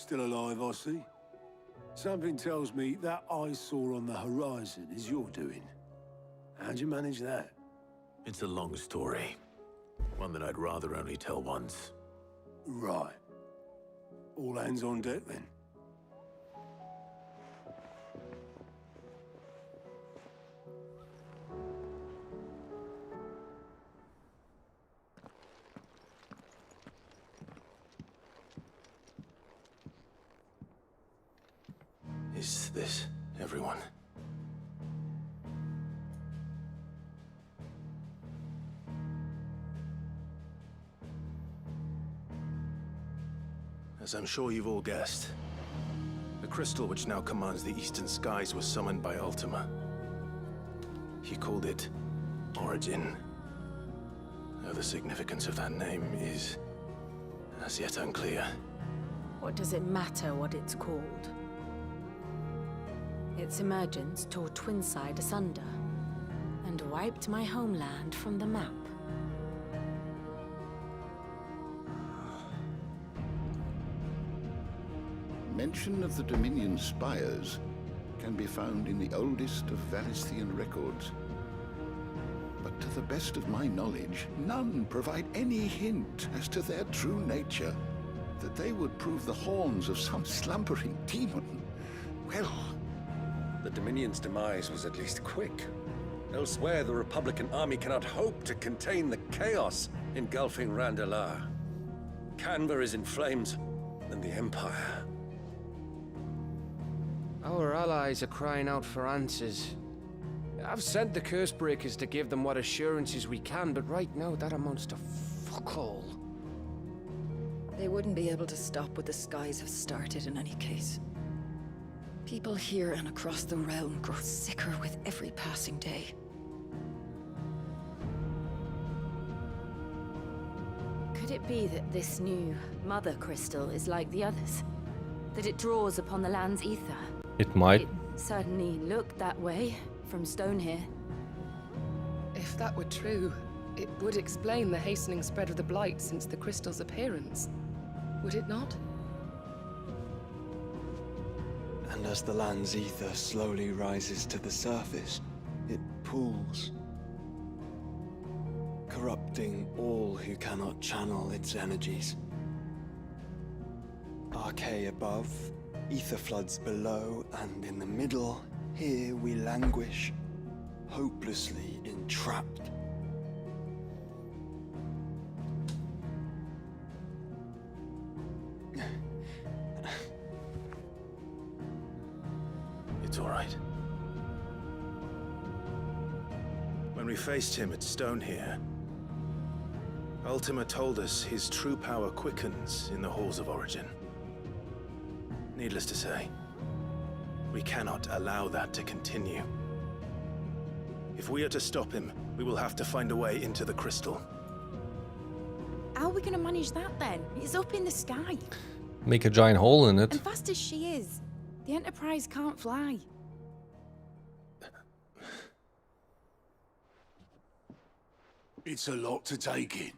Still alive, I see. Something tells me that eyesore on the horizon is your doing. How'd you manage that? It's a long story. One that I'd rather only tell once. Right. All hands on deck, then. Is this everyone? As I'm sure you've all guessed, the crystal which now commands the eastern skies was summoned by Ultima. He called it Origin. Though the significance of that name is as yet unclear. What does it matter what it's called? Its emergence tore Twinside asunder, and wiped my homeland from the map. Mention of the Dominion spires can be found in the oldest of Valisthean records. But to the best of my knowledge, none provide any hint as to their true nature. That they would prove the horns of some slumbering demon. Well... The Dominion's demise was at least quick. Elsewhere, the Republican army cannot hope to contain the chaos engulfing Randalar. Canva is in flames, and the Empire. Our allies are crying out for answers. I've sent the Cursebreakers to give them what assurances we can, but right now that amounts to fuck all. They wouldn't be able to stop what the skies have started in any case. People here and across the realm grow sicker with every passing day. Could it be that this new Mother Crystal is like the others? That it draws upon the land's ether? It might. It certainly looked that way from stone here. If that were true, it would explain the hastening spread of the Blight since the crystal's appearance. Would it not? And as the land's ether slowly rises to the surface, it pools, corrupting all who cannot channel its energies. Arche above, ether floods below, and in the middle, here we languish, hopelessly entrapped. It's all right. When we faced him at Stone here, Ultima told us his true power quickens in the halls of Origin. Needless to say, we cannot allow that to continue. If we are to stop him, we will have to find a way into the crystal. How are we going to manage that then? It's up in the sky. Make a giant hole in it. And fast as she is, the Enterprise can't fly. It's a lot to take in,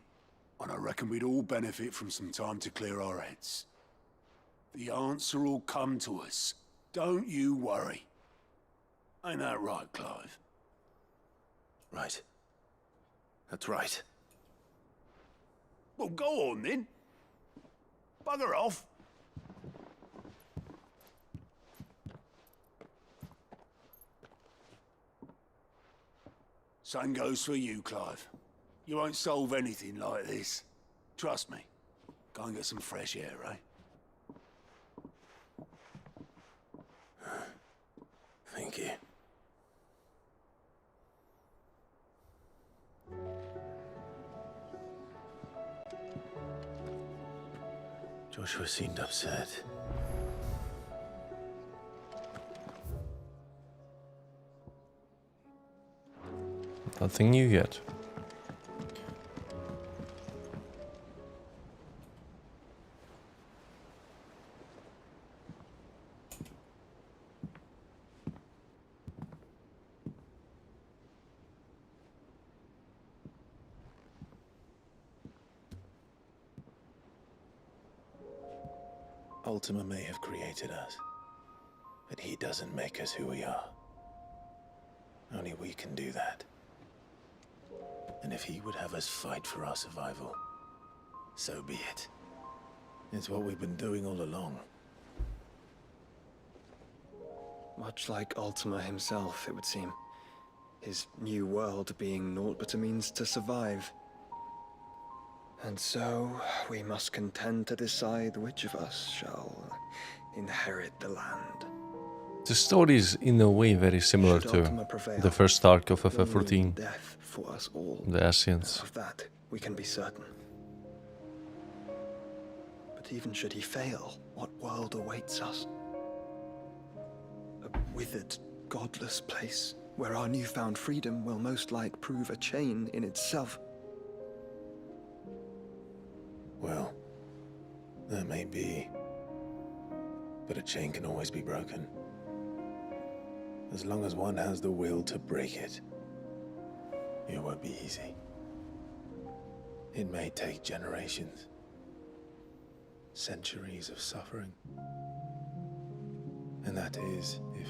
and I reckon we'd all benefit from some time to clear our heads. The answer will come to us. Don't you worry. Ain't that right, Clive? Right. That's right. Well, go on then. Bugger off. Same goes for you, Clive. You won't solve anything like this. Trust me. Go and get some fresh air, eh? Thank you. Joshua seemed upset. Nothing new yet. Ultima may have created us, but he doesn't make us who we are. Only we can do that. And if he would have us fight for our survival, so be it. It's what we've been doing all along. Much like Ultima himself, it would seem. His new world being naught but a means to survive. And so, we must contend to decide which of us shall inherit the land. The story is in a way very similar Should to Ultima prevail, the first arc of it will mean FF14, death for us all. the Ascians. Of that, we can be certain. But even should he fail, what world awaits us? A withered, godless place, where our newfound freedom will most like prove a chain in itself. Well, that may be. But a chain can always be broken. As long as one has the will to break it. It won't be easy. It may take generations. Centuries of suffering. And that is, if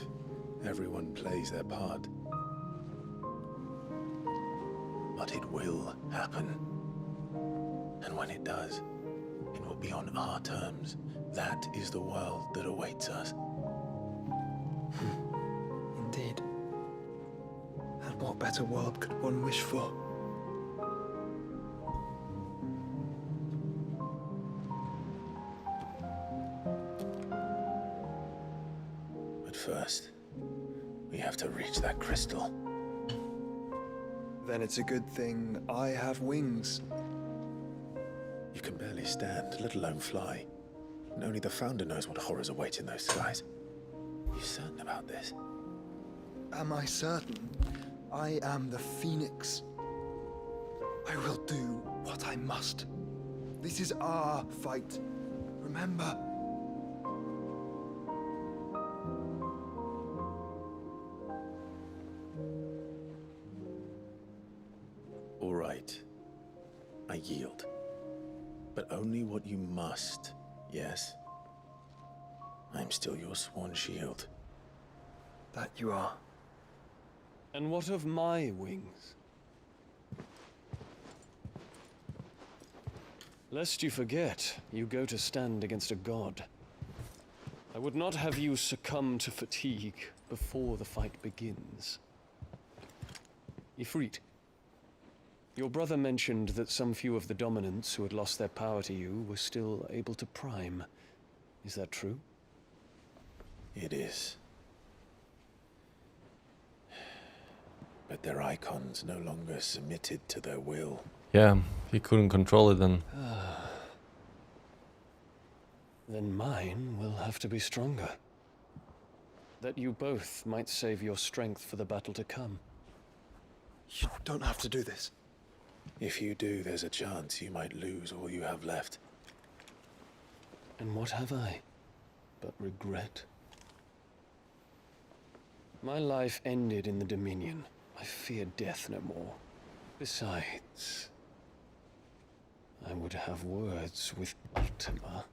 everyone plays their part. But it will happen. And when it does, it will be on our terms. That is the world that awaits us. Indeed. And what better world could one wish for? But first, we have to reach that crystal. Then it's a good thing I have wings. You can barely stand, let alone fly. And only the Founder knows what horrors await in those skies. You certain about this? Am I certain? I am the Phoenix. I will do what I must. This is our fight. Remember? All right. I yield. But only what you must, yes? I'm still your sworn shield. That you are. And what of my wings? Lest you forget, you go to stand against a god. I would not have you succumb to fatigue before the fight begins. Ifrit, your brother mentioned that some few of the dominants who had lost their power to you were still able to prime. Is that true? It is. But their icons no longer submitted to their will. Yeah, he couldn't control it then. Then mine will have to be stronger. That you both might save your strength for the battle to come. You don't have to do this. If you do, there's a chance you might lose all you have left. And what have I but regret? My life ended in the Dominion. I fear death no more. Besides, I would have words with Ultima.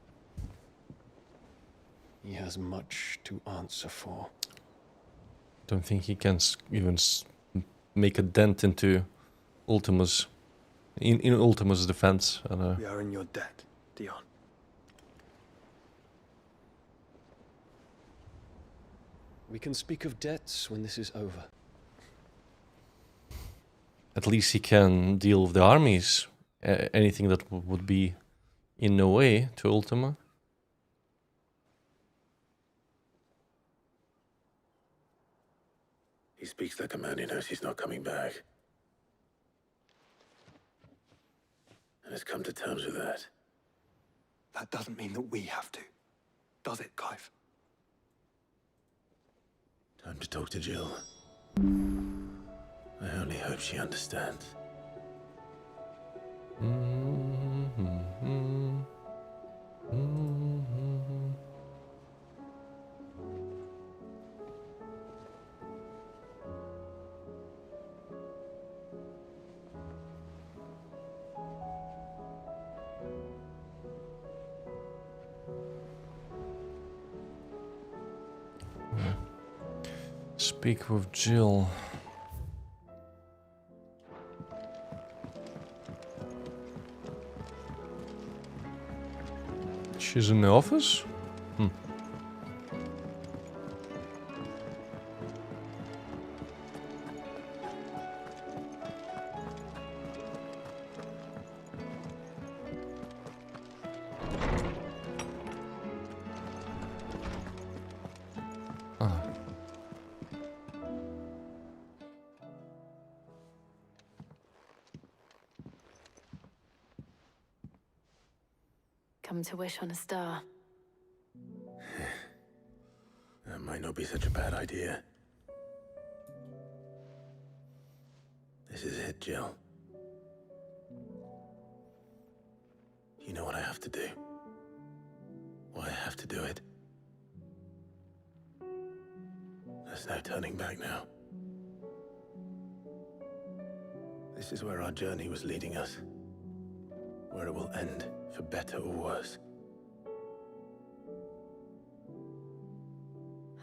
He has much to answer for. Don't think he can even make a dent into Ultima's in Ultima's defense. We are in your debt, Dion. We can speak of debts when this is over. At least he can deal with the armies. Anything that would be in no way to Ultima. He speaks like a man who knows he's not coming back. And has come to terms with that. That doesn't mean that we have to. Does it, Clive? Time to talk to Jill. I only hope she understands. Speak with Jill. She's in the office? Come to wish on a star. That might not be such a bad idea. This is it, Jill. You know what I have to do. Why I have to do it. There's no turning back now. This is where our journey was leading us. Where it will end, for better or worse.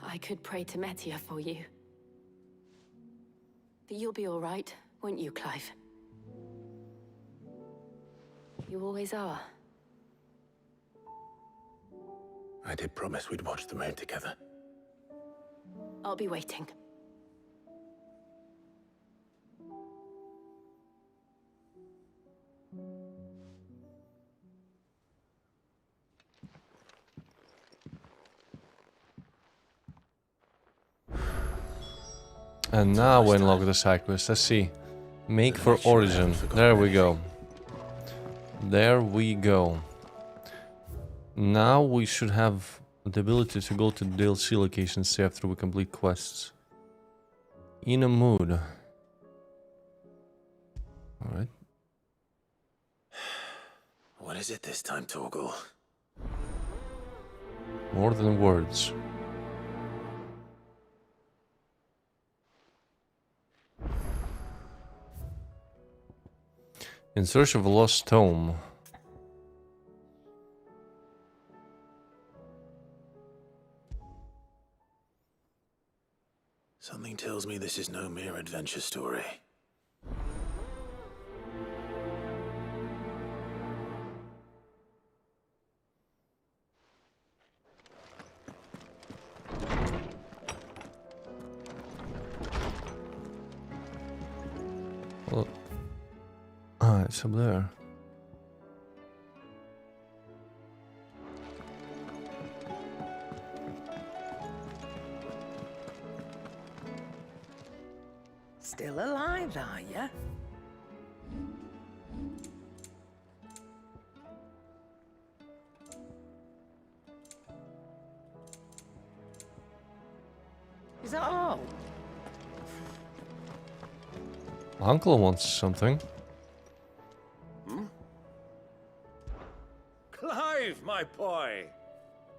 I could pray to Metia for you. But you'll be all right, won't you, Clive? You always are. I did promise we'd watch the moon together. I'll be waiting. And now we unlock the side quest. Let's see. Make for origin. There we go. There we go. Now we should have the ability to go to DLC locations after we complete quests. In a mood. Alright. What is it this time, Torgal? More than words. In search of a lost tome. Something tells me this is no mere adventure story. Well, it's up there. Still alive, are you? Is that all? Uncle wants something. Clive, my boy!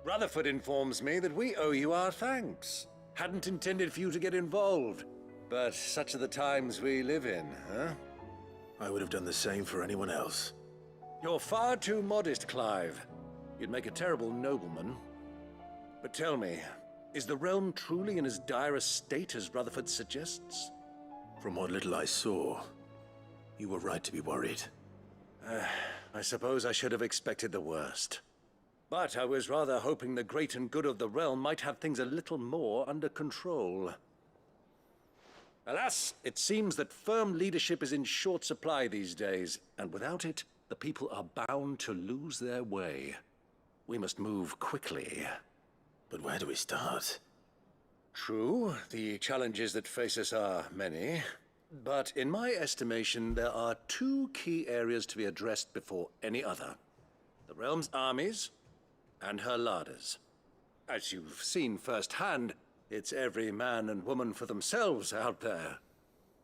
Rutherford informs me that we owe you our thanks. Hadn't intended for you to get involved, but such are the times we live in, huh? I would have done the same for anyone else. You're far too modest, Clive. You'd make a terrible nobleman. But tell me, is the realm truly in as dire a state as Rutherford suggests? From what little I saw, you were right to be worried. I suppose I should have expected the worst. But I was rather hoping the great and good of the realm might have things a little more under control. Alas, it seems that firm leadership is in short supply these days, and without it, the people are bound to lose their way. We must move quickly. But where do we start? True, the challenges that face us are many. But in my estimation, there are two key areas to be addressed before any other. The realm's armies and her larders. As you've seen firsthand, it's every man and woman for themselves out there.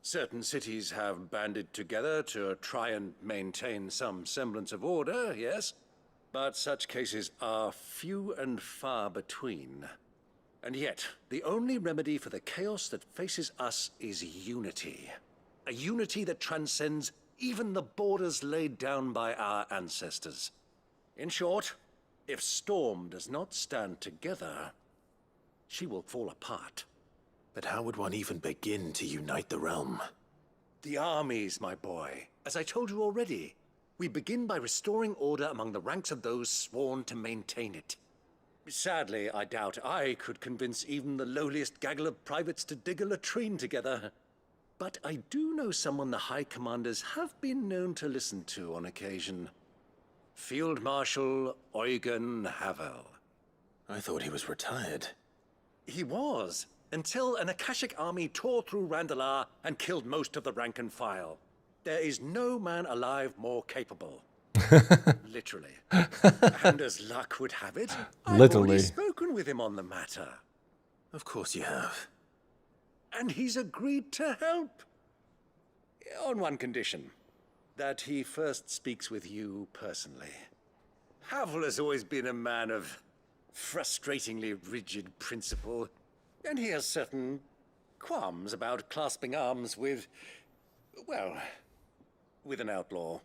Certain cities have banded together to try and maintain some semblance of order, yes? But such cases are few and far between. And yet, the only remedy for the chaos that faces us is unity. A unity that transcends even the borders laid down by our ancestors. In short, if Storm does not stand together, she will fall apart. But how would one even begin to unite the realm? The armies, my boy. As I told you already, we begin by restoring order among the ranks of those sworn to maintain it. Sadly, I doubt I could convince even the lowliest gaggle of privates to dig a latrine together. But I do know someone the High Commanders have been known to listen to on occasion. Field Marshal Eugen Havel. I thought he was retired. He was, until an Akashic army tore through Randalar and killed most of the rank and file. There is no man alive more capable. Literally. And as luck would have it, I've already spoken with him on the matter. Of course you have. And he's agreed to help. On one condition. That he first speaks with you personally. Havel has always been a man of frustratingly rigid principle. And he has certain qualms about clasping arms with, well, with an outlaw.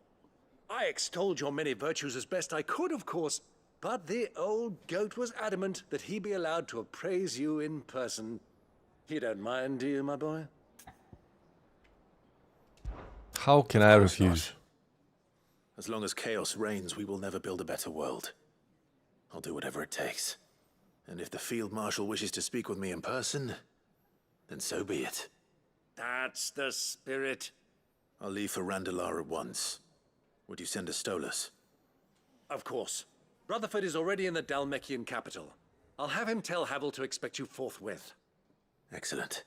I extolled your many virtues as best I could, of course, but the old goat was adamant that he be allowed to appraise you in person. You don't mind, do you, my boy? How can I refuse? As long as chaos reigns, we will never build a better world. I'll do whatever it takes. And if the Field Marshal wishes to speak with me in person, then so be it. That's the spirit. I'll leave for Randalar at once. Would you send a Stolas? Of course. Rutherford is already in the Dalmekian capital. I'll have him tell Havel to expect you forthwith. Excellent.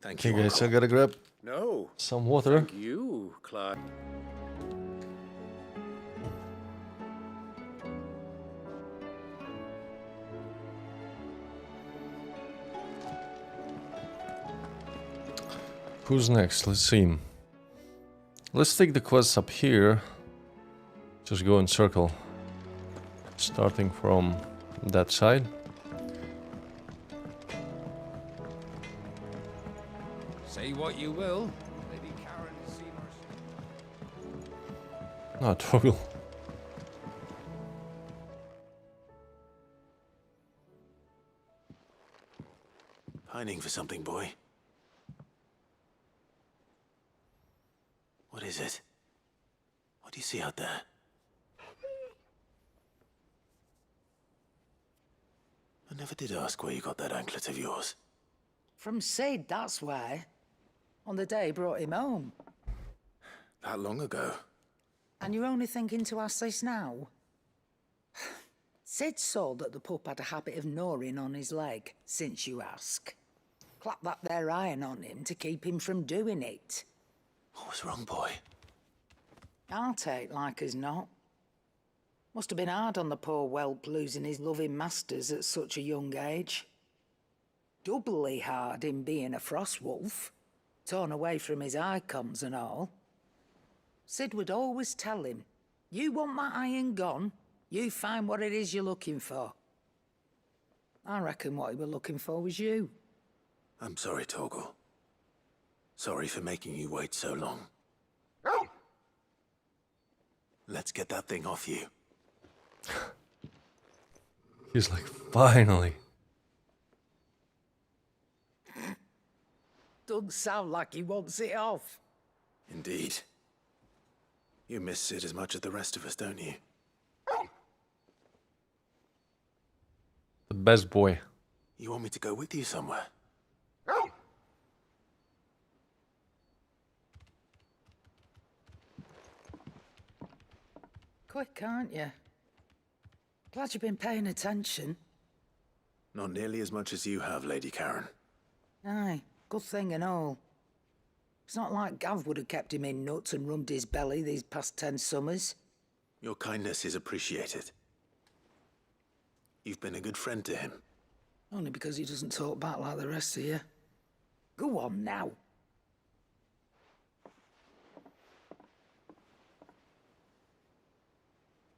Thank you, Okay, guys, Uncle. I gotta grab some water. Thank you, Clive. Who's next? Let's see. Let's take the quests up here. Just go in circle. Starting from that side. Say what you will. Lady Karen has seen her. No, Torgal. Pining for something, boy. What is it? What do you see out there? I never did ask where you got that anklet of yours. From Sid, that's why. On the day he brought him home. That long ago? And you're only thinking to ask this now? Sid saw that the pup had a habit of gnawing on his leg, since you ask. Clap that there iron on him to keep him from doing it. What was wrong, boy? I'll take like as not. Must have been hard on the poor whelp losing his loving masters at such a young age. Doubly hard in being a frost wolf, torn away from his icons and all. Sid would always tell him, you want my iron gone, you find what it is you're looking for. I reckon what he was looking for was you. I'm sorry, Torgal. Sorry for making you wait so long. Let's get that thing off you. He's like, finally. Doesn't sound like he wants it off. Indeed. You miss Sid as much as the rest of us, don't you? The best boy. You want me to go with you somewhere? Quick, aren't you? Glad you've been paying attention. Not nearly as much as you have, Lady Karen. Aye, good thing and all. It's not like Gav would have kept him in nuts and rubbed his belly these past 10 summers. Your kindness is appreciated. You've been a good friend to him. Only because he doesn't talk back like the rest of you. Go on now.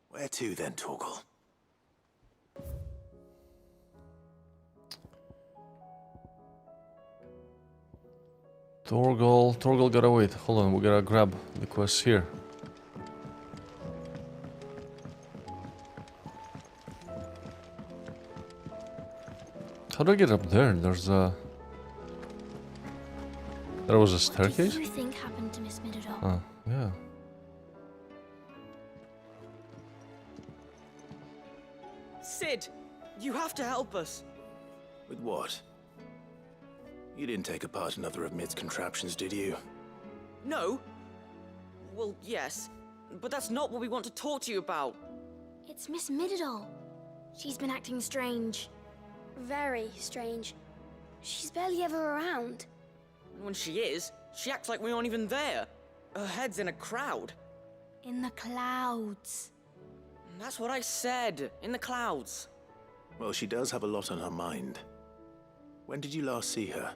Where to then, Torgal? Torgal gotta wait. Hold on, we gotta grab the quest here. How do I get up there? There's a There was a What staircase? do you think happened to Miss Midadol? Oh, yeah. Sid, you have to help us. With what? You didn't take apart another of Mid's contraptions, did you? No. Well, yes, but that's not what we want to talk to you about. It's Miss Midadol. She's been acting strange. Very strange. She's barely ever around. And when she is, she acts like we aren't even there. Her head's in a crowd. In the clouds. And that's what I said, in the clouds. Well, she does have a lot on her mind. When did you last see her?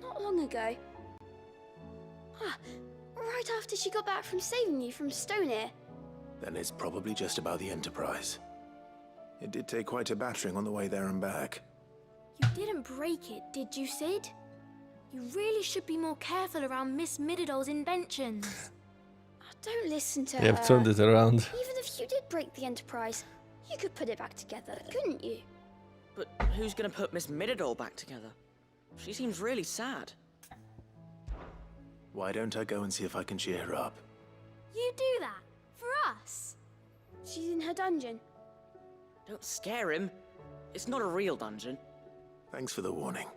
Not long ago. Ah, right after she got back from saving you from Stonehenge. Then it's probably just about the Enterprise. It did take quite a battering on the way there and back. You didn't break it, did you, Sid? You really should be more careful around Miss Midadol's inventions. Don't listen to her. They've turned it around. Even if you did break the Enterprise, you could put it back together, couldn't you? But who's gonna put Miss Midadol back together? She seems really sad. Why don't I go and see if I can cheer her up? You do that? For us? She's in her dungeon. Don't scare him. It's not a real dungeon. Thanks for the warning.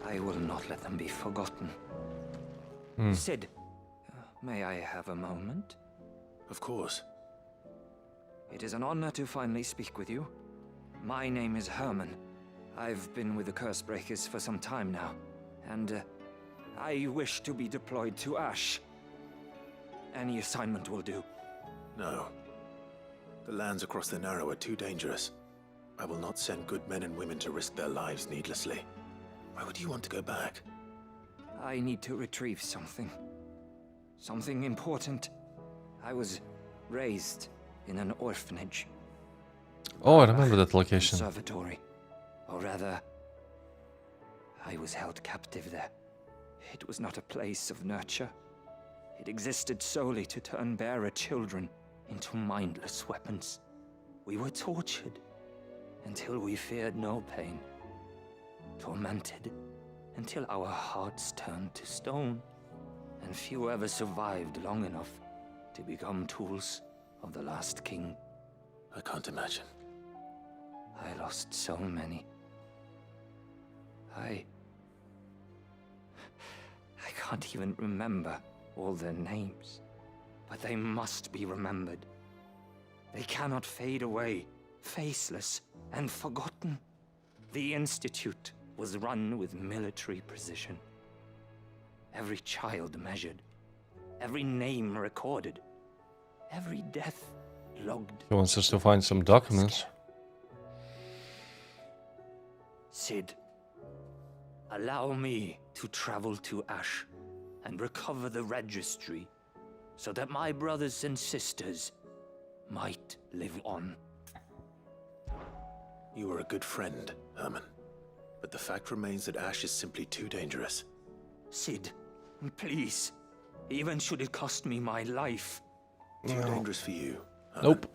I will not let them be forgotten. Sid, may I have a moment? Of course. It is an honor to finally speak with you. My name is Herman. I've been with the Cursebreakers for some time now, and I wish to be deployed to Ash. Any assignment will do. No. The lands across the Narrow are too dangerous. I will not send good men and women to risk their lives needlessly. Why would you want to go back? I need to retrieve something. Something important. I was raised in an orphanage. Oh, I remember that location. Conservatory. Or rather, I was held captive there. It was not a place of nurture. It existed solely to turn bearer children into mindless weapons. We were tortured until we feared no pain. Tormented until our hearts turned to stone, and few ever survived long enough to become tools of the last king. I can't imagine. I lost so many. I can't even remember all their names, but they must be remembered. They cannot fade away, faceless and forgotten. The Institute was run with military precision. Every child measured, every name recorded, every death logged. He wants us to find some documents. Sid, allow me to travel to Ash and recover the registry so that my brothers and sisters might live on. You were a good friend, Herman. But the fact remains that Ash is simply too dangerous. Sid, please. Even should it cost me my life. Too dangerous for you, Herman. Nope.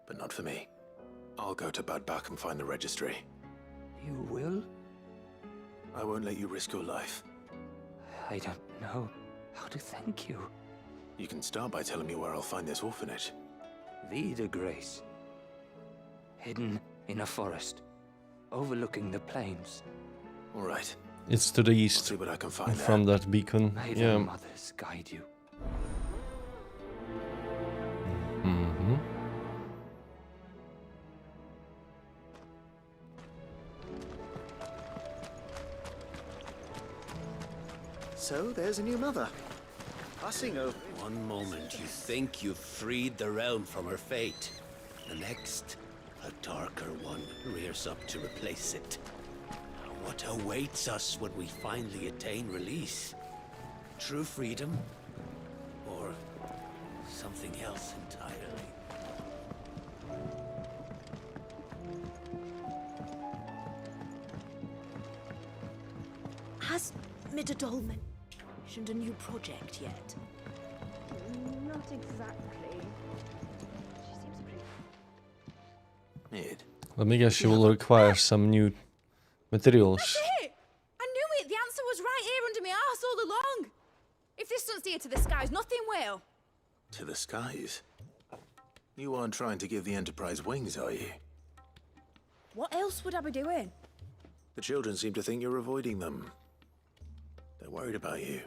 But not for me. I'll go to Bad Bach and find the registry. You will? I won't let you risk your life. I don't know how to thank you. You can start by telling me where I'll find this orphanage. Vida Grace. Hidden in a forest, overlooking the plains. All right. It's to the east. I'll see what I can find from that beacon. May the Yeah. mothers guide you. Mm-hmm. So there's a new mother. Passing over. One moment you think you've freed the realm from her fate. The next, a darker one rears up to replace it. What awaits us when we finally attain release? True freedom? Or something else entirely? Middledolman. Isn't a new project yet? Not exactly. She seems pretty... Mid. Let me guess, she will require some new materials. That's it! I knew it! The answer was right here under my arse all along! If this doesn't steer to the skies, nothing will! To the skies? You aren't trying to give the Enterprise wings, are you? What else would I be doing? The children seem to think you're avoiding them. They're worried about you.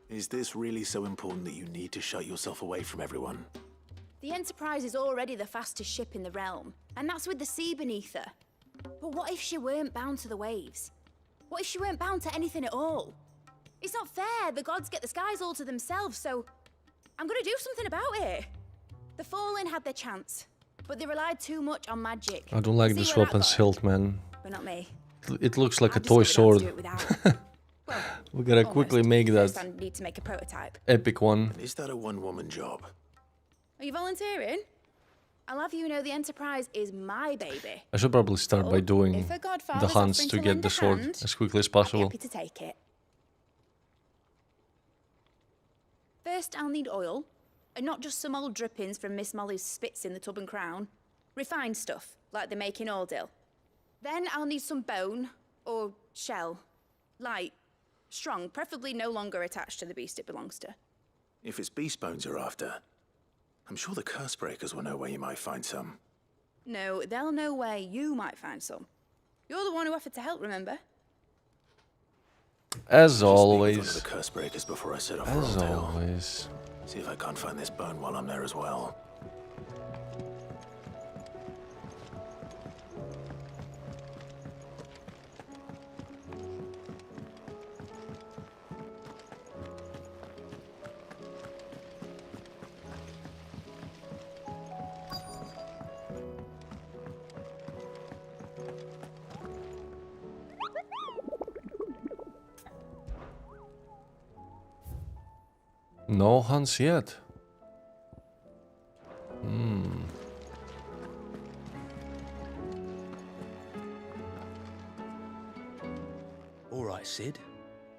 Is this really so important that you need to shut yourself away from everyone? The Enterprise is already the fastest ship in the realm, and that's with the sea beneath her. But what if she weren't bound to the waves? What if she weren't bound to anything at all? It's not fair. The gods get the skies all to themselves, so I'm gonna do something about it. The Fallen had their chance, but they relied too much on magic. I don't like See this where that weapon's got hilt, man. But not me. It looks like a I'm just toy gonna be able to sword. do it without. Well, We gotta quickly make that first I need to make a prototype. epic one. Is that a one-woman job? Are you volunteering? I'll have you know the Enterprise is my baby. I should probably start by doing If a the godfather's hunts offering to to get lend the a sword hand, as quickly as I'll be possible. happy to take it. First, I'll need oil, and not just some old drippings from Miss Molly's spits in the Tub and Crown. Refined stuff, like they make in Ordil. Then I'll need some bone, or shell. Light, strong, preferably no longer attached to the beast it belongs to. If it's beast bones you're after, I'm sure the Cursebreakers will know where you might find some. No, they'll know where you might find some. You're the one who offered to help, remember? As One of always. the Cursebreakers before I set off for As Old Hill. always. See if I can't find this bone while I'm there as well. No hunts yet. All right, Sid.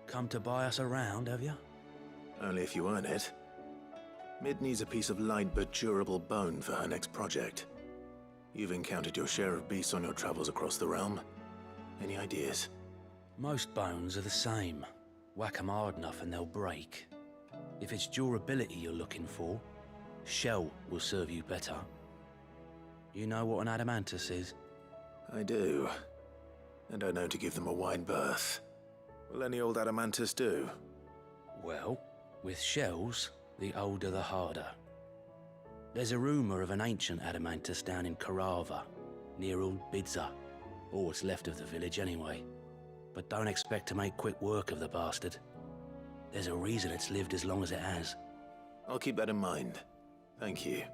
Come to buy us around, have you? Only if you earn it. Mid needs a piece of light but durable bone for her next project. You've encountered your share of beasts on your travels across the realm. Any ideas? Most bones are the same. Whack 'em hard enough and they'll break. If it's durability you're looking for, shell will serve you better. You know what an adamantus is? I do. And I know to give them a wide berth. Will any old adamantus do? Well, with shells, the older the harder. There's a rumor of an ancient adamantus down in Karava, near Old Bidza, or what's left of the village anyway. But don't expect to make quick work of the bastard. There's a reason it's lived as long as it has. I'll keep that in mind. Thank you.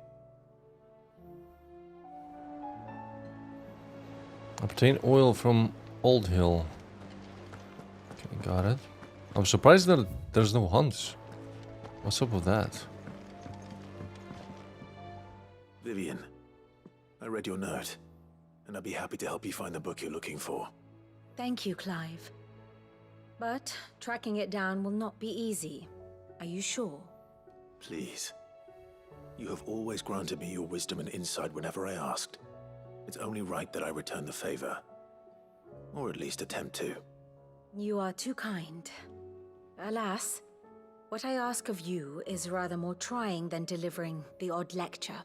Obtain oil from Old Hill. Okay, got it. I'm surprised that there's no hunts. What's up with that? Vivian, I read your note, and I'd be happy to help you find the book you're looking for. Thank you, Clive. But tracking it down will not be easy. Are you sure? Please. You have always granted me your wisdom and insight whenever I asked. It's only right that I return the favor. Or at least attempt to. You are too kind. Alas, what I ask of you is rather more trying than delivering the odd lecture.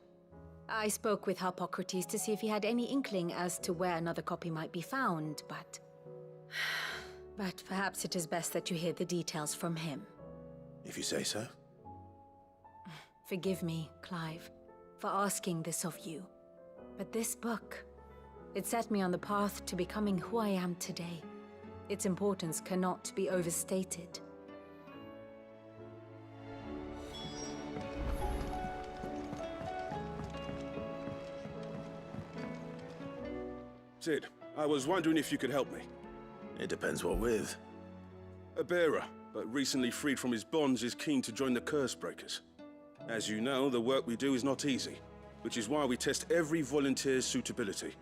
I spoke with Harpocrates to see if he had any inkling as to where another copy might be found, but perhaps it is best that you hear the details from him. If you say so. Forgive me, Clive, for asking this of you. But this book, it set me on the path to becoming who I am today. Its importance cannot be overstated. Sid, I was wondering if you could help me. It depends what with. A bearer, but recently freed from his bonds, is keen to join the Cursebreakers. As you know, the work we do is not easy, which is why we test every volunteer's suitability.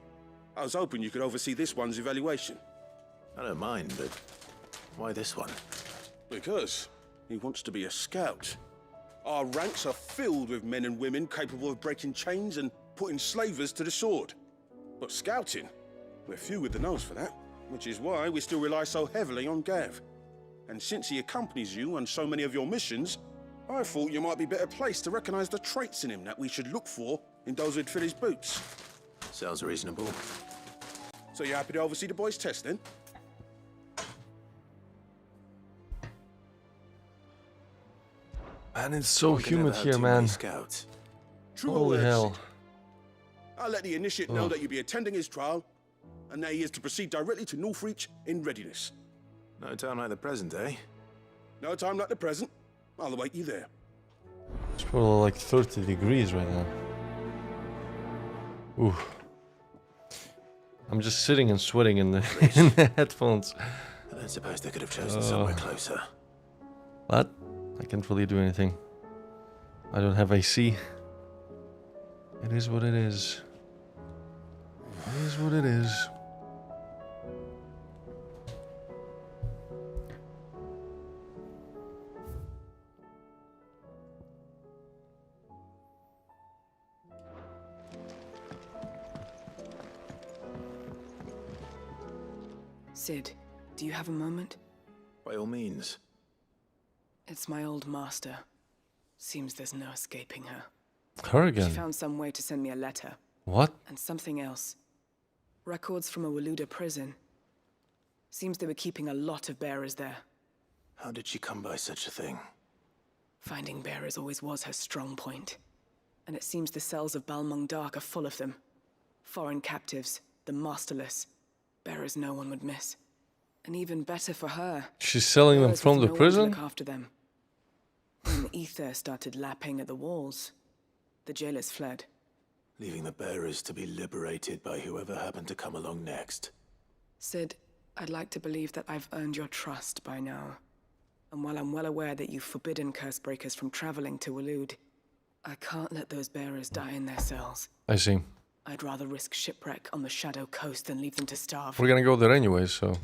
I was hoping you could oversee this one's evaluation. I don't mind, but why this one? Because he wants to be a scout. Our ranks are filled with men and women capable of breaking chains and putting slavers to the sword. But scouting, we're few with the nose for that, which is why we still rely so heavily on Gav. And since he accompanies you on so many of your missions, I thought you might be better placed to recognize the traits in him that we should look for in those who'd fill his boots. Sounds reasonable. So you happy to oversee the boys' test, then? Man, it's so We can humid never have here, too many man. Scouts. True Holy or hell. worse, I'll let the initiate know that you'll be attending his trial, and that he is to proceed directly to Northreach in readiness. No time like the present, eh? No time like the present. I'll await you there. It's probably like 30 degrees right now. Ooh. I'm just sitting and sweating in the, in the headphones. I don't suppose they could have chosen somewhere closer. But I can't really do anything. I don't have AC. It is what it is. It is what it is. Sid, do you have a moment? By all means. It's my old master. Seems there's no escaping her. Her again? She found some way to send me a letter. What? And something else. Records from a Waluda prison. Seems they were keeping a lot of bearers there. How did she come by such a thing? Finding bearers always was her strong point. And it seems the cells of Balmung Dark are full of them. Foreign captives, the masterless. Bearers no one would miss. And even better for her. She's selling them bearers from with the no one to prison? look after them. When the ether started lapping at the walls, the jailers fled. Leaving the bearers to be liberated by whoever happened to come along next. Sid, I'd like to believe that I've earned your trust by now. And while I'm well aware that you've forbidden Cursebreakers from traveling to Waloed, I can't let those bearers die in their cells. I see. I'd rather risk shipwreck on the Shadow Coast than leave them to starve. We're gonna go there anyway, so...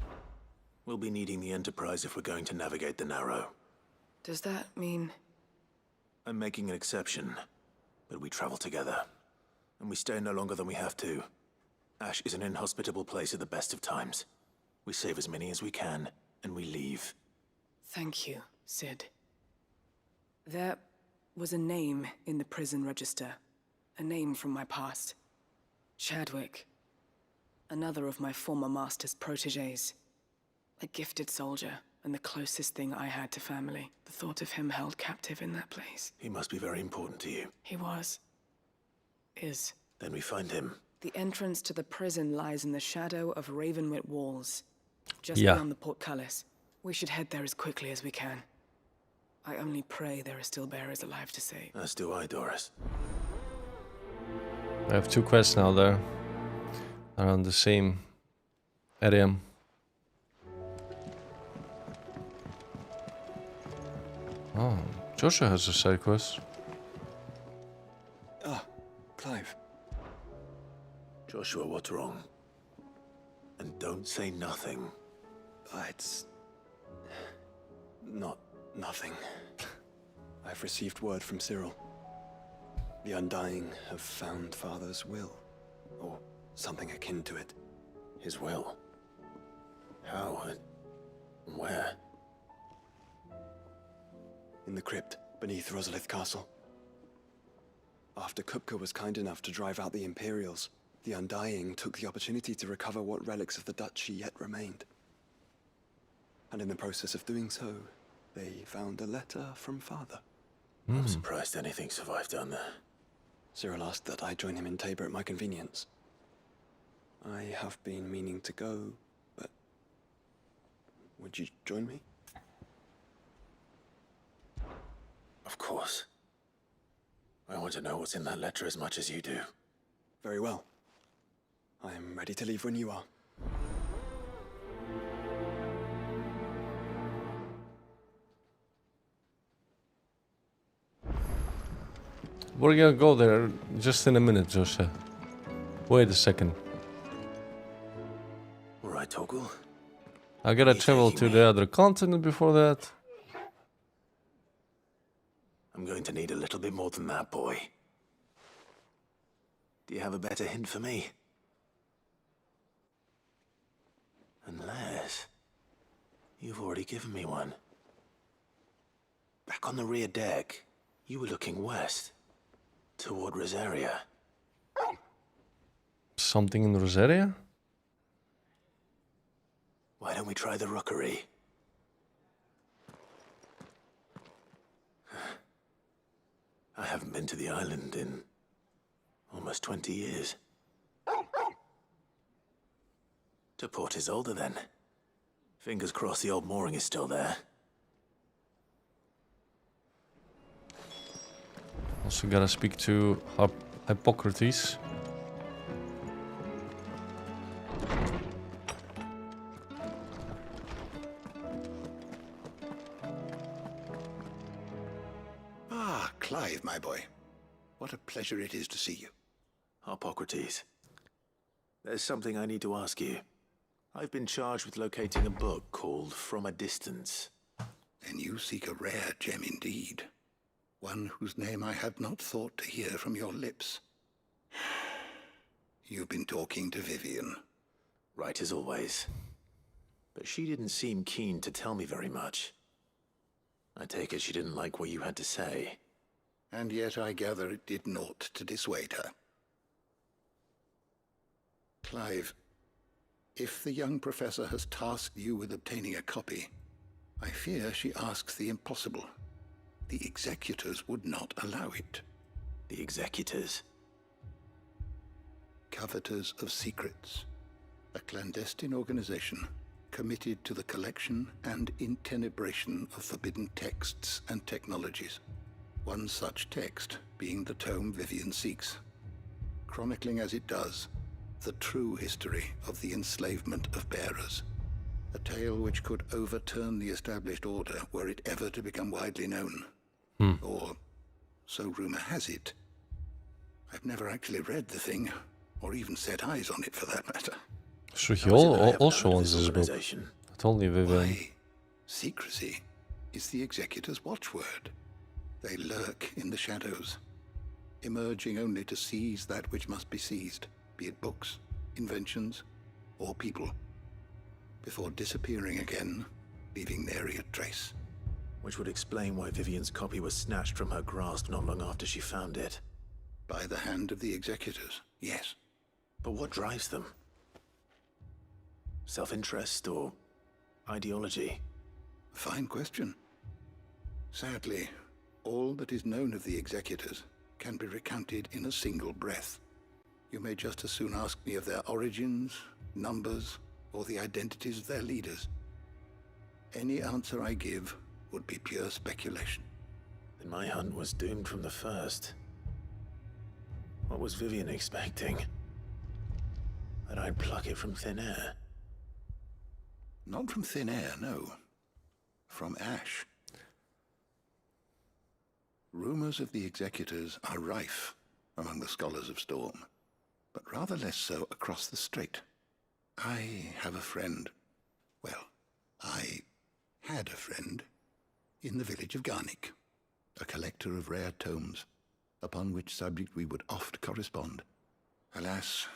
We'll be needing the Enterprise if we're going to navigate the Narrow. Does that mean... I'm making an exception, but we travel together. And we stay no longer than we have to. Ash is an inhospitable place at the best of times. We save as many as we can, and we leave. Thank you, Sid. There was a name in the prison register. A name from my past. Chadwick. Another of my former master's protégés. A gifted soldier, and the closest thing I had to family. The thought of him held captive in that place. He must be very important to you. He was. Is. Then we find him. The entrance to the prison lies in the shadow of Ravenwit Walls. Just Yeah. beyond the portcullis. We should head there as quickly as we can. I only pray there are still bearers alive to save. As do I, Doris. I have 2 quests now there. Around the same area. Oh, Joshua has a side quest. Ah, Clive. Joshua, what's wrong? And don't say nothing. It's... nothing. I've received word from Cyril. The Undying have found Father's will. Or something akin to it. His will? How and where? In the crypt beneath Rosalith Castle. After Kupka was kind enough to drive out the Imperials, the Undying took the opportunity to recover what relics of the Duchy yet remained. And in the process of doing so, they found a letter from Father. I'm surprised anything survived down there. Cyril asked that I join him in Tabor at my convenience. I have been meaning to go, but... would you join me? Of course. I want to know what's in that letter as much as you do. Very well. I am ready to leave when you are. We're gonna go there just in a minute, Joshua. Wait a second. All right, Toggle. I gotta travel to the other continent before that. I'm going to need a little bit more than that, boy. Do you have a better hint for me? Unless... you've already given me one. Back on the rear deck, you were looking west. Toward Rosaria. Something in Rosaria? Why don't we try the rookery? I haven't been to the island in almost 20 years. To Port Isolde, then. Fingers crossed the old mooring is still there. Also gotta speak to Hippocrates. Ah, Clive, my boy. What a pleasure it is to see you. Hippocrates. There's something I need to ask you. I've been charged with locating a book called From a Distance. Then you seek a rare gem indeed. One whose name I had not thought to hear from your lips. You've been talking to Vivian. Right as always. But she didn't seem keen to tell me very much. I take it she didn't like what you had to say. And yet I gather it did naught to dissuade her. Clive, if the young professor has tasked you with obtaining a copy, I fear she asks the impossible. The executors would not allow it. The executors? Coveters of Secrets. A clandestine organization committed to the collection and intenebration of forbidden texts and technologies. One such text being the tome Vivian seeks, chronicling as it does the true history of the enslavement of bearers. A tale which could overturn the established order were it ever to become widely known. Or, so rumor has it. I've never actually read the thing, or even set eyes on it for that matter. So he also wants this book. Not only Vivian. Why, secrecy is the executor's watchword. They lurk in the shadows, emerging only to seize that which must be seized, be it books, inventions, or people, before disappearing again, leaving nary a trace. Which would explain why Vivian's copy was snatched from her grasp not long after she found it. By the hand of the executors, yes. But what drives them? Self-interest or ideology? Fine question. Sadly, all that is known of the executors can be recounted in a single breath. You may just as soon ask me of their origins, numbers, or the identities of their leaders. Any answer I give would be pure speculation. Then my hunt was doomed from the first. What was Vivian expecting? That I'd pluck it from thin air? Not from thin air, no. From ash. Rumors of the executors are rife among the scholars of Storm, but rather less so across the strait. I have a friend. Well, I had a friend in the village of Garnick, a collector of rare tomes, upon which subject we would oft correspond. Alas,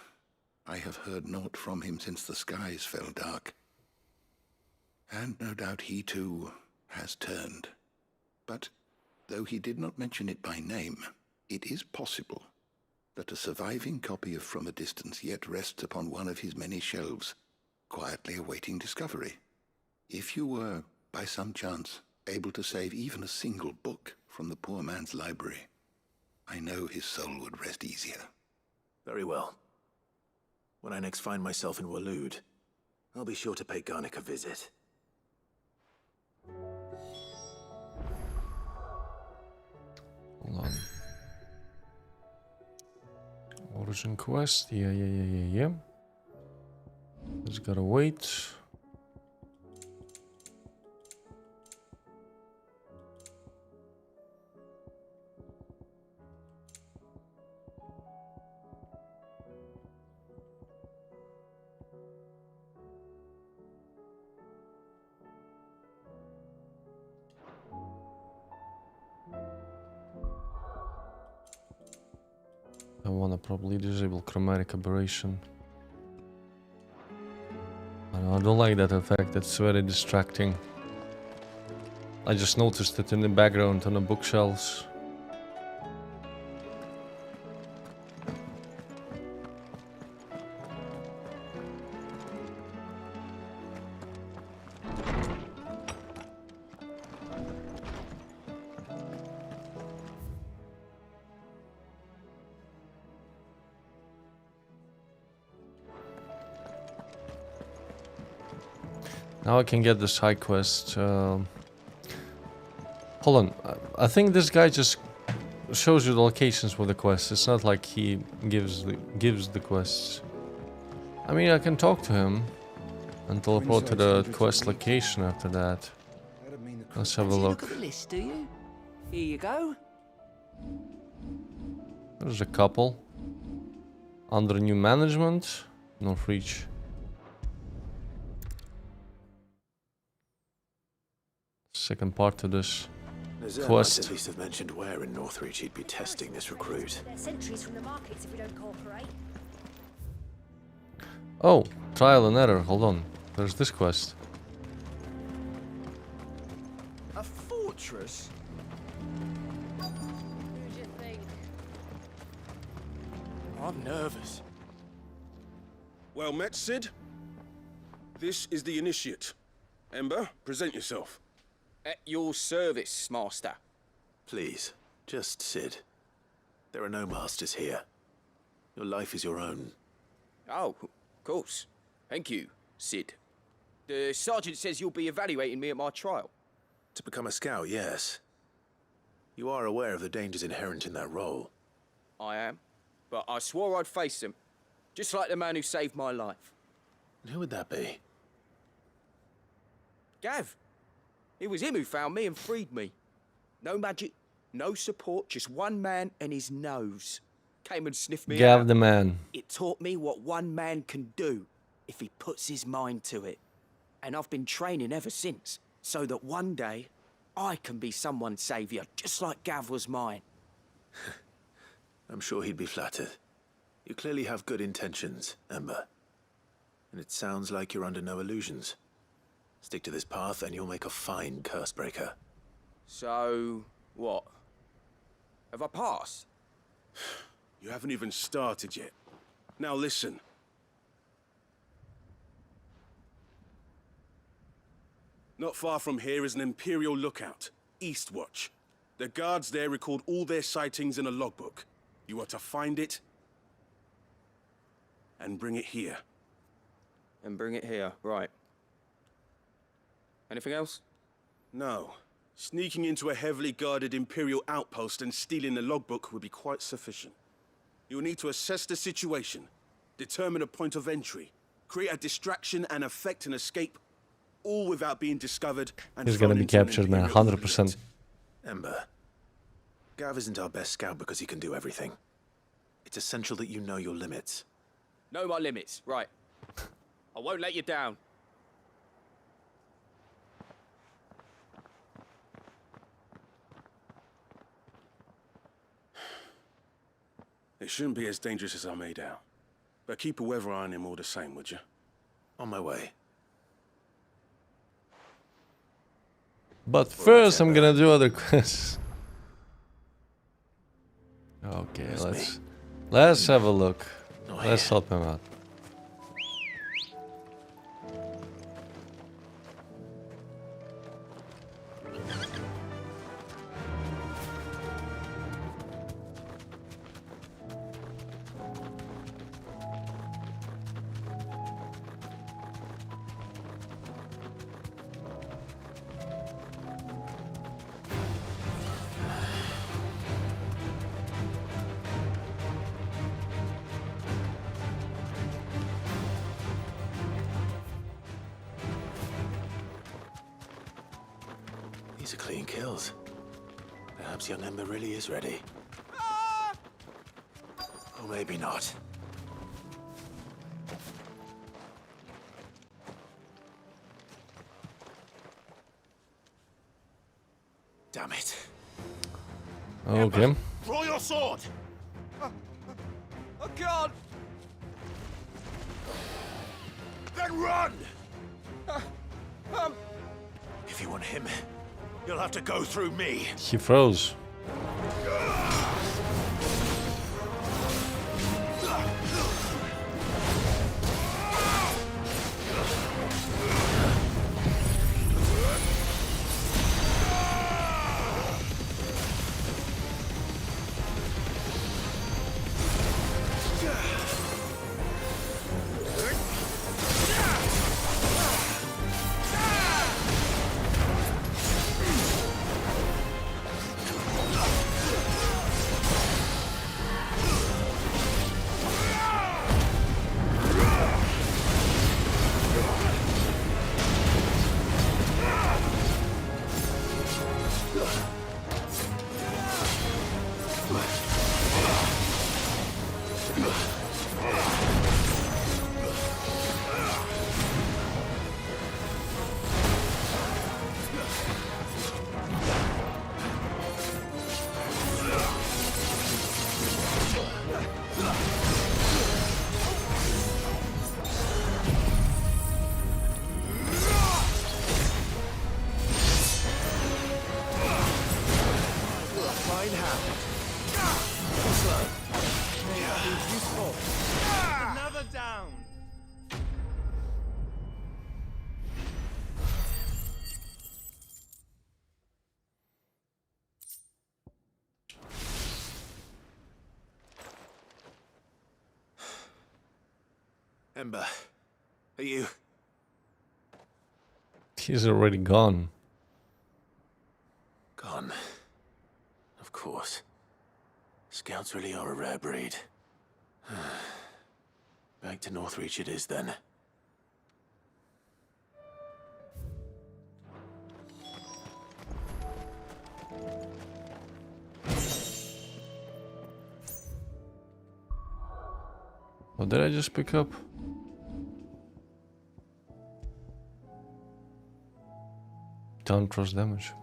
I have heard naught from him since the skies fell dark. And no doubt he too has turned. But though he did not mention it by name, it is possible that a surviving copy of From a Distance yet rests upon one of his many shelves, quietly awaiting discovery. If you were, by some chance, able to save even a single book from the poor man's library, I know his soul would rest easier. Very well. When I next find myself in Waloed, I'll be sure to pay Garnick a visit. Hold on. Origin quest. Yeah. Just gotta wait. I wanna probably disable chromatic aberration. I don't like that effect, it's very distracting. I just noticed it in the background on the bookshelves. Now I can get the side quest. Hold on, I think this guy just shows you the locations for the quests. It's not like he gives the quests. I mean, I can talk to him and teleport to the quest location after that. Let's have a look. Look at the list, do you? Here you go. There's a couple. Under new management, Northreach. Second part to this quest. At least have mentioned where in Northreach he'd be testing this recruit. Sentries from the markets if we don't cooperate. Oh, trial and error. Hold on. There's this quest. A fortress? Who do you think? I'm nervous. Well met, Sid. This is the initiate. Ember, present yourself. At your service, Master. Please, just Sid. There are no masters here. Your life is your own. Oh, of course. Thank you, Sid. The sergeant says you'll be evaluating me at my trial. To become a scout, yes. You are aware of the dangers inherent in that role. I am. But I swore I'd face them. Just like the man who saved my life. And who would that be? Gav. It was him who found me and freed me. No magic, no support, just one man and his nose. Came and sniffed me Gav out. the man. It taught me what one man can do if he puts his mind to it. And I've been training ever since, so that one day I can be someone's saviour, just like Gav was mine. I'm sure he'd be flattered. You clearly have good intentions, Ember. And it sounds like you're under no illusions. Stick to this path and you'll make a fine Cursebreaker. So, what? Have I passed? You haven't even started yet. Now listen. Not far from here is an Imperial lookout, Eastwatch. The guards there record all their sightings in a logbook. You are to find it and bring it here. And bring it here, right. Anything else? No. Sneaking into a heavily guarded Imperial outpost and stealing the logbook would be quite sufficient. You'll need to assess the situation, determine a point of entry, create a distraction and effect an escape, all without being discovered and He's gonna be captured, man, 100%. Ember, Gav isn't our best scout because he can do everything. It's essential that you know your limits. Know my limits, right. I won't let you down. It shouldn't be as dangerous as I made out. But keep a weather eye on him all the same, would you? On my way. But first I'm gonna do other quests. Okay, let's have a look. Let's help him out. These are clean kills. Perhaps young Ember really is ready. Or maybe not. Damn it. Okay. Draw your sword! I can't. Then run! If you want him, you'll have to go through me. He froze. Another down. Ember, are you? He's already gone. Gone. Of course. Scouts really are a rare breed. Back to Northreach it is then. What did I just pick up? Down cross damage.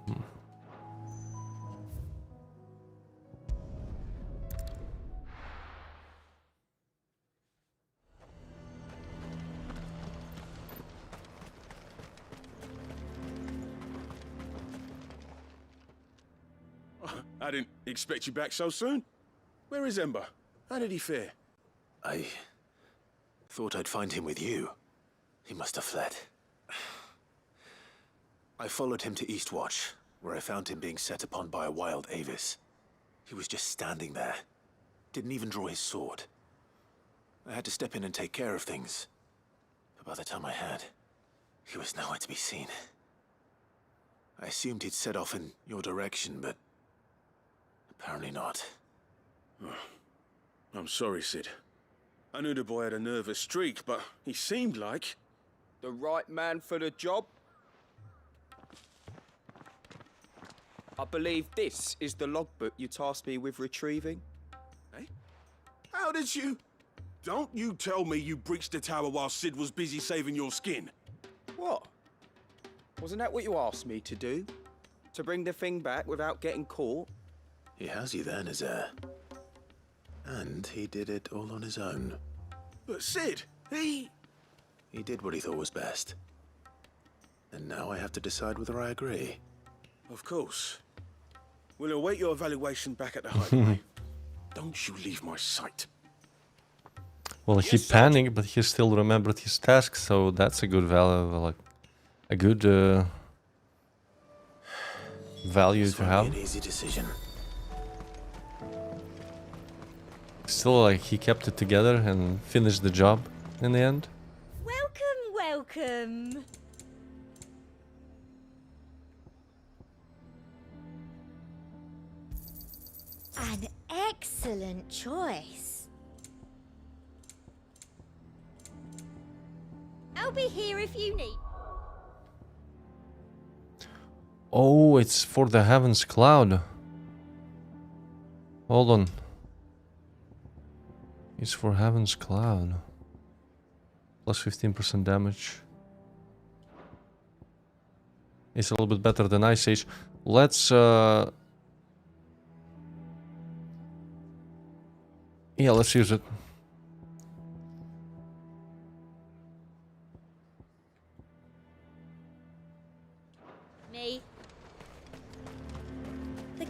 I didn't expect you back so soon. Where is Ember? How did he fare? I thought I'd find him with you. He must have fled. I followed him to Eastwatch, where I found him being set upon by a wild Avis. He was just standing there. Didn't even draw his sword. I had to step in and take care of things. But by the time I had, he was nowhere to be seen. I assumed he'd set off in your direction, but apparently not. I'm sorry, Sid. I knew the boy had a nervous streak, but he seemed like... The right man for the job? I believe this is the logbook you tasked me with retrieving. Eh? How did you... Don't you tell me you breached the tower while Sid was busy saving your skin. What? Wasn't that what you asked me to do? To bring the thing back without getting caught? He has you there, Nazaire. And he did it all on his own. But Sid, he did what he thought was best. And now I have to decide whether I agree. Of course. We'll await your evaluation back at the hideaway. Don't you leave my sight. Well, he panicked, but he still remembered his task, so that's a good value, like a good value to have. An easy decision. Still, like, he kept it together and finished the job in the end. Welcome. An excellent choice. I'll be here if you need. Oh, it's for the Heaven's Cloud. Hold on. It's for Heaven's Cloud. Plus 15% damage. It's a little bit better than Ice Age. Let's yeah, let's use it.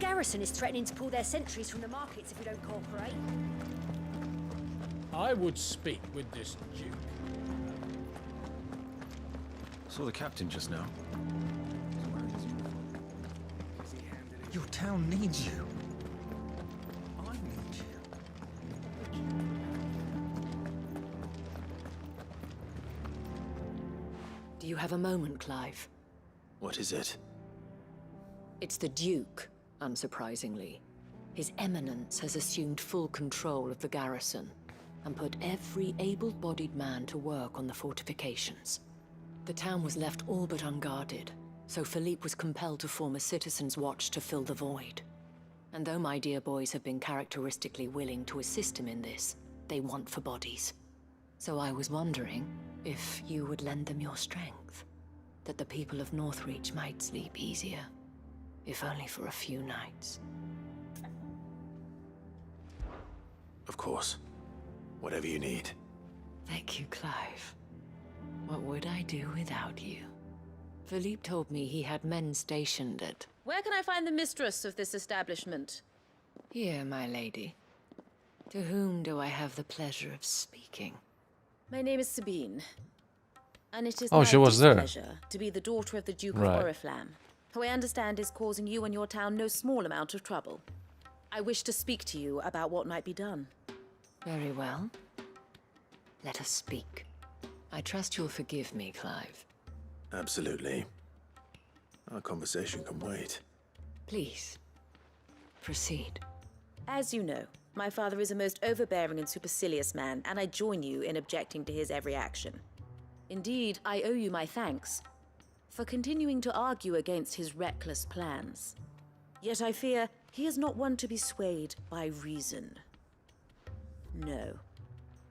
garrison is threatening to pull their sentries from the markets if we don't cooperate. I would speak with this duke. Saw the captain just now. Your town needs you. I need you. Do you have a moment, Clive? What is it? It's the Duke, unsurprisingly. His Eminence has assumed full control of the garrison and put every able-bodied man to work on the fortifications. The town was left all but unguarded, so Philippe was compelled to form a citizens' watch to fill the void. And though my dear boys have been characteristically willing to assist him in this, they want for bodies. So I was wondering if you would lend them your strength, that the people of Northreach might sleep easier, if only for a few nights. Of course. Whatever you need. Thank you, Clive. What would I do without you? Philippe told me he had men stationed at... Where can I find the mistress of this establishment? Here, my lady. To whom do I have the pleasure of speaking? My name is Sabine. And it is Oh, my she was there. pleasure to be the daughter of the Duke Right. of Oriflamme, who I understand is causing you and your town no small amount of trouble. I wish to speak to you about what might be done. Very well. Let us speak. I trust you'll forgive me, Clive. Absolutely. Our conversation can wait. Please, proceed. As you know, my father is a most overbearing and supercilious man, and I join you in objecting to his every action. Indeed, I owe you my thanks for continuing to argue against his reckless plans. Yet I fear he is not one to be swayed by reason. No.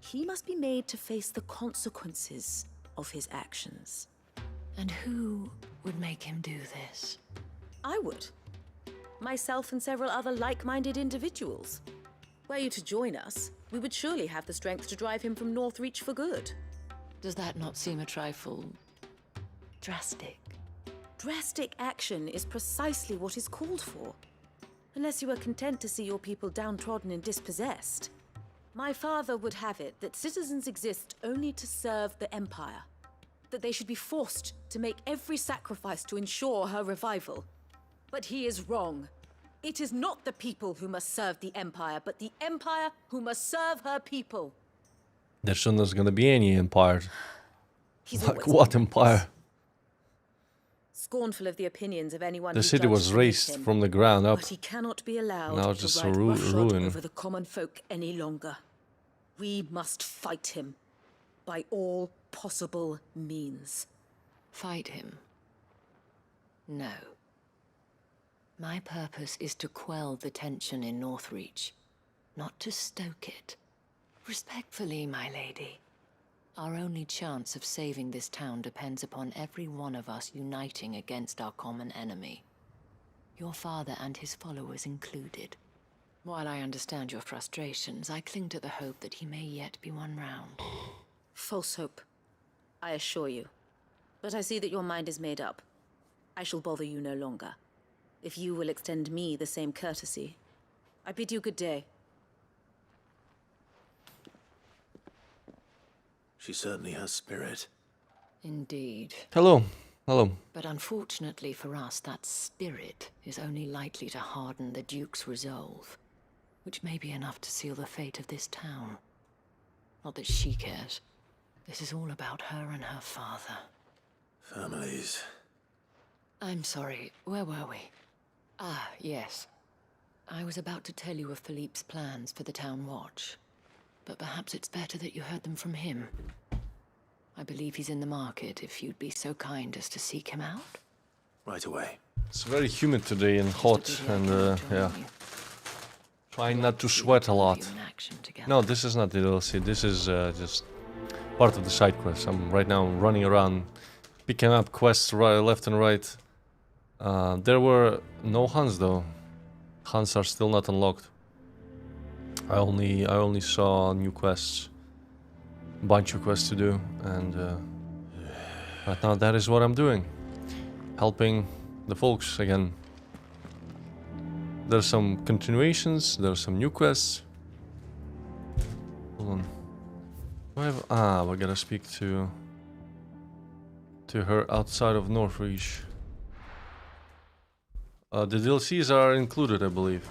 He must be made to face the consequences of his actions. And who would make him do this? I would. Myself and several other like-minded individuals. Were you to join us, we would surely have the strength to drive him from Northreach for good. Does that not seem a trifle... drastic? Drastic action is precisely what is called for. Unless you are content to see your people downtrodden and dispossessed. My father would have it that citizens exist only to serve the Empire. That they should be forced to make every sacrifice to ensure her revival. But he is wrong. It is not the people who must serve the Empire, but the Empire who must serve her people. There's not gonna be any empire. He's Like always what been empire? Scornful of the opinions of anyone The who city was judged beneath razed him. from the ground up. But he cannot be allowed Now to it's just a ride roughshod ruin. over the common folk any longer. We must fight him by all possible means. Fight him? No. My purpose is to quell the tension in Northreach, not to stoke it. Respectfully, my lady. Our only chance of saving this town depends upon every one of us uniting against our common enemy. Your father and his followers included. While I understand your frustrations, I cling to the hope that he may yet be won round. False hope, I assure you. But I see that your mind is made up. I shall bother you no longer. If you will extend me the same courtesy, I bid you good day. She certainly has spirit. Indeed. Hello. Hello. But unfortunately for us, that spirit is only likely to harden the Duke's resolve, which may be enough to seal the fate of this town. Not that she cares. This is all about her and her father. Families. I'm sorry, where were we? Ah, yes. I was about to tell you of Philippe's plans for the town watch, but perhaps it's better that you heard them from him. I believe he's in the market, if you'd be so kind as to seek him out. Right away. It's very humid today and hot, and yeah. Trying not to sweat a lot. No, this is not the DLC. This is just part of the side quest. I'm right now running around, picking up quests left and right. There were no hunts though. Hunts are still not unlocked. I only saw new quests, bunch of quests to do, and right now that is what I'm doing, helping the folks again. There's some continuations, there's some new quests. Hold on. We gotta speak to her outside of Northreach. The DLCs are included, I believe.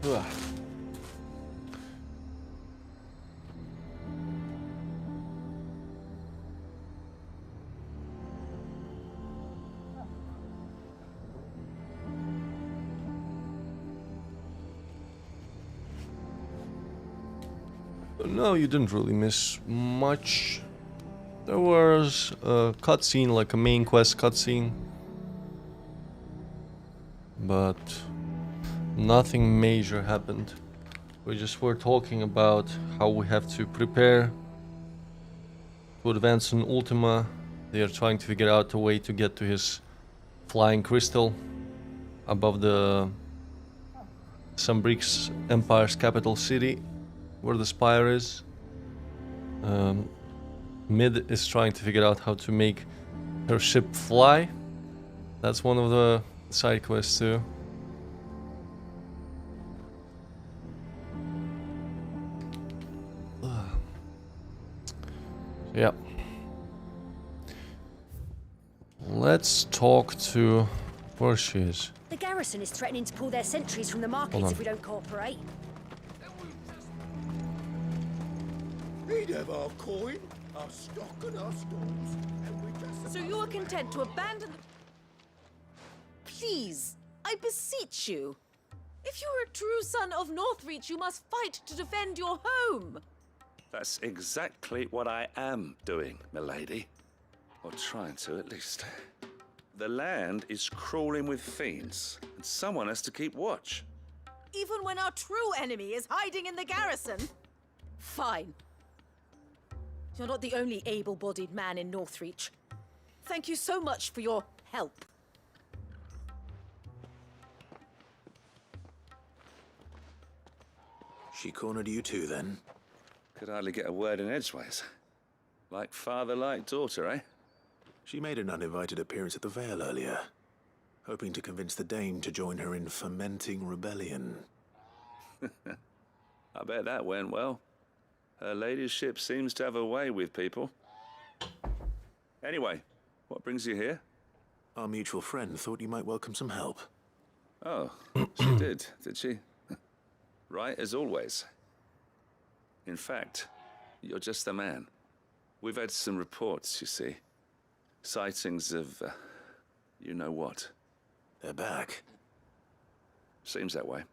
Ugh. No, you didn't really miss much. There was a cutscene, like a main quest cutscene, but nothing major happened. We just were talking about how we have to prepare to advance on Ultima. They are trying to figure out a way to get to his flying crystal above the Sombrique's Empire's capital city, where the spire is. Mid is trying to figure out how to make her ship fly. That's one of the side quests too. Yeah. Let's talk to where she is. The garrison is threatening to pull their sentries from the Hold markets on. if we don't cooperate. We'd have our coin, our stock and our stores, and we just... So you are content to abandon the... Please, I beseech you. If you are a true son of Northreach, you must fight to defend your home. That's exactly what I am doing, milady. Or trying to, at least. The land is crawling with fiends, and someone has to keep watch. Even when our true enemy is hiding in the garrison? Fine. You're not the only able-bodied man in Northreach. Thank you so much for your help. She cornered you too, then? Could hardly get a word in edgeways. Like father, like daughter, eh? She made an uninvited appearance at the Vale earlier, hoping to convince the Dane to join her in fomenting rebellion. I bet that went well. Her ladyship seems to have a way with people. Anyway, what brings you here? Our mutual friend thought you might welcome some help. Oh, she did she? Right as always. In fact, you're just the man. We've had some reports, you see. Sightings of, you know what. They're back. Seems that way.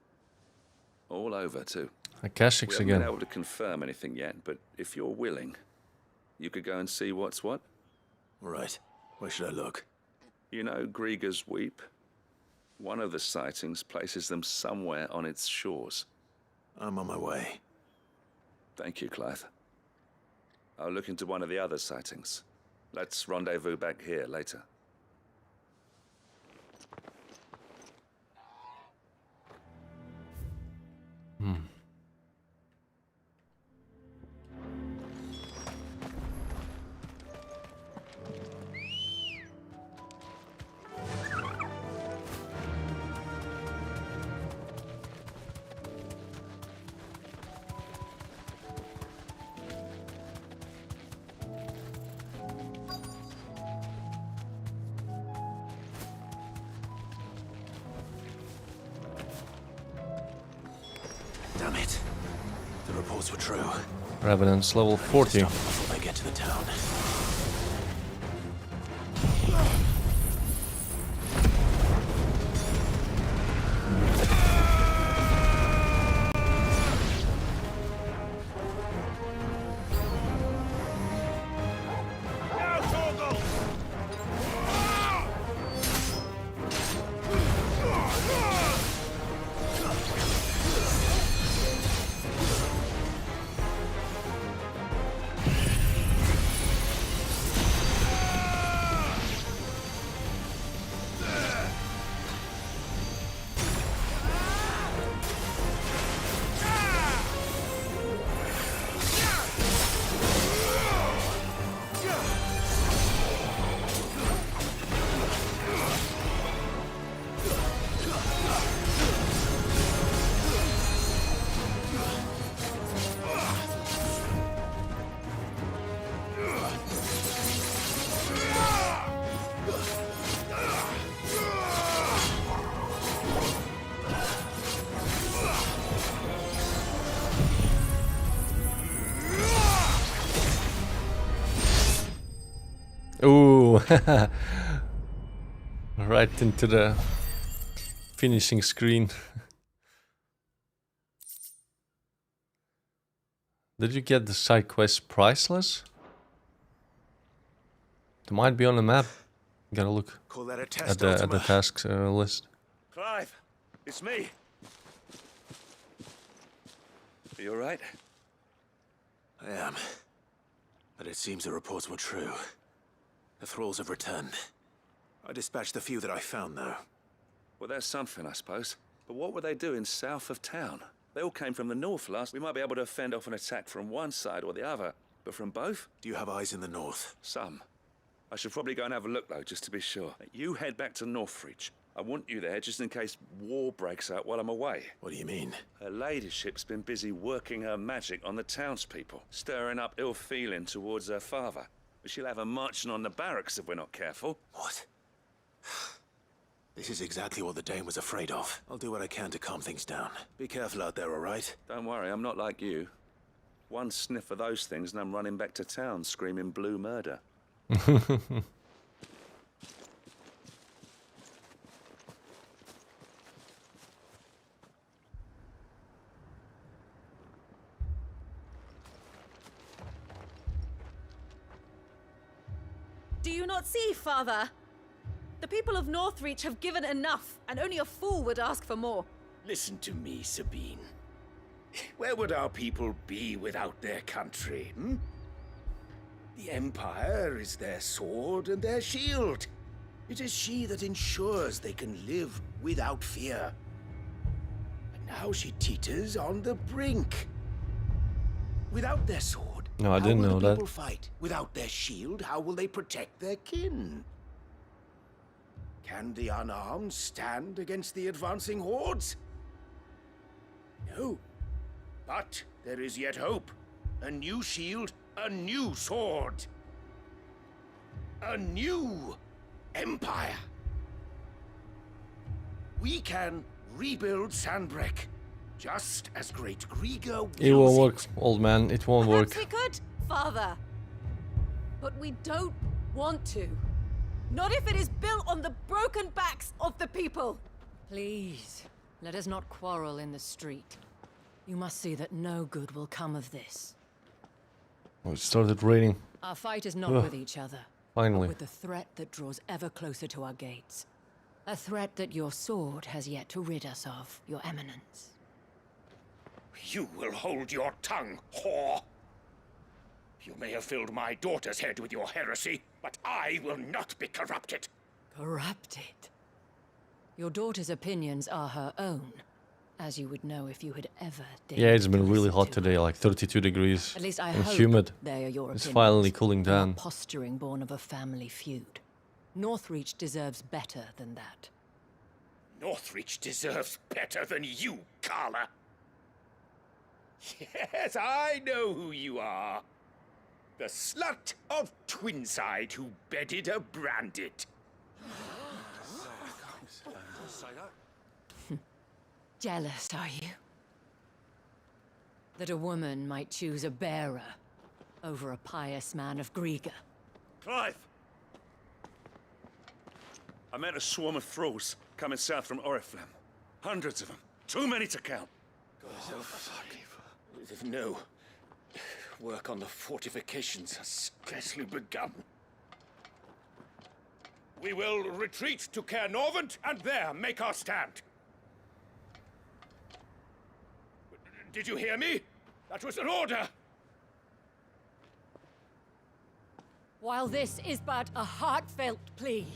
All over, too. Akashics We haven't again. been able to confirm anything yet, but if you're willing, you could go and see what's what. Right. Where should I look? You know Grieger's Weep? One of the sightings places them somewhere on its shores. I'm on my way. Thank you, Clive. I'll look into one of the other sightings. Let's rendezvous back here later. Damn it. The reports were true. Revenants level 40. Before they get to the town. Ooh. Right into the finishing screen. Did you get the side quest priceless? It might be on the map. Gotta look Call that a at test, the tasks list. Clive, it's me. Are you all right? I am. But it seems the reports were true. The thralls have returned. I dispatched the few that I found, though. Well, that's something, I suppose. But what were they doing south of town? They all came from the north last. We might be able to fend off an attack from one side or the other. But from both? Do you have eyes in the north? Some. I should probably go and have a look, though, just to be sure. You head back to Northreach. I want you there just in case war breaks out while I'm away. What do you mean? Her ladyship's been busy working her magic on the townspeople, stirring up ill feeling towards her father. But she'll have her marching on the barracks if we're not careful. What? This is exactly what the Dane was afraid of. I'll do what I can to calm things down. Be careful out there, all right? Don't worry, I'm not like you. One sniff of those things and I'm running back to town screaming blue murder. Do you not see, Father? The people of Northreach have given enough, and only a fool would ask for more. Listen to me, Sabine. Where would our people be without their country, hmm? The Empire is their sword and their shield. It is she that ensures they can live without fear. And now she teeters on the brink. Without their sword, No, I didn't know how will the that. people fight? Without their shield, how will they protect their kin? Can the unarmed stand against the advancing hordes? No. But there is yet hope. A new shield, a new sword. A new empire. We can rebuild Sandbreck, just as great Grieger It won't wills work, it. old man. It won't Perhaps work. we could, Father. But we don't want to. Not if it is built on the broken backs of the people. Please, let us not quarrel in the street. You must see that no good will come of this. Oh, it started raining. Our fight is not Ugh. with each other, Finally. but with the threat that draws ever closer to our gates. A threat that your sword has yet to rid us of, Your Eminence. You will hold your tongue, whore. You may have filled my daughter's head with your heresy, but I will not be corrupted. Corrupted? Your daughter's opinions are her own, as you would know if you had ever dared. Yeah, it's been to really listen hot to today, like 32 degrees. At least I and hope humid. they are your It's opinions, finally cooling down. not posturing born of a family feud. Northreach deserves better than that. Northreach deserves better than you, Carla. Yes, I know who you are. The slut of Twinside who bedded a Branded. Jealous, are you? That a woman might choose a bearer over a pious man of Grieger. Clive! I met a swarm of thralls coming south from Oriflamme. Hundreds of them. Too many to count. No. Work on the fortifications has scarcely begun. We will retreat to Caer Norvent and there make our stand. Did you hear me? That was an order. While this is but a heartfelt plea,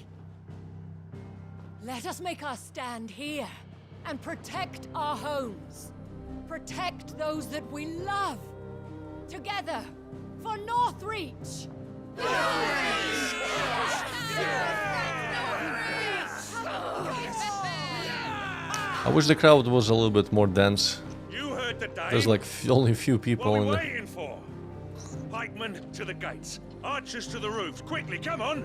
let us make our stand here and protect our homes. Protect those that we love. Together, for Northreach! I wish the crowd was a little bit more dense. You heard the Dane. There's like only a few people What are in we the... waiting for? Pikemen to the gates. Archers to the roofs. Quickly, come on!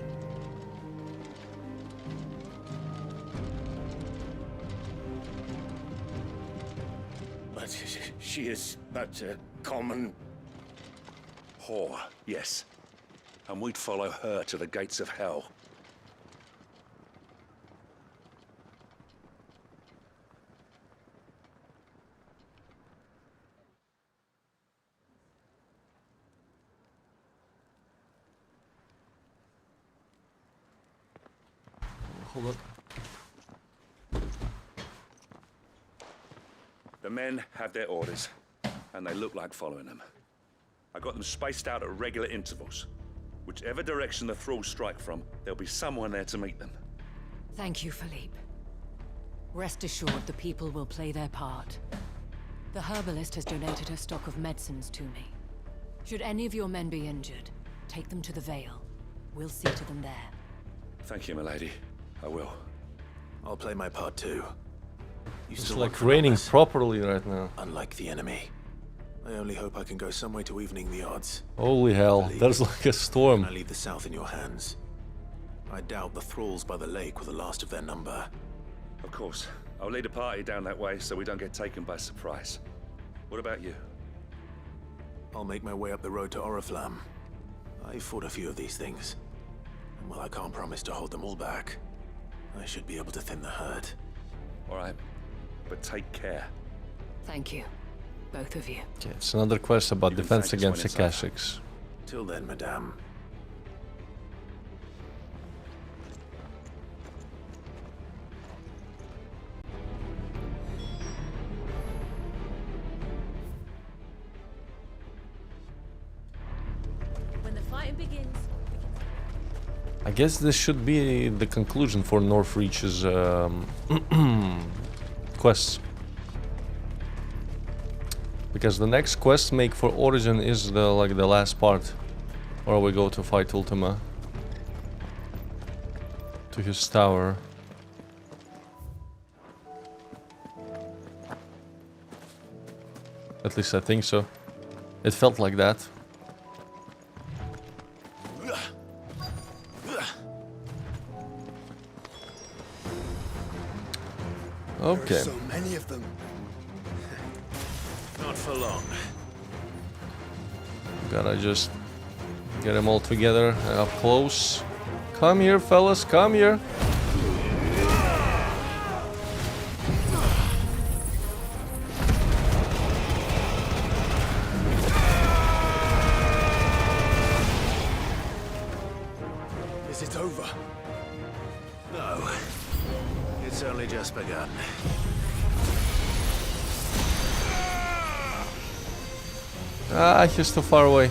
But she is but a common... Whore, yes. and we'd follow her to the gates of hell. Hold on. The men have their orders, and they look like following them. I got them spaced out at regular intervals. Whichever direction the thralls strike from, there'll be someone there to meet them. Thank you, Philippe. Rest assured the people will play their part. The herbalist has donated her stock of medicines to me. Should any of your men be injured, take them to the Vale. We'll see to them there. Thank you, milady. I will. I'll play my part too. You It's still like work for raining numbers, properly right now. unlike the enemy. I only hope I can go some way to evening the odds. Holy hell, Philippe, there's like a storm. I leave the south in your hands. I doubt the thralls by the lake were the last of their number. Of course. I'll lead a party down that way so we don't get taken by surprise. What about you? I'll make my way up the road to Oriflamme. I fought a few of these things. And while I can't promise to hold them all back, I should be able to thin the herd. All right. But take care. Thank you, both of you. Okay, it's another quest about You can defense thank us when against it's over. Akashics. Till then, madame. When the fighting begins, I guess this should be the conclusion for Northreach's quests. Because the next quest make for Origin is the last part. Where we go to fight Ultima. To his tower. At least I think so. It felt like that. Okay. There are so many of them. Not for long. Gotta just get them all together and up close. Come here, fellas, come here. Is it over? No. It's only just begun. Ah, he's too far away.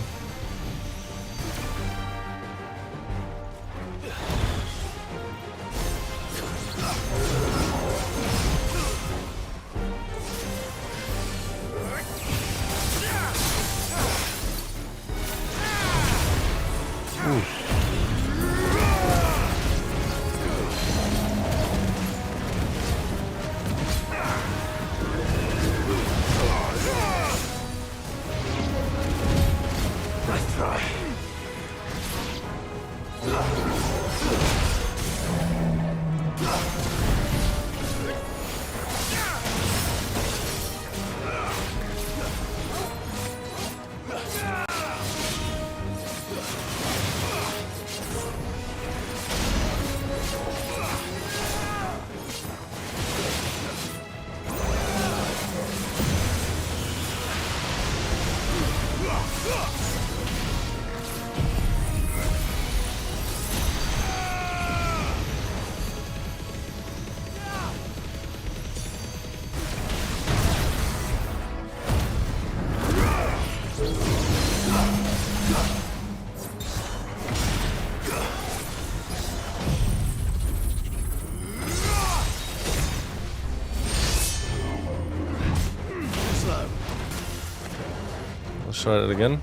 Let's try it again.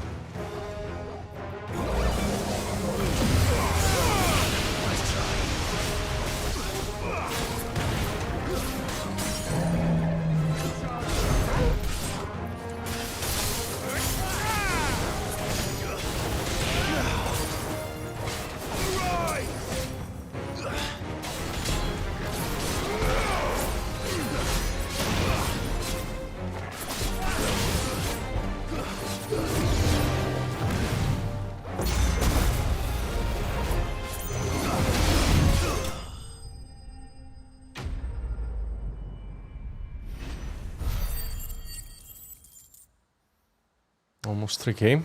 was tricky.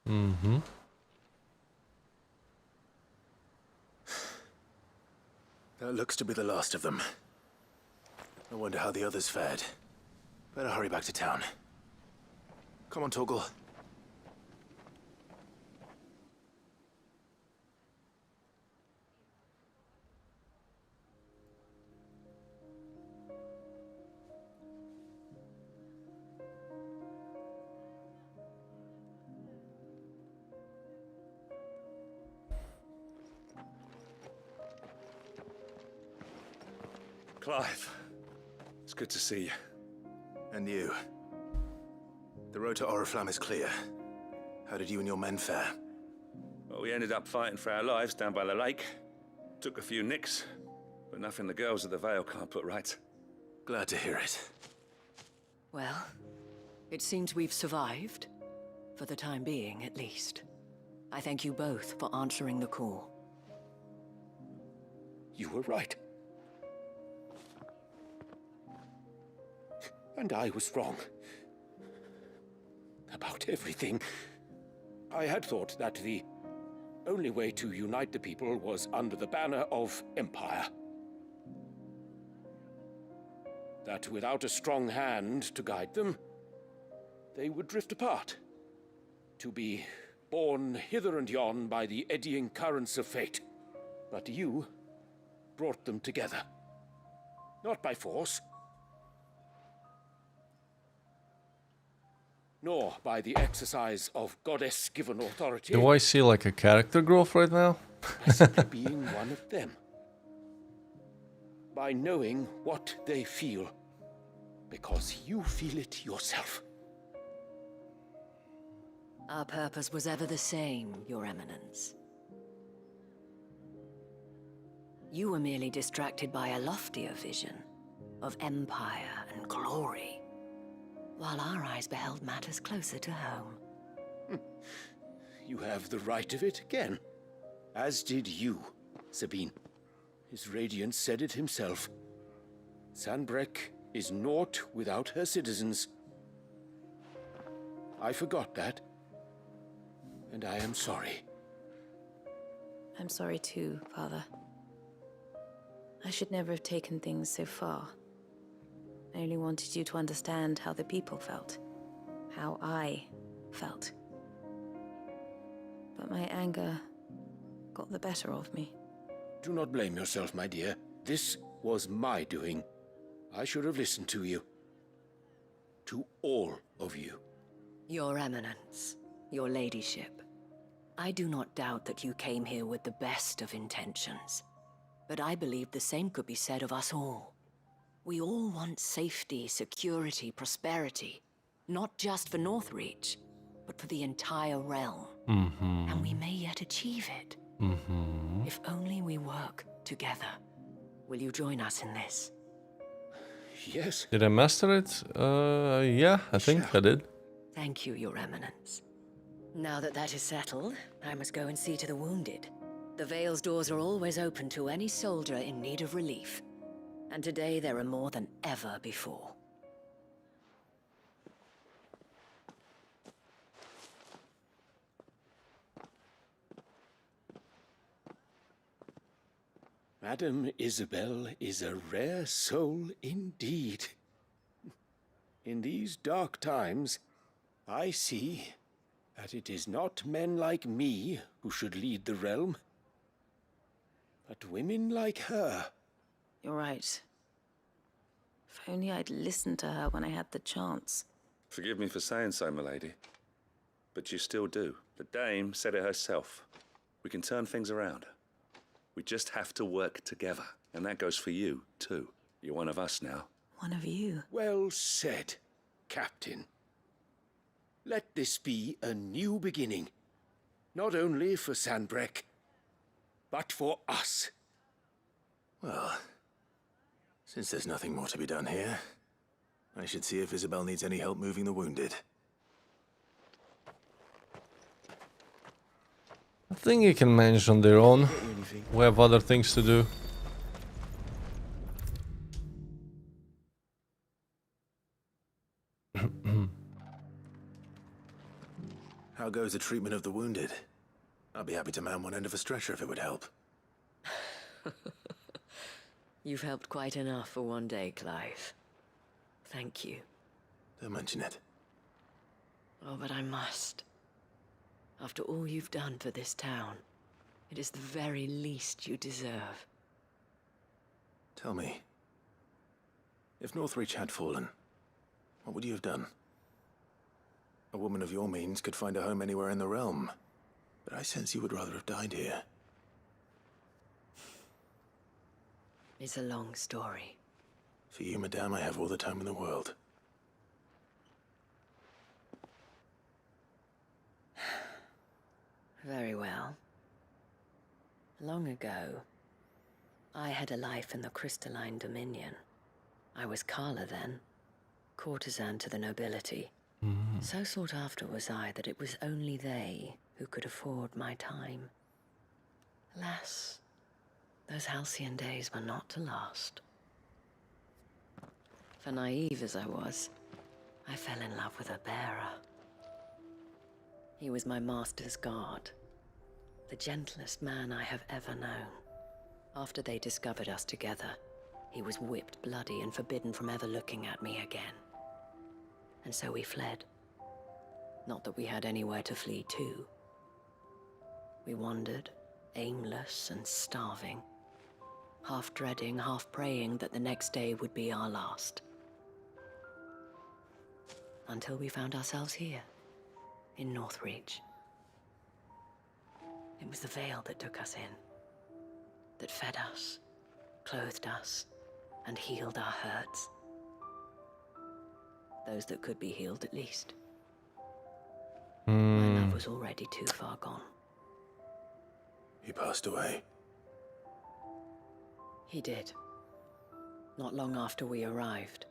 Mm-hmm. That looks to be the last of them. I wonder how the others fared. Better hurry back to town. Come on, Torgal. Clive, it's good to see you. And you. The road to Oriflamme is clear. How did you and your men fare? Well, we ended up fighting for our lives down by the lake. Took a few nicks, but nothing the girls of the Vale can't put right. Glad to hear it. Well, it seems we've survived. For the time being, at least. I thank you both for answering the call. You were right. And I was wrong. About everything. I had thought that the only way to unite the people was under the banner of Empire. That without a strong hand to guide them, they would drift apart. To be borne hither and yon by the eddying currents of fate. But you brought them together. Not by force, nor by the exercise of goddess-given authority. Do I see like a character growth right now? By simply being one of them. By knowing what they feel. Because you feel it yourself. Our purpose was ever the same, Your Eminence. You were merely distracted by a loftier vision of empire and glory, while our eyes beheld matters closer to home. You have the right of it again. As did you, Sabine. His radiance said it himself. Sanbreque is naught without her citizens. I forgot that. And I am sorry. I'm sorry too, Father. I should never have taken things so far. I only wanted you to understand how the people felt. How I felt. But my anger got the better of me. Do not blame yourself, my dear. This was my doing. I should have listened to you. To all of you. Your Eminence, your ladyship, I do not doubt that you came here with the best of intentions. But I believe the same could be said of us all. We all want safety, security, prosperity. Not just for Northreach, but for the entire realm. Mm-hmm. And we may yet achieve it. Mm-hmm. If only we work together. Will you join us in this? Yes. Did I master it? Yeah, I think I did. Thank you, Your Eminence. Now that that is settled, I must go and see to the wounded. The Vale's doors are always open to any soldier in need of relief. And today there are more than ever before. Madame Isabel is a rare soul indeed. In these dark times, I see that it is not men like me who should lead the realm, but women like her. You're right. If only I'd listened to her when I had the chance. Forgive me for saying so, milady, but you still do. The dame said it herself. We can turn things around. We just have to work together. And that goes for you, too. You're one of us now. One of you. Well said, Captain. Let this be a new beginning. Not only for Sanbreque, but for us. Well, since there's nothing more to be done here, I should see if Isabel needs any help moving the wounded. I think you can manage on their own. We have other things to do. How goes the treatment of the wounded? I'd be happy to man one end of a stretcher if it would help. You've helped quite enough for one day, Clive. Thank you. Don't mention it. Oh, but I must. After all you've done for this town, it is the very least you deserve. Tell me, if Northreach had fallen, what would you have done? A woman of your means could find a home anywhere in the realm, but I sense you would rather have died here. It's a long story. For you, madame, I have all the time in the world. Very well. Long ago, I had a life in the crystalline dominion. I was Carla then, courtesan to the nobility. So sought after was I that it was only they who could afford my time. Alas, those halcyon days were not to last. For naive as I was, I fell in love with a bearer. He was my master's guard, the gentlest man I have ever known. After they discovered us together, he was whipped bloody and forbidden from ever looking at me again. And so we fled. Not that we had anywhere to flee to. We wandered, aimless and starving, half dreading, half praying that the next day would be our last. Until we found ourselves here, in Northreach. It was the veil that took us in, that fed us, clothed us, and healed our hurts. Those that could be healed, at least. My love was already too far gone. He passed away. He did. Not long after we arrived.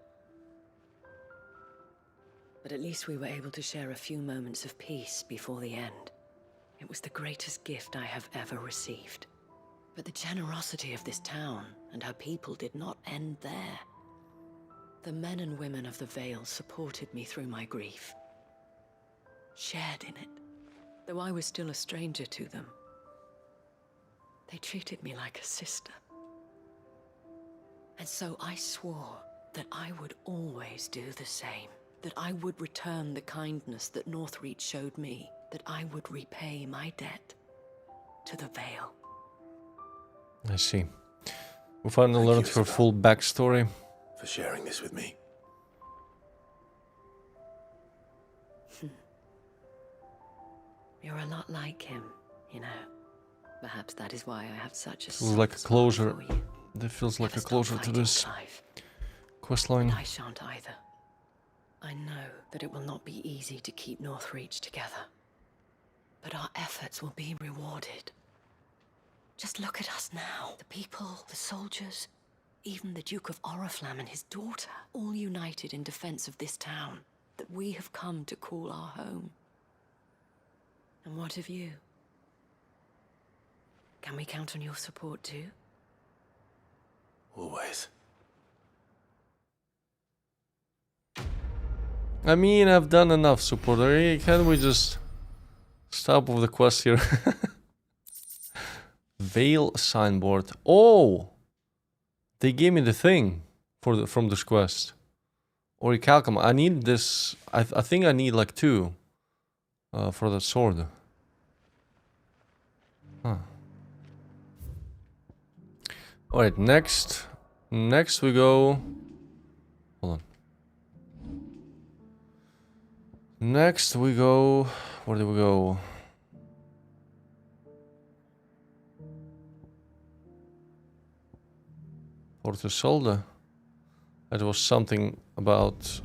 But at least we were able to share a few moments of peace before the end. It was the greatest gift I have ever received. But the generosity of this town and her people did not end there. The men and women of the Vale supported me through my grief, shared in it, though I was still a stranger to them. They treated me like a sister. And so I swore that I would always do the same, that I would return the kindness that Northreach showed me, that I would repay my debt to the Vale. I see. We finally learned her full backstory. For sharing this with me. You're a lot like him, you know. Perhaps that is why I have such a Feels like a closure. There feels like a closure to this questline. I shan't either. I know that it will not be easy to keep Northreach together, but our efforts will be rewarded. Just look at us now. The people, the soldiers, even the Duke of Oriflamme and his daughter, all united in defense of this town that we have come to call our home. And what of you? Can we count on your support too? Always. I mean, I've done enough support. Can we just stop with the quest here? Veil signboard. Oh! They gave me the thing for from this quest. Orichalcum. I need this. I think I need like 2 for that sword. Huh. Alright, next we go. Hold on. Next we go. Where do we go? Portusolde. It was something about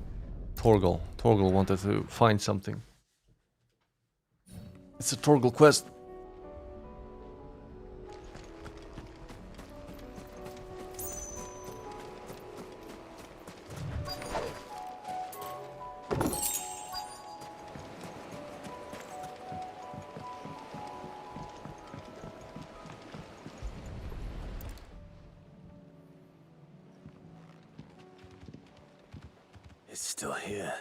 Torgal. Torgal wanted to find something. It's a Torgal quest. It's still here.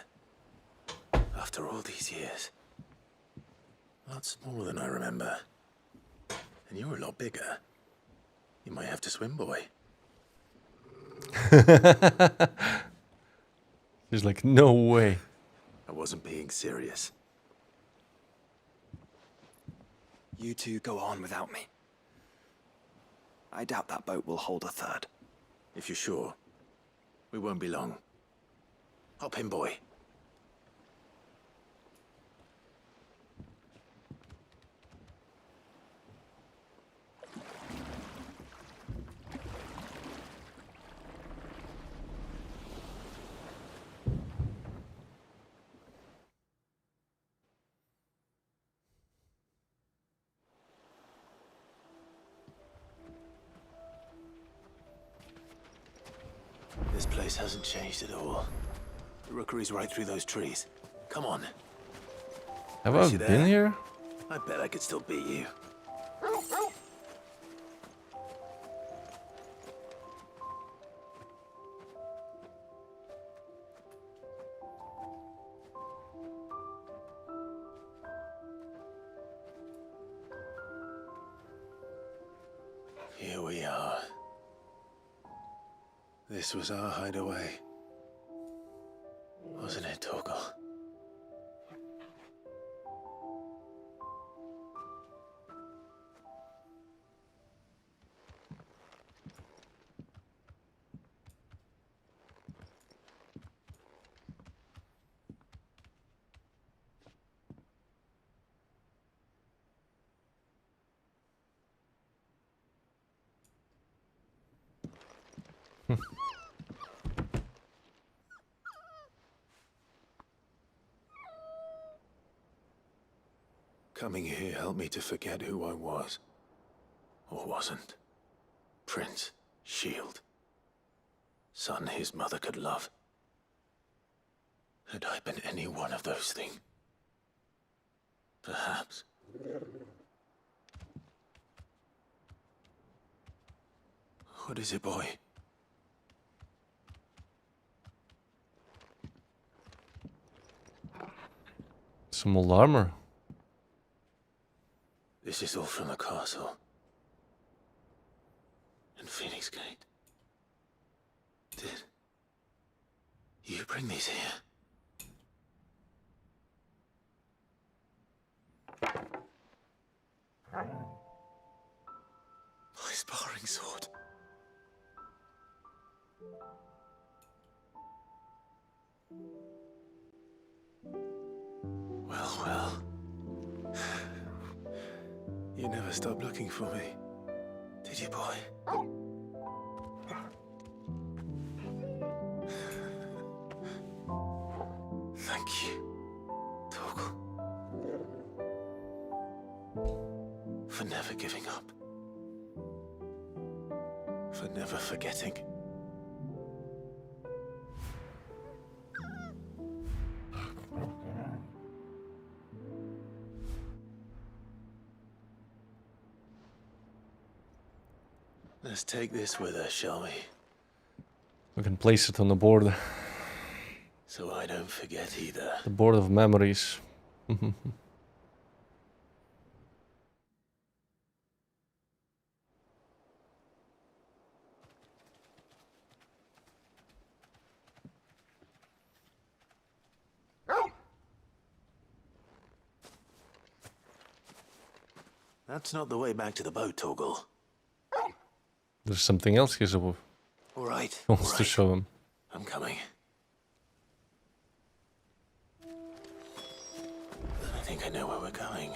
After all these years. A lot smaller than I remember. And you're a lot bigger. You might have to swim, boy. He's like, no way. I wasn't being serious. You two go on without me. I doubt that boat will hold a third. If you're sure, we won't be long. Hop in, boy. This place hasn't changed at all. The rookery's right through those trees. Come on. Have I been here? I bet I could still beat you. Here we are. This was our hideaway. Wasn't it, Torgal? Coming here helped me to forget who I was. Or wasn't. Prince, shield. Son his mother could love. Had I been any one of those things? Perhaps. What is it, boy? Some old armor. This is all from the castle. And Phoenix Gate. Did you bring these here? My sparring sword. Well, well. You never stopped looking for me, did you, boy? Thank you, Torgal. For never giving up. For never forgetting. Let's take this with us, shall we? We can place it on the board. So I don't forget either. The board of memories. That's not the way back to the boat, Torgal. There's something else he All right. wants to show him. I'm coming. I think I know where we're going.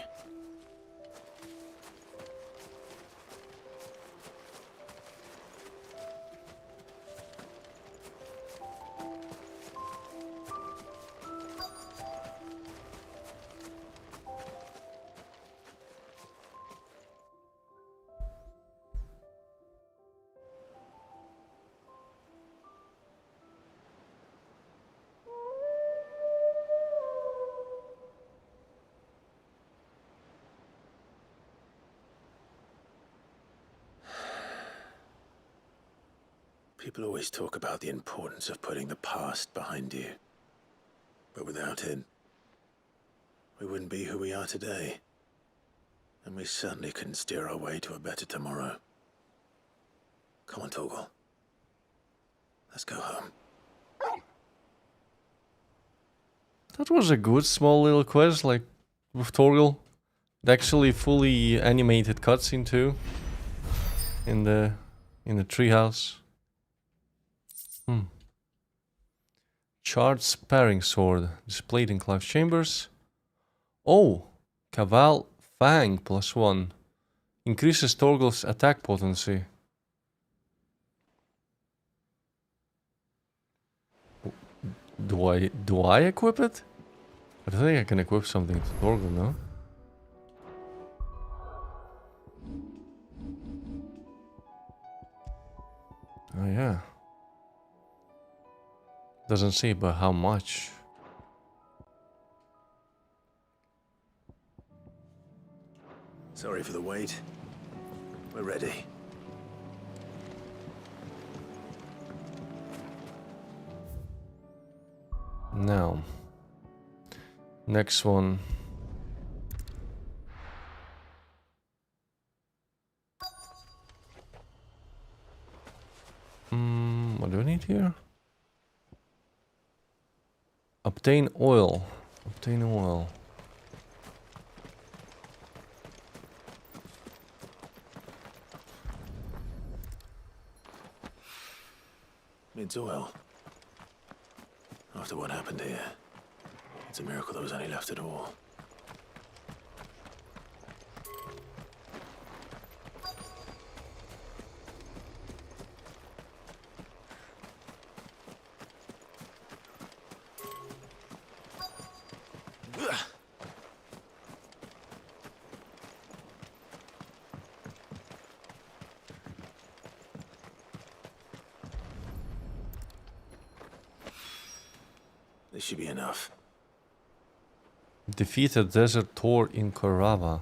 People always talk about the importance of putting the past behind you. But without it, we wouldn't be who we are today. And we certainly can steer our way to a better tomorrow. Come on, Torgal. Let's go home. That was a good small little quest, like with Torgal. It actually fully animated cutscene too. In the treehouse. Charged sparring sword displayed in Clive's chambers. Oh, Caval Fang +1 increases Torgal's attack potency. Do I equip it? I don't think I can equip something to Torgal, no? Oh yeah. Doesn't say but how much. Sorry for the wait. We're ready. Now, next one. What do I need here? Obtain oil. Obtain oil. It's oil. After what happened here, it's a miracle there was any left at all. This should be enough. Defeat a desert Tor in Korava.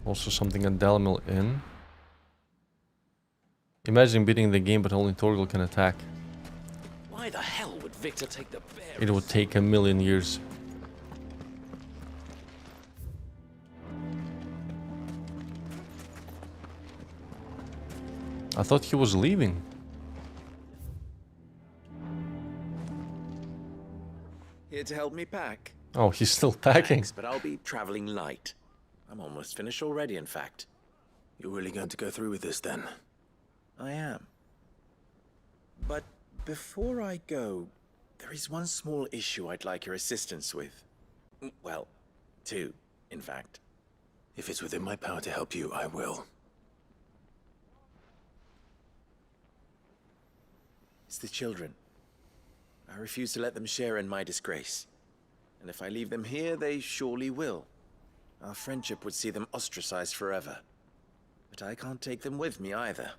Also something at Dalamil Inn. Imagine beating the game but only Torgal can attack. Why the hell would Victor take the bear? It would take 1,000,000 years. I thought he was leaving. Here to help me pack. Oh, he's still packing. Thanks, but I'll be traveling light. I'm almost finished already, in fact. You're really going to go through with this then? I am. But before I go, there is one small issue I'd like your assistance with. Well, two, in fact. If it's within my power to help you, I will. It's the children. I refuse to let them share in my disgrace. And if I leave them here, they surely will. Our friendship would see them ostracized forever. But I can't take them with me either.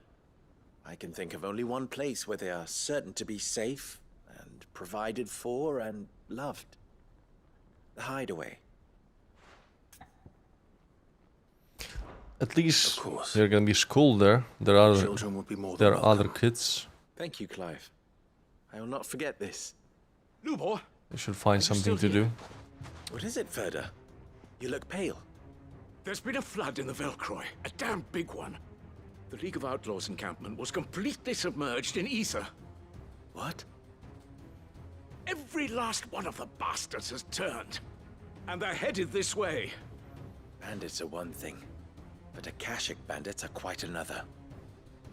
I can think of only one place where they are certain to be safe and provided for and loved. The Hideaway. At least they're gonna be schooled there. There are Children would be more than there are other welcome. kids. Thank you, Clive. I will not forget this. Lubor? They should find something to do. What is it, Ferda? You look pale. There's been a flood in the Velcroy, a damn big one. The League of Outlaws encampment was completely submerged in ether. What? Every last one of the bastards has turned, and they're headed this way. Bandits are one thing, but Akashic bandits are quite another.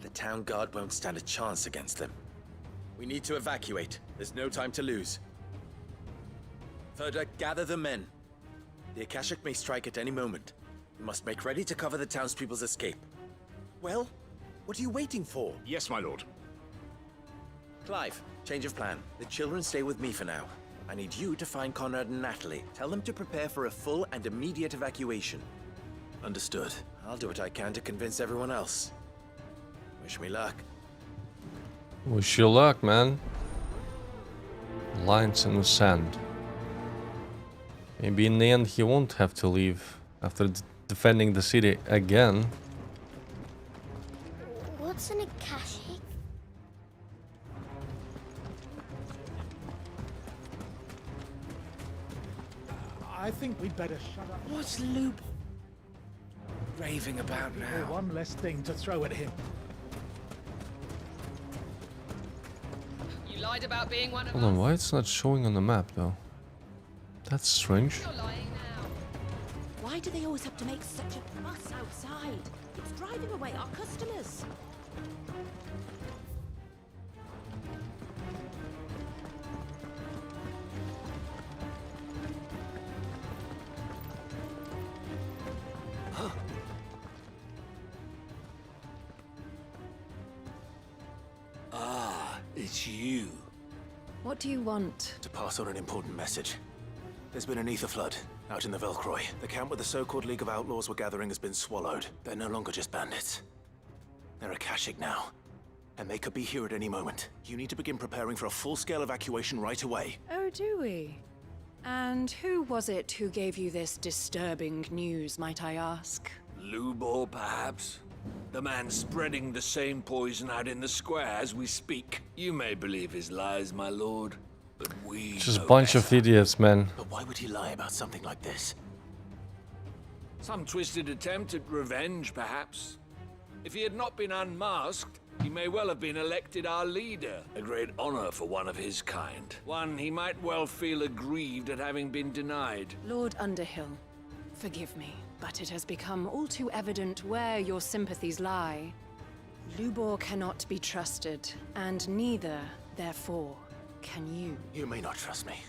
The town guard won't stand a chance against them. We need to evacuate. There's no time to lose. Ferda, gather the men. The Akashic may strike at any moment. We must make ready to cover the townspeople's escape. Well, what are you waiting for? Yes, my lord. Clive, change of plan. The children stay with me for now. I need you to find Conrad and Natalie. Tell them to prepare for a full and immediate evacuation. Understood. I'll do what I can to convince everyone else. Wish me luck. Wish you luck, man. Lines in the sand. Maybe in the end he won't have to leave after defending the city again. What's an Akashic? I think we'd better shut up. What's Lubor raving about now? One less thing to throw at him. You lied about being one of Hold on, why it's not showing on the map though? That's strange. Why do they always have to make such a fuss outside? It's driving away our customers. Ah, it's you. What do you want? To pass on an important message. There's been an ether flood out in the Velcroy. The camp where the so-called League of Outlaws were gathering has been swallowed. They're no longer just bandits. They're Akashic now. And they could be here at any moment. You need to begin preparing for a full-scale evacuation right away. Oh, do we? And who was it who gave you this disturbing news, might I ask? Lubor, perhaps? The man spreading the same poison out in the square as we speak. You may believe his lies, my lord, but we Just a know bunch better. of idiots, man. But why would he lie about something like this? Some twisted attempt at revenge, perhaps. If he had not been unmasked, he may well have been elected our leader. A great honor for one of his kind. One he might well feel aggrieved at having been denied. Lord Underhill, forgive me, but it has become all too evident where your sympathies lie. Lubor cannot be trusted, and neither, therefore, can you. You may not trust me.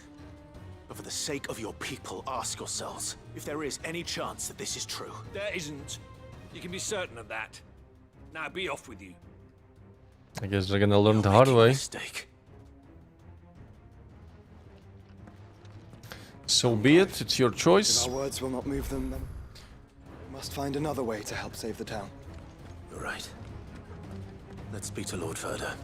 But for the sake of your people, ask yourselves if there is any chance that this is true. There isn't. You can be certain of that. Now be off with you. I guess they're gonna learn the hard way. So be it, it's your choice. If our words will not move them, then we must find another way to help save the town. You're right. Let's speak to Lord Ferda.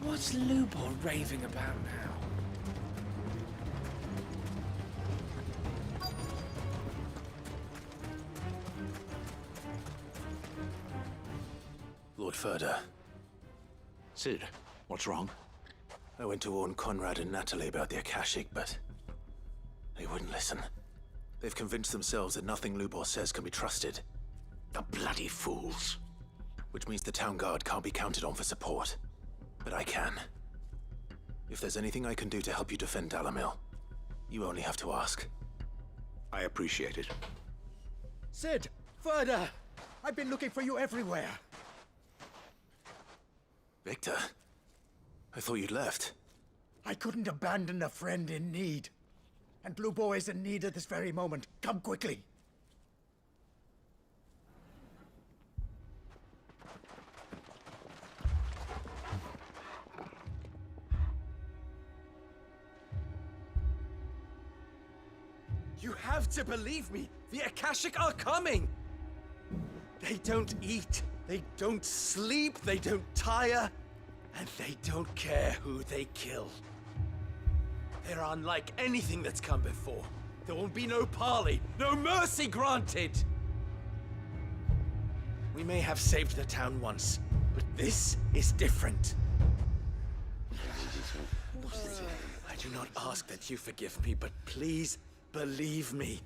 What's Lubor raving about now? Lord Ferda. Sid, what's wrong? I went to warn Conrad and Natalie about the Akashic, but they wouldn't listen. They've convinced themselves that nothing Lubor says can be trusted. The bloody fools. Which means the town guard can't be counted on for support. But I can. If there's anything I can do to help you defend Dalamil, you only have to ask. I appreciate it. Sid! Ferda! I've been looking for you everywhere. Victor? I thought you'd left. I couldn't abandon a friend in need. And Lubor is in need at this very moment. Come quickly. You have to believe me. The Akashic are coming. They don't eat, they don't sleep, they don't tire, and they don't care who they kill. They're unlike anything that's come before. There won't be no parley, no mercy granted. We may have saved the town once, but this is different. I do not ask that you forgive me, but please believe me.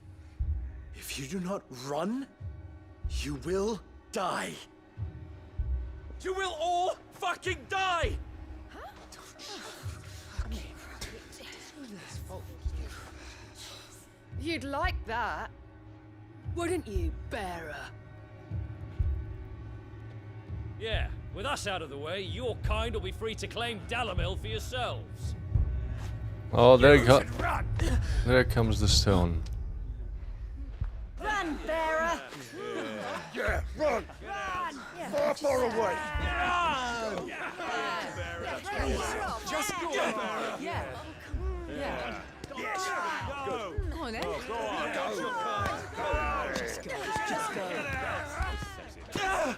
If you do not run, you will die. You will all fucking die! You'd like that, wouldn't you, bearer? Yeah, with us out of the way, your kind will be free to claim Dalamil for yourselves. Oh, there comes the stone. Run, bearer! Yeah, run! Run! Far, far away! Just go. Yeah. Yeah. Yes! Go! Come on, then. Go on! Go! Just go. Just go.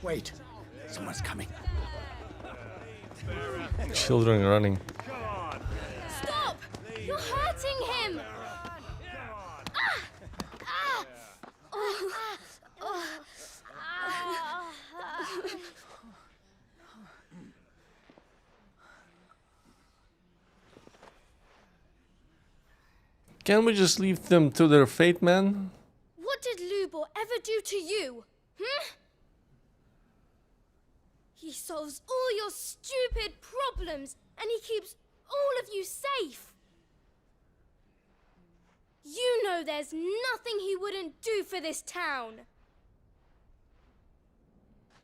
Wait. Someone's coming. Children running. Stop! You're hurting him! Can't we just leave them to their fate, man? What did Lubor ever do to you? He solves all your stupid problems, and he keeps all of you safe. You know there's nothing he wouldn't do for this town.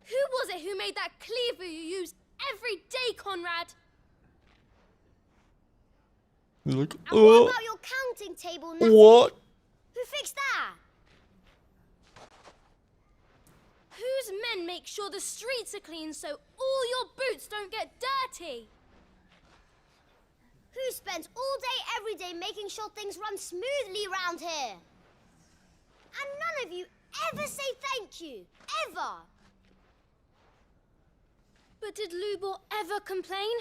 Who was it who made that cleaver you use every day, Conrad? He's like, And what about your counting table, Natty? What? Who fixed that? Whose men make sure the streets are clean so all your boots don't get dirty? Who spends all day, every day making sure things run smoothly round here? And none of you ever say thank you. Ever. But did Lubor ever complain?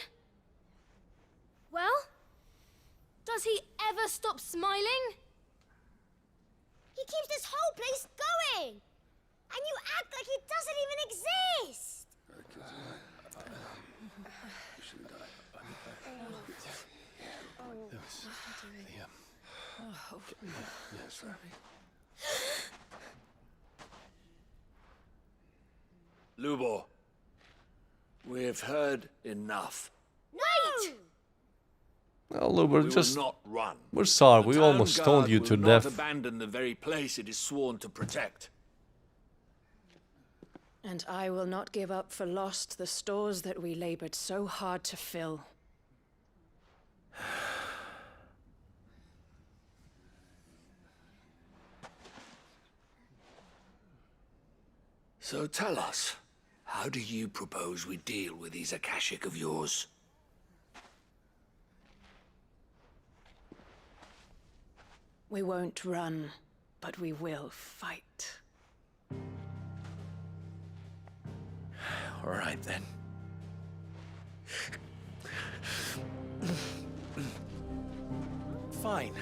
Well, does he ever stop smiling? He keeps this whole place going. And you act like it doesn't even exist. Lubor, we've heard enough. Wait! Well, we're We just... will not run. We're sorry, The we town almost stoned guard you will to not death. abandon the very place it is sworn to protect. And I will not give up for lost the stores that we labored so hard to fill. So tell us, how do you propose we deal with these Akashic of yours? We won't run, but we will fight. All right, then. Fine.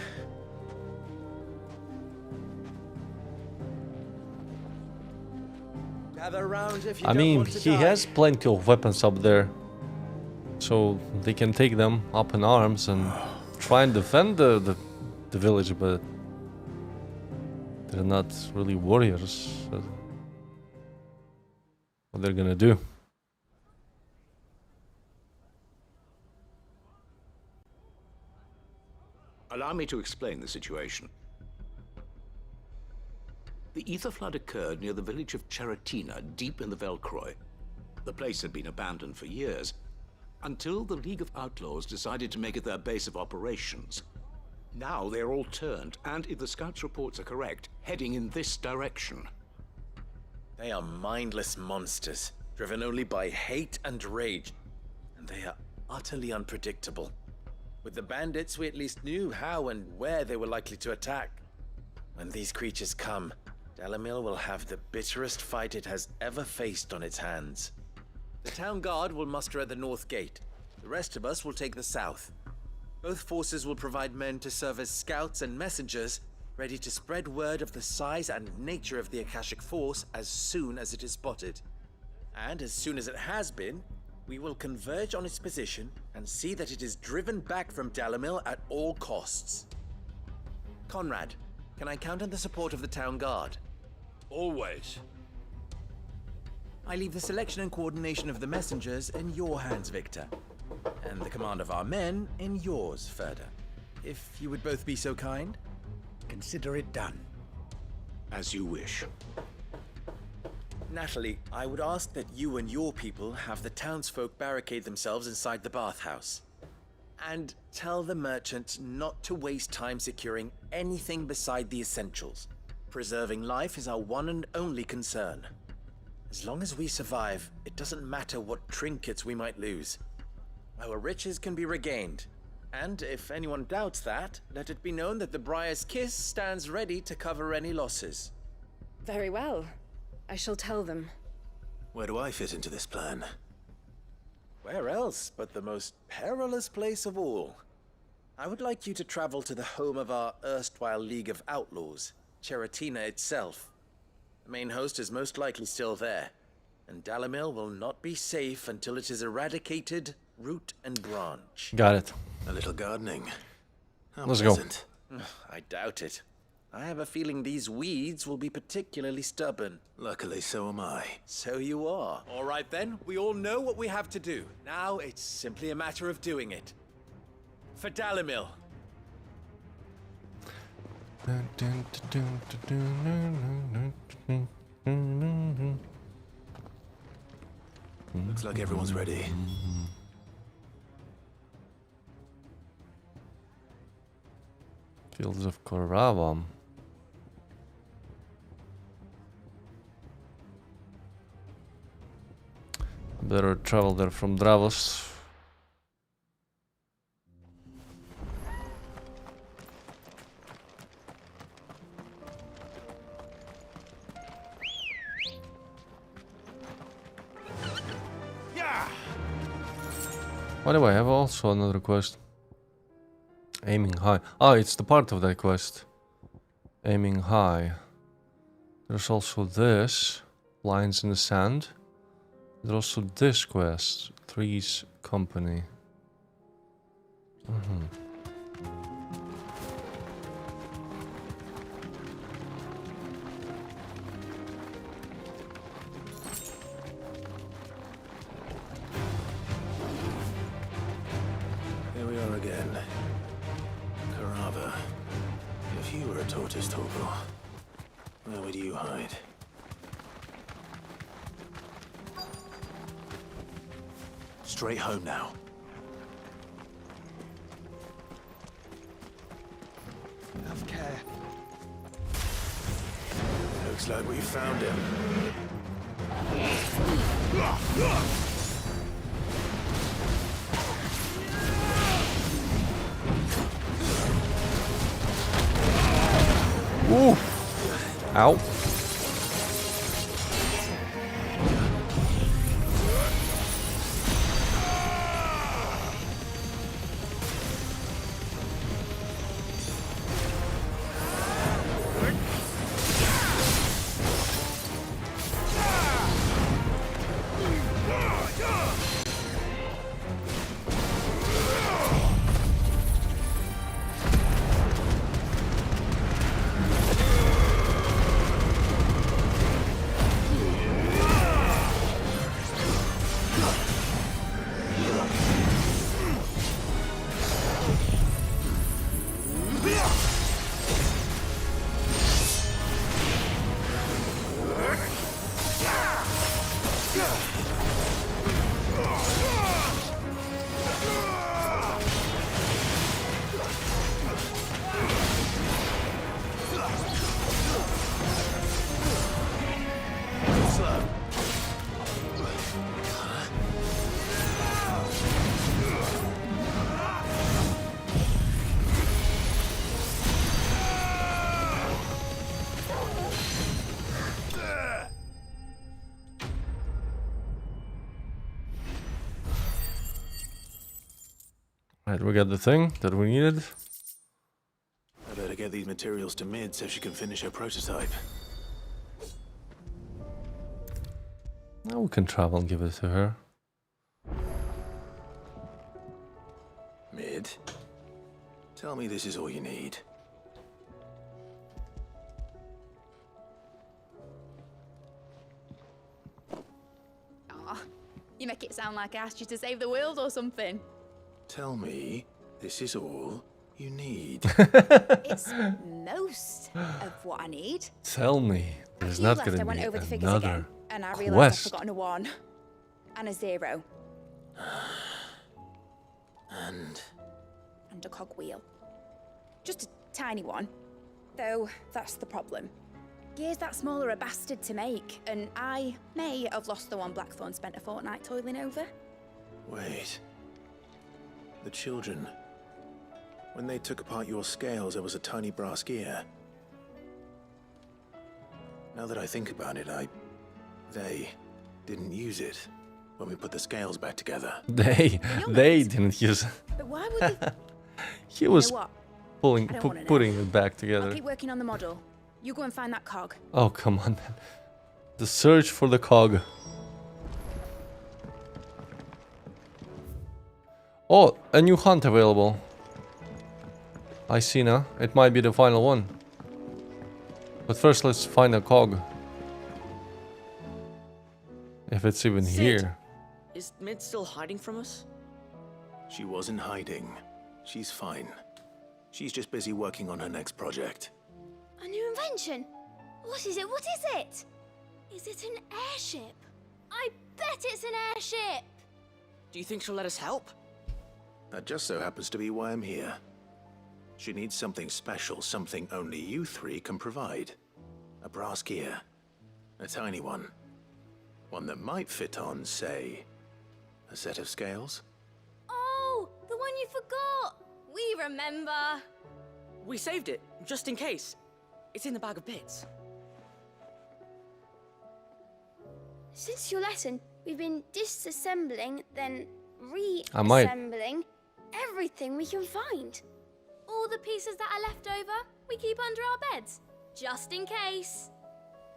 Gather round if you I don't mean, want to he die. has plenty of weapons up there. So they can take them up in arms and try and defend the village, but they're not really warriors. So what they're gonna do? Allow me to explain the situation. The ether flood occurred near the village of Cheratina, deep in the Velcroy. The place had been abandoned for years, until the League of Outlaws decided to make it their base of operations. Now they're all turned, and if the scouts' reports are correct, heading in this direction. They are mindless monsters, driven only by hate and rage. And they are utterly unpredictable. With the bandits, we at least knew how and where they were likely to attack. When these creatures come, Dalamil will have the bitterest fight it has ever faced on its hands. The town guard will muster at the north gate. The rest of us will take the south. Both forces will provide men to serve as scouts and messengers, ready to spread word of the size and nature of the Akashic force as soon as it is spotted. And as soon as it has been, we will converge on its position and see that it is driven back from Dalamil at all costs. Conrad, can I count on the support of the town guard? Always. I leave the selection and coordination of the messengers in your hands, Victor. And the command of our men in yours, Ferda. If you would both be so kind. Consider it done. As you wish. Natalie, I would ask that you and your people have the townsfolk barricade themselves inside the bathhouse. And tell the merchant not to waste time securing anything beside the essentials. Preserving life is our one and only concern. As long as we survive, it doesn't matter what trinkets we might lose. Our riches can be regained. And if anyone doubts that, let it be known that the Briar's Kiss stands ready to cover any losses. Very well. I shall tell them. Where do I fit into this plan? Where else but the most perilous place of all? I would like you to travel to the home of our erstwhile League of Outlaws, Cheratina itself. The main host is most likely still there, and Dalamil will not be safe until it is eradicated root and branch. Got it. A little gardening. How Let's go. pleasant. I doubt it. I have a feeling these weeds will be particularly stubborn. Luckily, so am I. So you are. All right then, we all know what we have to do. Now it's simply a matter of doing it. For Dalimil. Looks like everyone's ready. Fields of Koravam. Better travel there from Dravos. By the way, I have also another quest. Aiming high. Ah, it's the part of that quest. Aiming high. There's also this. Lines in the sand. There's also this quest. Three's Company. Here we are again. Karava. If you were a tortoise, Togo, where would you hide? Straight home now. Have care. Looks like we found him. Ooh! Ow. Right, we got the thing that we needed. I better get these materials to Mid so she can finish her prototype. Now we can travel and give it to her. Mid, tell me this is all you need. Aw, you make it sound like I asked you to save the world or something. Tell me this is all you need. It's most of what I need. Tell me there's not Left, gonna I went be over the figures another again, and I realised quest. I'd forgotten a 1 and a 0 And a cogwheel. Just a tiny one, though that's the problem. Gears that small are a bastard to make, and I may have lost the one Blackthorn spent a fortnight toiling over. wait. The children. When they took apart your scales, there was a tiny brass gear. Now that I think about it, they didn't use it when we put the scales back together. They didn't use it. But why would they? He was You know what? pulling, I don't wanna know. putting it back I'll together. keep working on the model. You go and find that cog. Oh, come on, man. The search for the cog. Oh, a new hunt available. I see now. It might be the final one. But first let's find a cog. If it's even Sid, here. Is Mid still hiding from us? She wasn't hiding. She's fine. She's just busy working on her next project. A new invention? What is it? What is it? Is it an airship? I bet it's an airship! Do you think she'll let us help? That just so happens to be why I'm here. She needs something special, something only you three can provide. A brass gear. A tiny one. One that might fit on, say, a set of scales? Oh, the one you forgot! We remember! We saved it, just in case. It's in the bag of bits. Since your lesson, we've been disassembling, then I might. reassembling everything we can find. All the pieces that are left over, we keep under our beds, just in case.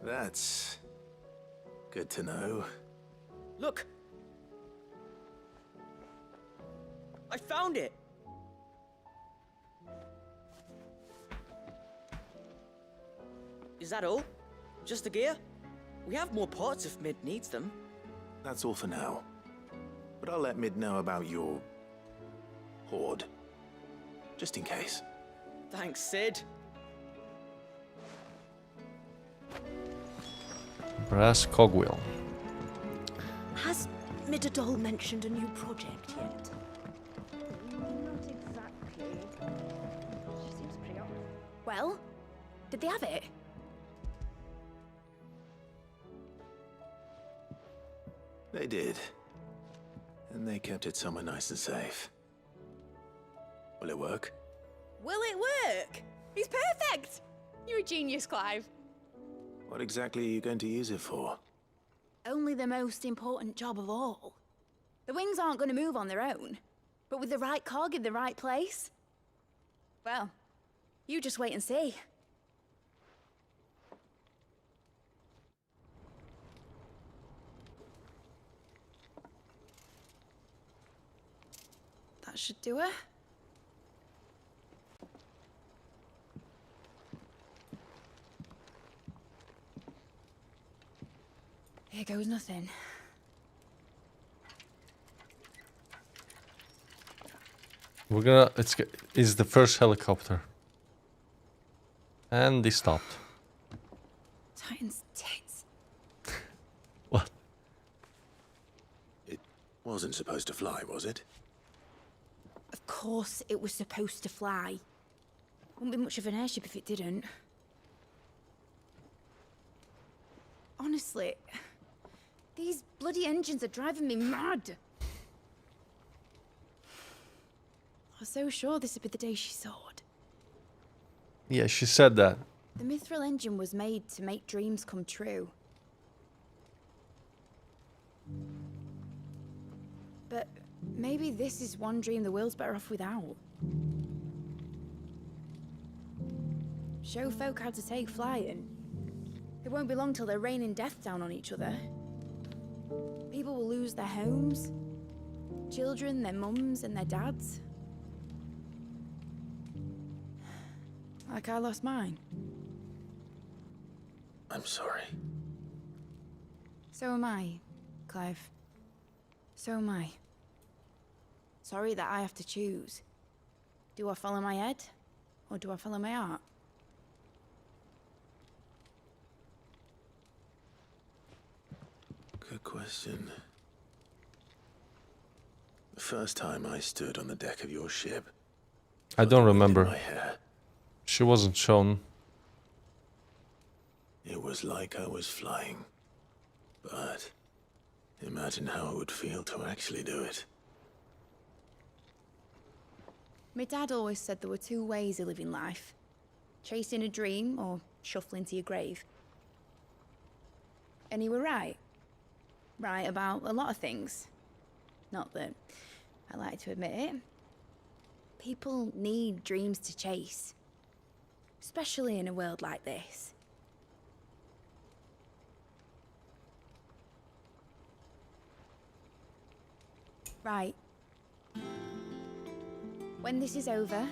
That's good to know. Look! I found it! Is that all? Just the gear? We have more parts if Mid needs them. That's all for now. But I'll let Mid know about your hoard. Just in case. Thanks, Sid. Brass cogwheel. Has Midadol mentioned a new project yet? Not exactly. She seems pretty up. Well, did they have it? They did. And they kept it somewhere nice and safe. Will it work? Will it work? He's perfect! You're a genius, Clive. What exactly are you going to use it for? Only the most important job of all. The wings aren't going to move on their own. But with the right cog in the right place... well, you just wait and see. That should do it. Here goes nothing. We're gonna. It's the first helicopter. And they stopped. Titan's tits. What? It wasn't supposed to fly, was it? Of course it was supposed to fly. Wouldn't be much of an airship if it didn't. Honestly, these bloody engines are driving me mad. I was so sure this would be the day she soared. Yeah, she said that. The Mithril engine was made to make dreams come true. But maybe this is one dream the world's better off without. Show folk how to take flying. It won't be long till they're raining death down on each other. People will lose their homes. Children, their mums and their dads. Like I lost mine. I'm sorry. So am I, Clive. So am I. Sorry that I have to choose. Do I follow my head? Or do I follow my heart? Good question. The first time I stood on the deck of your ship, I don't remember. my hair, She wasn't shown. it was like I was flying. But imagine how it would feel to actually do it. My dad always said there were two ways of living life. Chasing a dream or shuffling to your grave. And he were right. Right about a lot of things. Not that I like to admit it. People need dreams to chase. Especially in a world like this. Right. When this is over,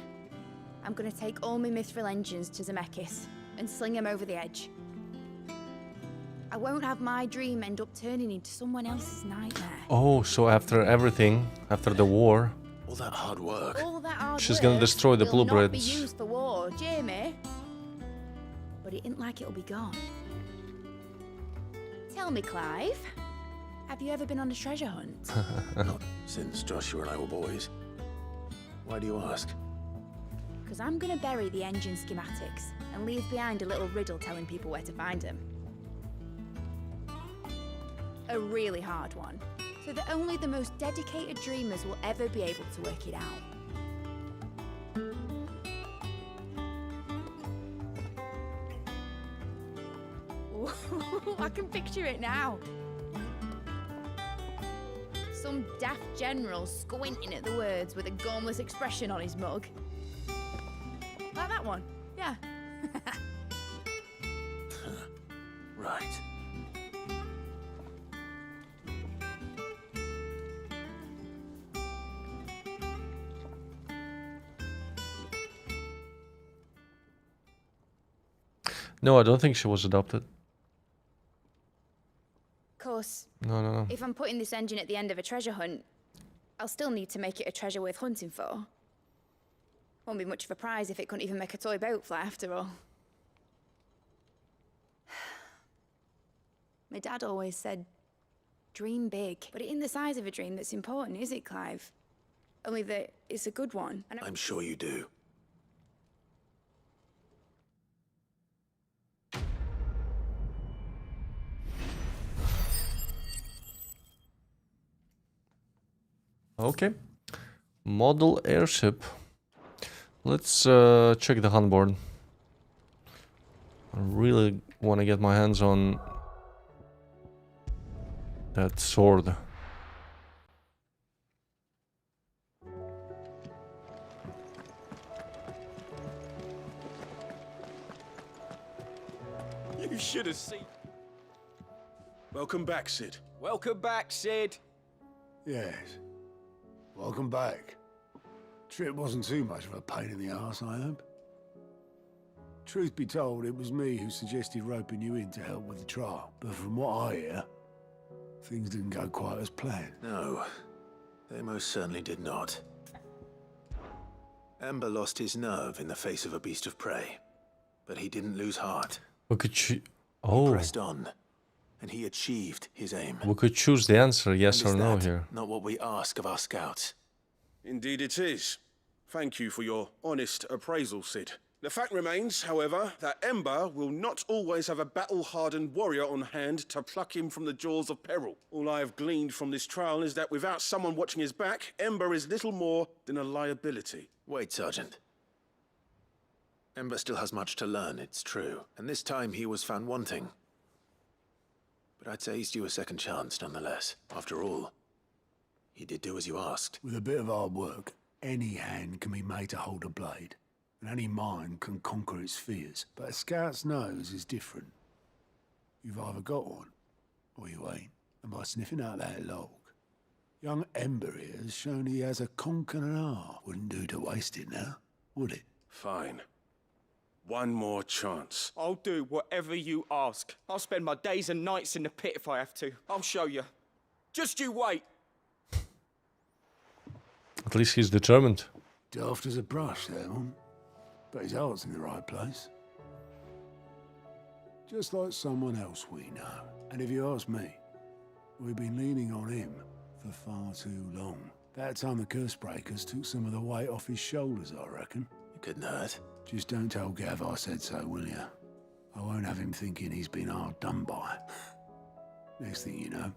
I'm gonna take all my mithril engines to Zemeckis and sling them over the edge. I won't have my dream end up turning into someone else's nightmare. Oh, so after everything, after the war, All that hard work. All that hard she's gonna work destroy the will not be blueprints. used for war, Jamie. But it ain't like it'll be gone. Tell me, Clive, have you ever been on a treasure hunt? Not since Joshua and I were boys. Why do you ask? Because I'm gonna bury the engine schematics and leave behind a little riddle telling people where to find them. A really hard one, so that only the most dedicated dreamers will ever be able to work it out. Ooh, I can picture it now. Some daft general squinting at the words with a gormless expression on his mug. Like that one, yeah. Right. No, I don't think she was adopted. Of course, No. if I'm putting this engine at the end of a treasure hunt, I'll still need to make it a treasure worth hunting for. Won't be much of a prize if it couldn't even make a toy boat fly after all. My dad always said, dream big. But it ain't the size of a dream that's important, is it, Clive? Only that it's a good one. And I'm sure you do. Okay. Model airship. Let's check the hunt board. I really want to get my hands on that sword. You should have seen. Welcome back, Sid. Welcome back, Sid. Yes. Welcome back. Trip wasn't too much of a pain in the arse, I hope. Truth be told, it was me who suggested roping you in to help with the trial. But from what I hear, things didn't go quite as planned. No, they most certainly did not. Ember lost his nerve in the face of a beast of prey, but he didn't lose heart. We could He pressed on, and he achieved his aim. we could choose the answer, yes And or is no that here. not what we ask of our scouts? Indeed it is. Thank you for your honest appraisal, Sid. The fact remains, however, that Ember will not always have a battle-hardened warrior on hand to pluck him from the jaws of peril. All I have gleaned from this trial is that without someone watching his back, Ember is little more than a liability. Wait, Sergeant. Ember still has much to learn, it's true. And this time he was found wanting. But I'd say he's due a second chance, nonetheless. After all, he did do as you asked. With a bit of hard work, any hand can be made to hold a blade. And any mind can conquer its fears. But a scout's nose is different. You've either got one, or you ain't. And by sniffing out that log, young Ember here has shown he has a conk and an R. Wouldn't do to waste it now, would it? Fine. One more chance. I'll do whatever you ask. I'll spend my days and nights in the pit if I have to. I'll show you. Just you wait. At least he's determined. Daft as a brush, that one. But his heart's in the right place. Just like someone else we know. And if you ask me, we've been leaning on him for far too long. About time the curse breakers took some of the weight off his shoulders, I reckon. It couldn't hurt. Just don't tell Gav I said so, will you? I won't have him thinking he's been hard done by. Next thing you know,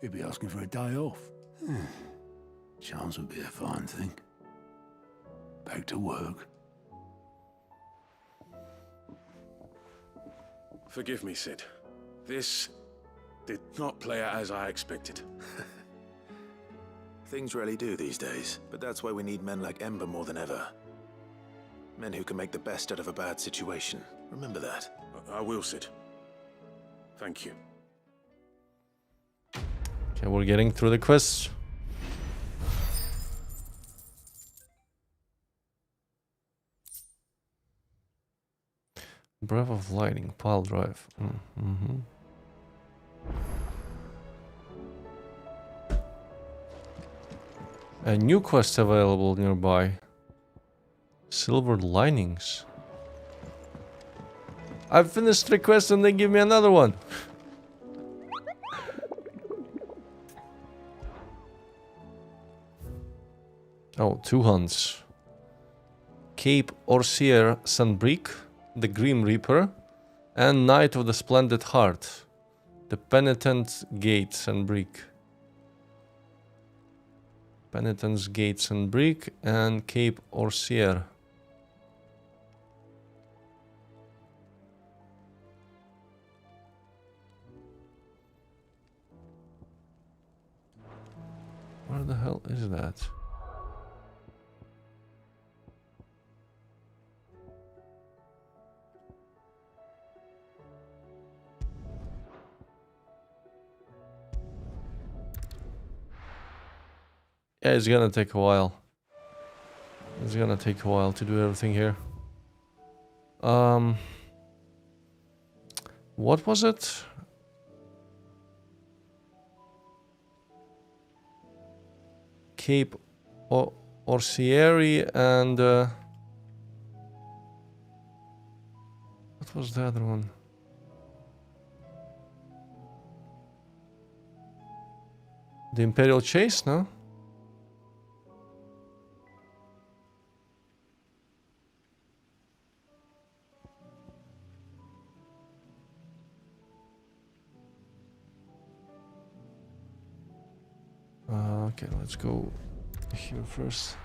he'll be asking for a day off. Chance would be a fine thing. Back to work. Forgive me, Sid. This did not play out as I expected. Things rarely do these days, but that's why we need men like Ember more than ever. Men who can make the best out of a bad situation. Remember that. I will, Sid. Thank you. Okay, we're getting through the quest. Breath of Lightning, pile drive. A new quest available nearby. Silver linings. I've finished 3 quests and they give me another one. Oh, 2 hunts. Cape Orsier Sunbreak, the Grim Reaper, and Knight of the Splendid Heart, the Penitent Gate Sunbreak. Penitent's Gate Sunbreak and Cape Orsier. Where the hell is that? Yeah, it's gonna take a while. It's gonna take a while to do everything here. What was it? Cape Orsieri and what was the other one? The Imperial Chase, no? Okay, let's go here first.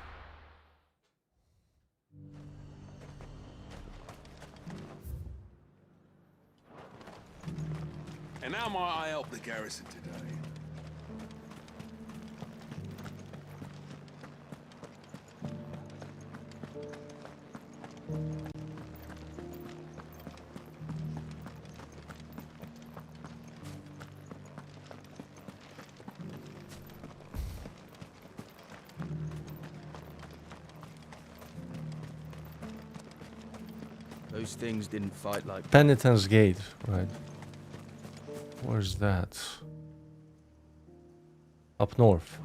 And how might I help the garrison today? Those things didn't fight like... Penitent's Gate, right. Where's that? Up north.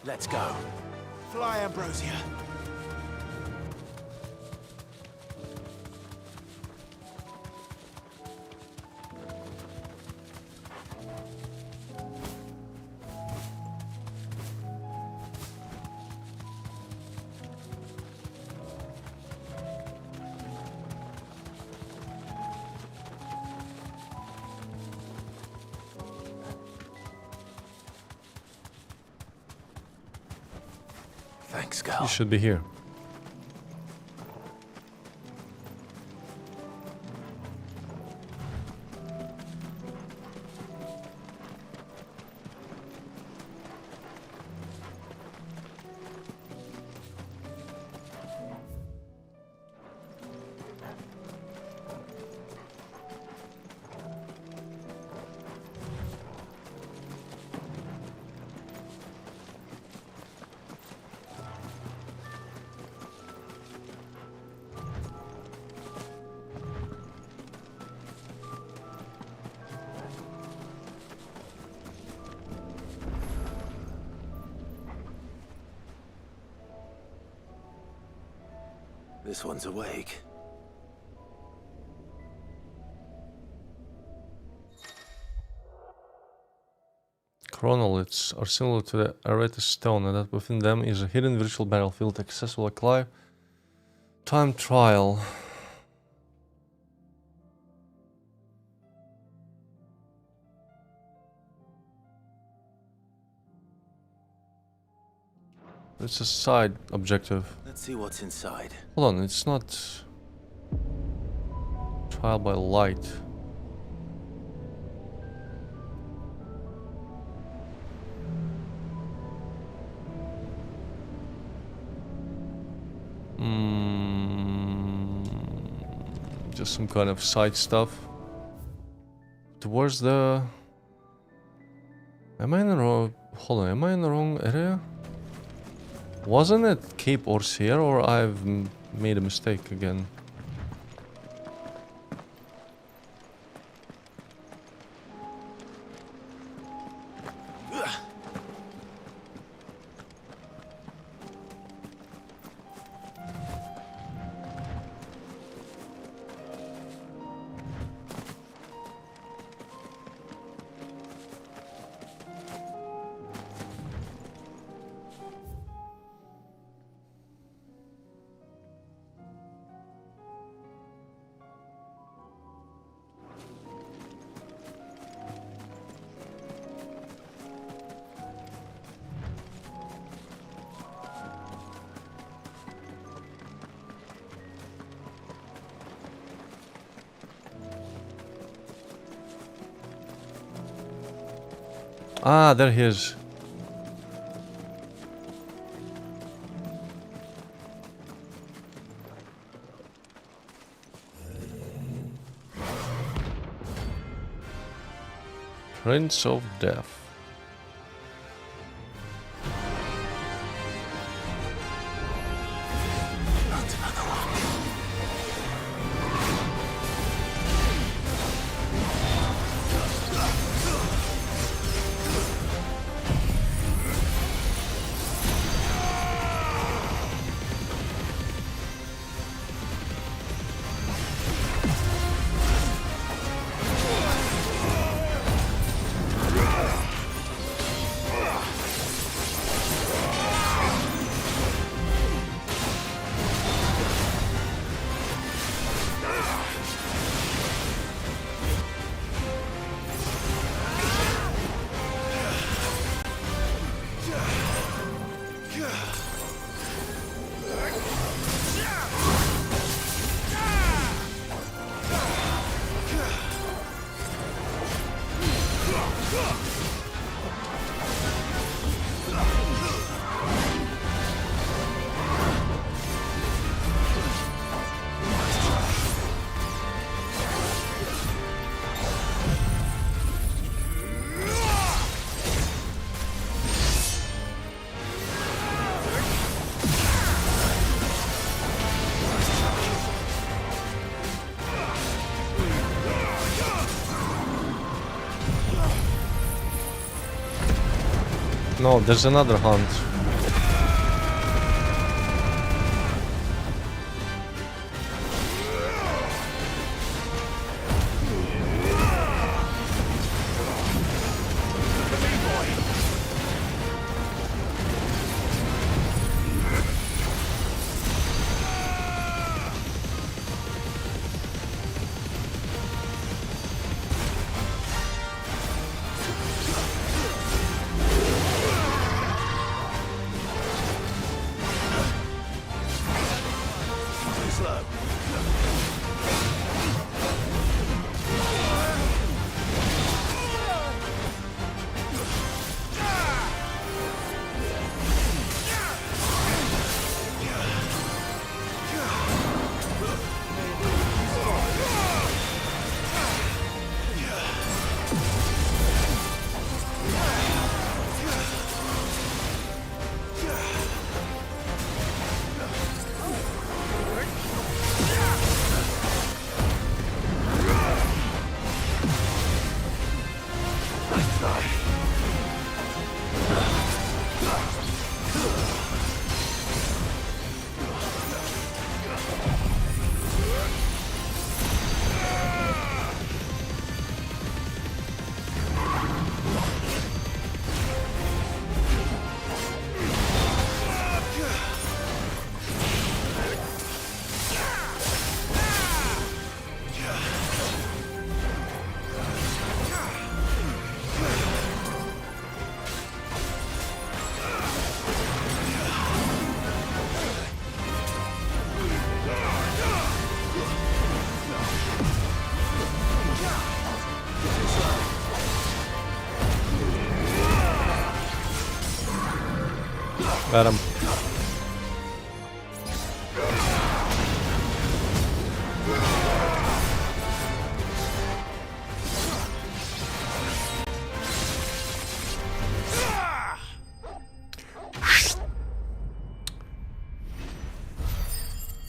Let's go. Fly, Ambrosia. Thanks, girl. You should be here. This one's awake. Chronoliths are similar to the Aretus Stone, and that within them is a hidden virtual battlefield accessible at Clive. Time trial. It's a side objective. Let's see what's inside. Hold on, it's not trial by light. Just some kind of side stuff. Towards the... Am I in the wrong... Hold on, am I in the wrong area? Wasn't it Cape Orsier, or I've made a mistake again? Ah, there he is. Prince of Death. No, there's another hunt. Got him.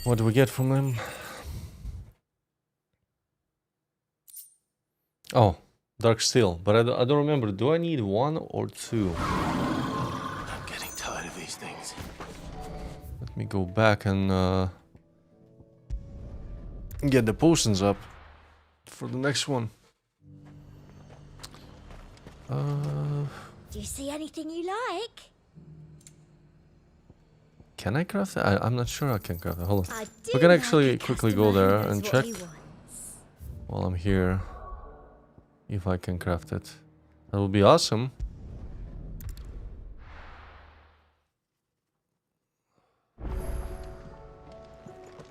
What do we get from them? Oh, dark steel. But I don't remember. Do I need 1 or 2? I'm getting tired of these things. Let me go back and get the potions up for the next one. Do you see anything you like? Can I craft it? I'm not sure I can craft it. Hold on. I We do can like actually a quickly customer go there who knows and what check he wants. while I'm here if I can craft it. That would be awesome.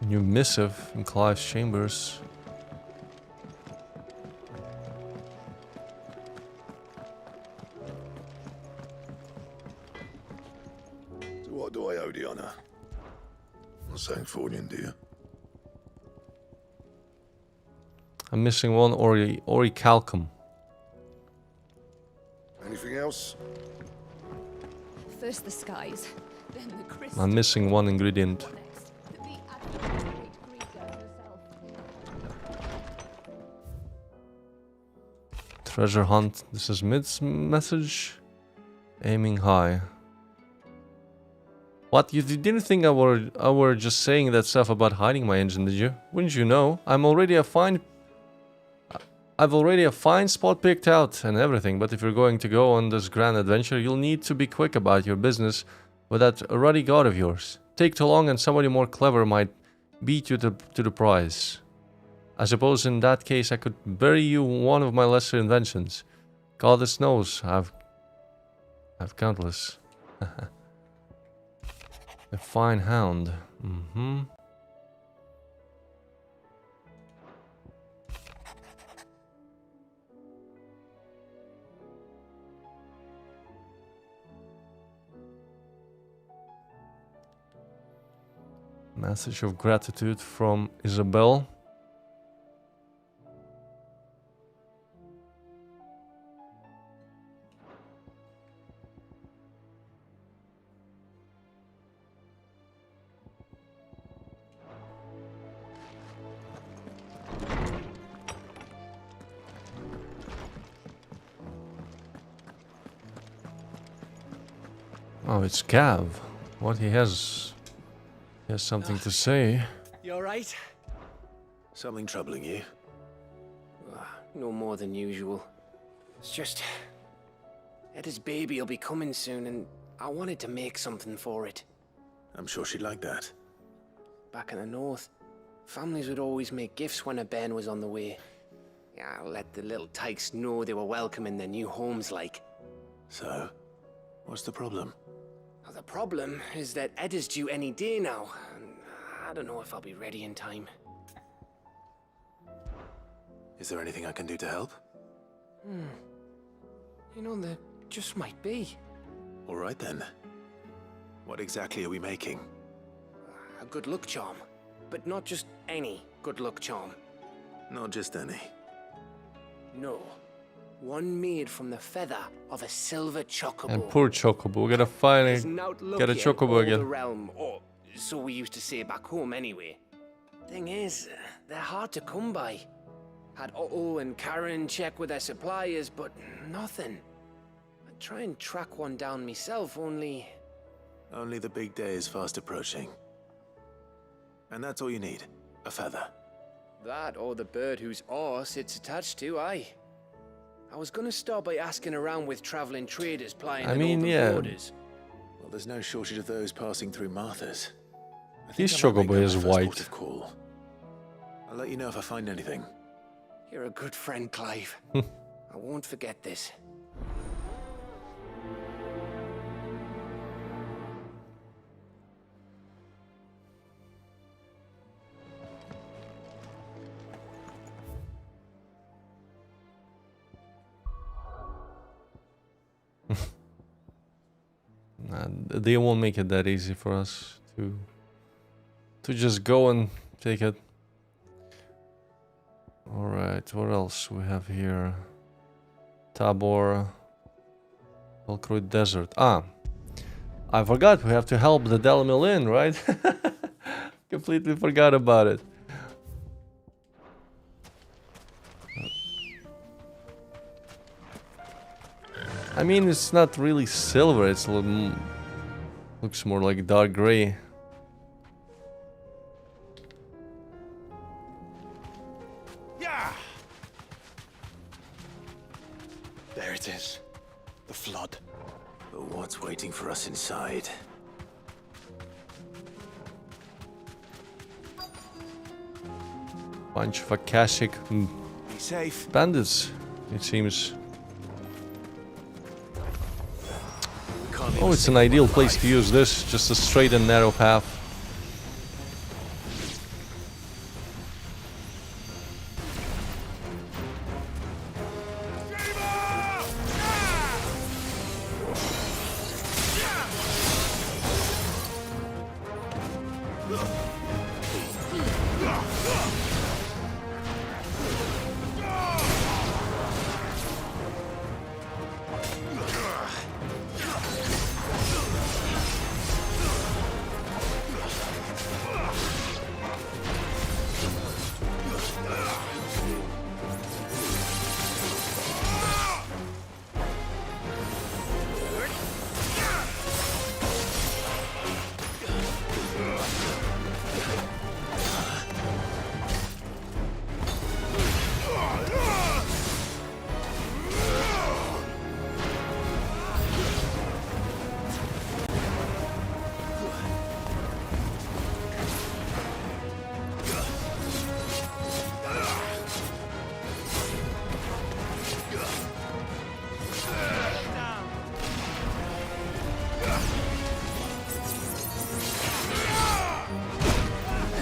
New missive in Clive's chambers. So what do I owe the honour? Not saying fortune, do you? I'm missing 1 orichalcum. Anything else? First the skies, then the crystal. I'm missing 1 ingredient. Treasure hunt. This is Mid's message. Aiming high. What? You didn't think I were just saying that stuff about hiding my engine, did you? Wouldn't you know? I've already a fine spot picked out and everything, but if you're going to go on this grand adventure, you'll need to be quick about your business with that ruddy god of yours. Take too long and somebody more clever might beat you to the prize. I suppose in that case I could bury you one of my lesser inventions. Goddess knows, I've countless. A fine hound. Message of gratitude from Isabel. Oh, it's Gav. What he has something to say. You alright? Something troubling you? No more than usual. It's just... Eda's baby will be coming soon and I wanted to make something for it. I'm sure she'd like that. Back in the north, families would always make gifts when a bairn was on the way. Yeah, let the little tykes know they were welcome in their new homes like. So, what's the problem? Well, the problem is that Eda's due any day now. And I don't know if I'll be ready in time. Is there anything I can do to help? You know, there just might be. All right then. What exactly are we making? A good luck charm. But not just any good luck charm. Not just any. No. One made from the feather of a silver chocobo. And poor chocobo, we gotta finally get a chocobo The again. realm, or so we used to say back home anyway. Thing is, they're hard to come by. Had Otto and Karen check with their suppliers, but nothing. I'd try and track one down myself, only... Only the big day is fast approaching. And that's all you need, a feather. That or the bird whose horse it's attached to, aye. I was gonna start by asking around with traveling traders plying the northern borders. Well, there's no shortage of those passing through Martha's. His chocobo is white. Call. I'll let you know if I find anything. You're a good friend, Clive. I won't forget this. They won't make it that easy for us to just go and take it. Alright, what else we have here? Tabor, Valkyrie Desert. Ah, I forgot we have to help the Dalamil Inn, right? Completely forgot about it. I mean, it's not really silver. It's looks more like dark gray. There it is. The flood. But what's waiting for us inside? Bunch of Akashic Be safe. bandits, it seems. Oh, it's an ideal place to use this. Just a straight and narrow path.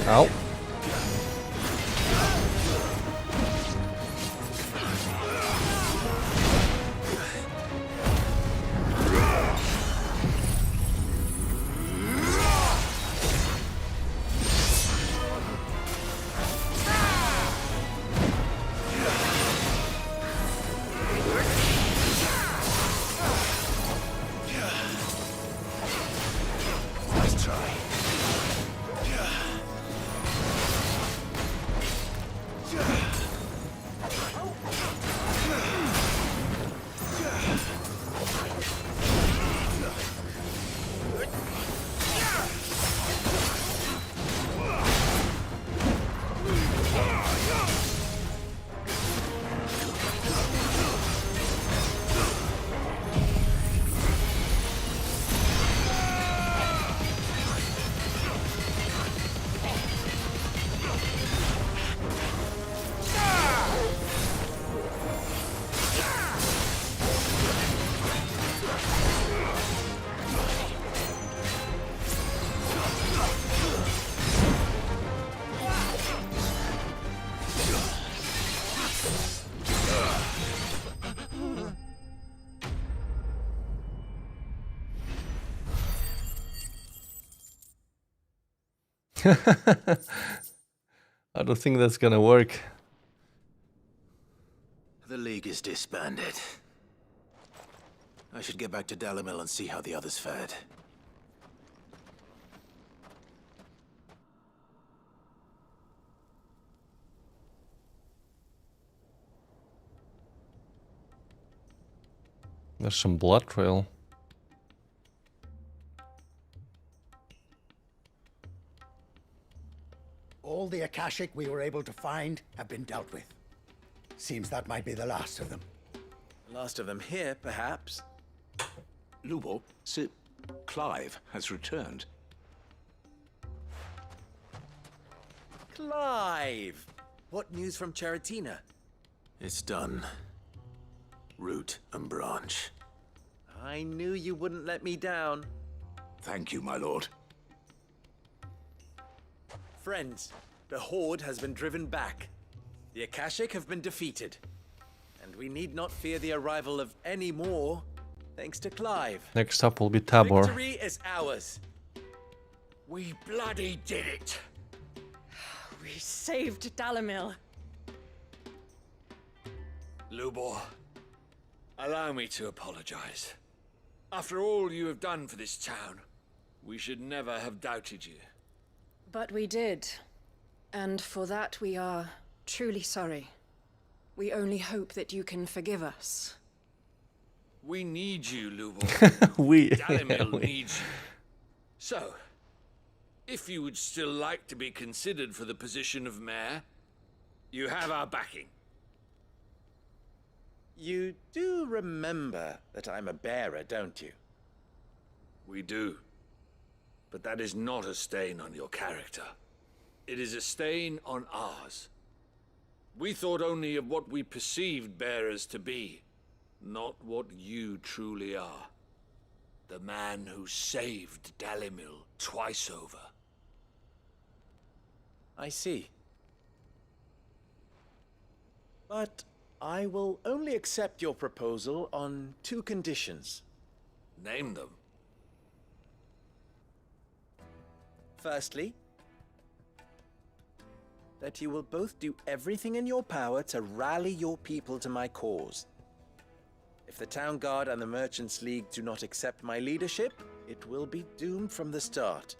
Ow. I don't think that's gonna work. The League is disbanded. I should get back to Dalimil and see how the others fared. There's some blood trail. All the Akashic we were able to find have been dealt with. Seems that might be the last of them. Last of them here, perhaps. Lubo, Sir Clive has returned. Clive! What news from Charatina? It's done. Root and branch. I knew you wouldn't let me down. Thank you, my lord. Friends, the Horde has been driven back. The Akashic have been defeated. And we need not fear the arrival of any more, thanks to Clive. Next up will be Tabor. Victory is ours. We bloody did it. We saved Dalimil. Lubor, allow me to apologize. After all you have done for this town, we should never have doubted you. But we did. And for that we are truly sorry. We only hope that you can forgive us. We need you, Lubor. we Dalimil needs you. So, if you would still like to be considered for the position of mayor, you have our backing. You do remember that I'm a bearer, don't you? We do. But that is not a stain on your character. It is a stain on ours. We thought only of what we perceived bearers to be, not what you truly are. The man who saved Dalimil twice over. I see. But I will only accept your proposal on 2 conditions. Name them. Firstly, that you will both do everything in your power to rally your people to my cause. If the Town Guard and the Merchants League do not accept my leadership, it will be doomed from the start.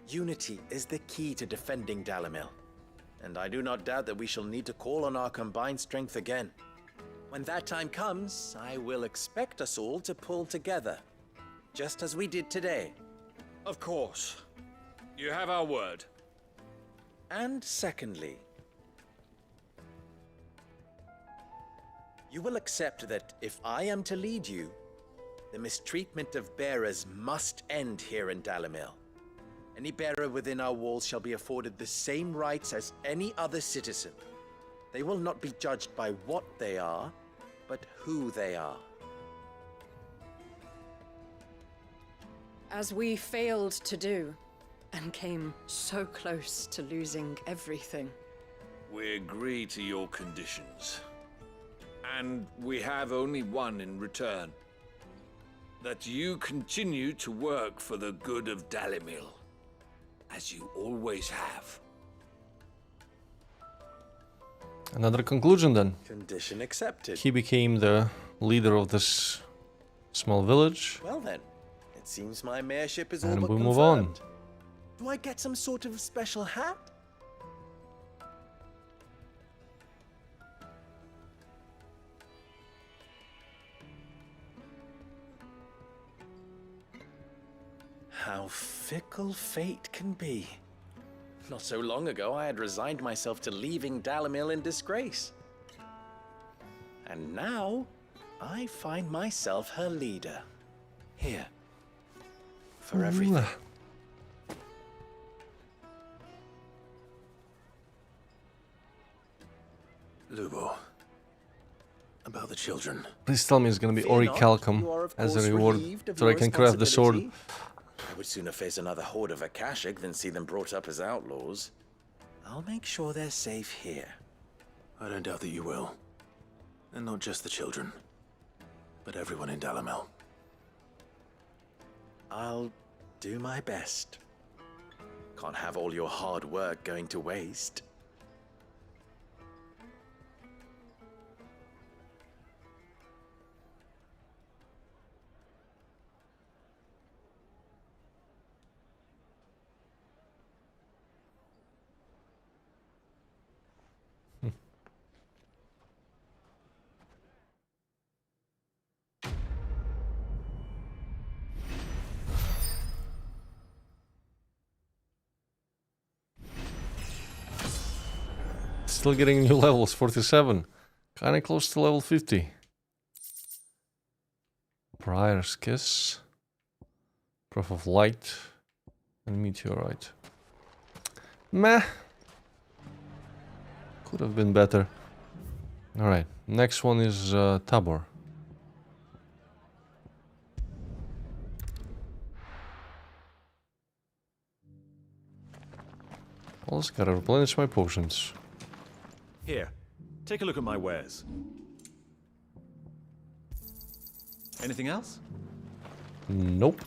Unity is the key to defending Dalimil, and I do not doubt that we shall need to call on our combined strength again. When that time comes, I will expect us all to pull together, just as we did today. Of course. You have our word. And secondly, you will accept that if I am to lead you, the mistreatment of bearers must end here in Dalimil. Any bearer within our walls shall be afforded the same rights as any other citizen. They will not be judged by what they are, but who they are. As we failed to do, and came so close to losing everything. We agree to your conditions. And we have only one in return. That you continue to work for the good of Dalimil, as you always have. Another conclusion then. Condition accepted. He became the leader of this small village. Well then, it seems my mayorship is all And but we confirmed. move on. Do I get some sort of special hat? How fickle fate can be. Not so long ago, I had resigned myself to leaving Dalimil in disgrace. And now, I find myself her leader. Here. For everything. Lubo, about the children. Please tell me it's gonna be Fear Ori not, Calcum you are of as a course reward, relieved of so I your can craft the sword. responsibility. I would sooner face another horde of Akashic than see them brought up as outlaws. I'll make sure they're safe here. I don't doubt that you will. And not just the children, but everyone in Dalimil. I'll do my best. Can't have all your hard work going to waste. Still getting new levels, 47. Kinda close to level 50. Briar's Kiss. Breath of Light. And Meteorite. Meh. Could have been better. Alright, next one is Tabor. Also gotta replenish my potions. Here, take a look at my wares. Anything else? Nope.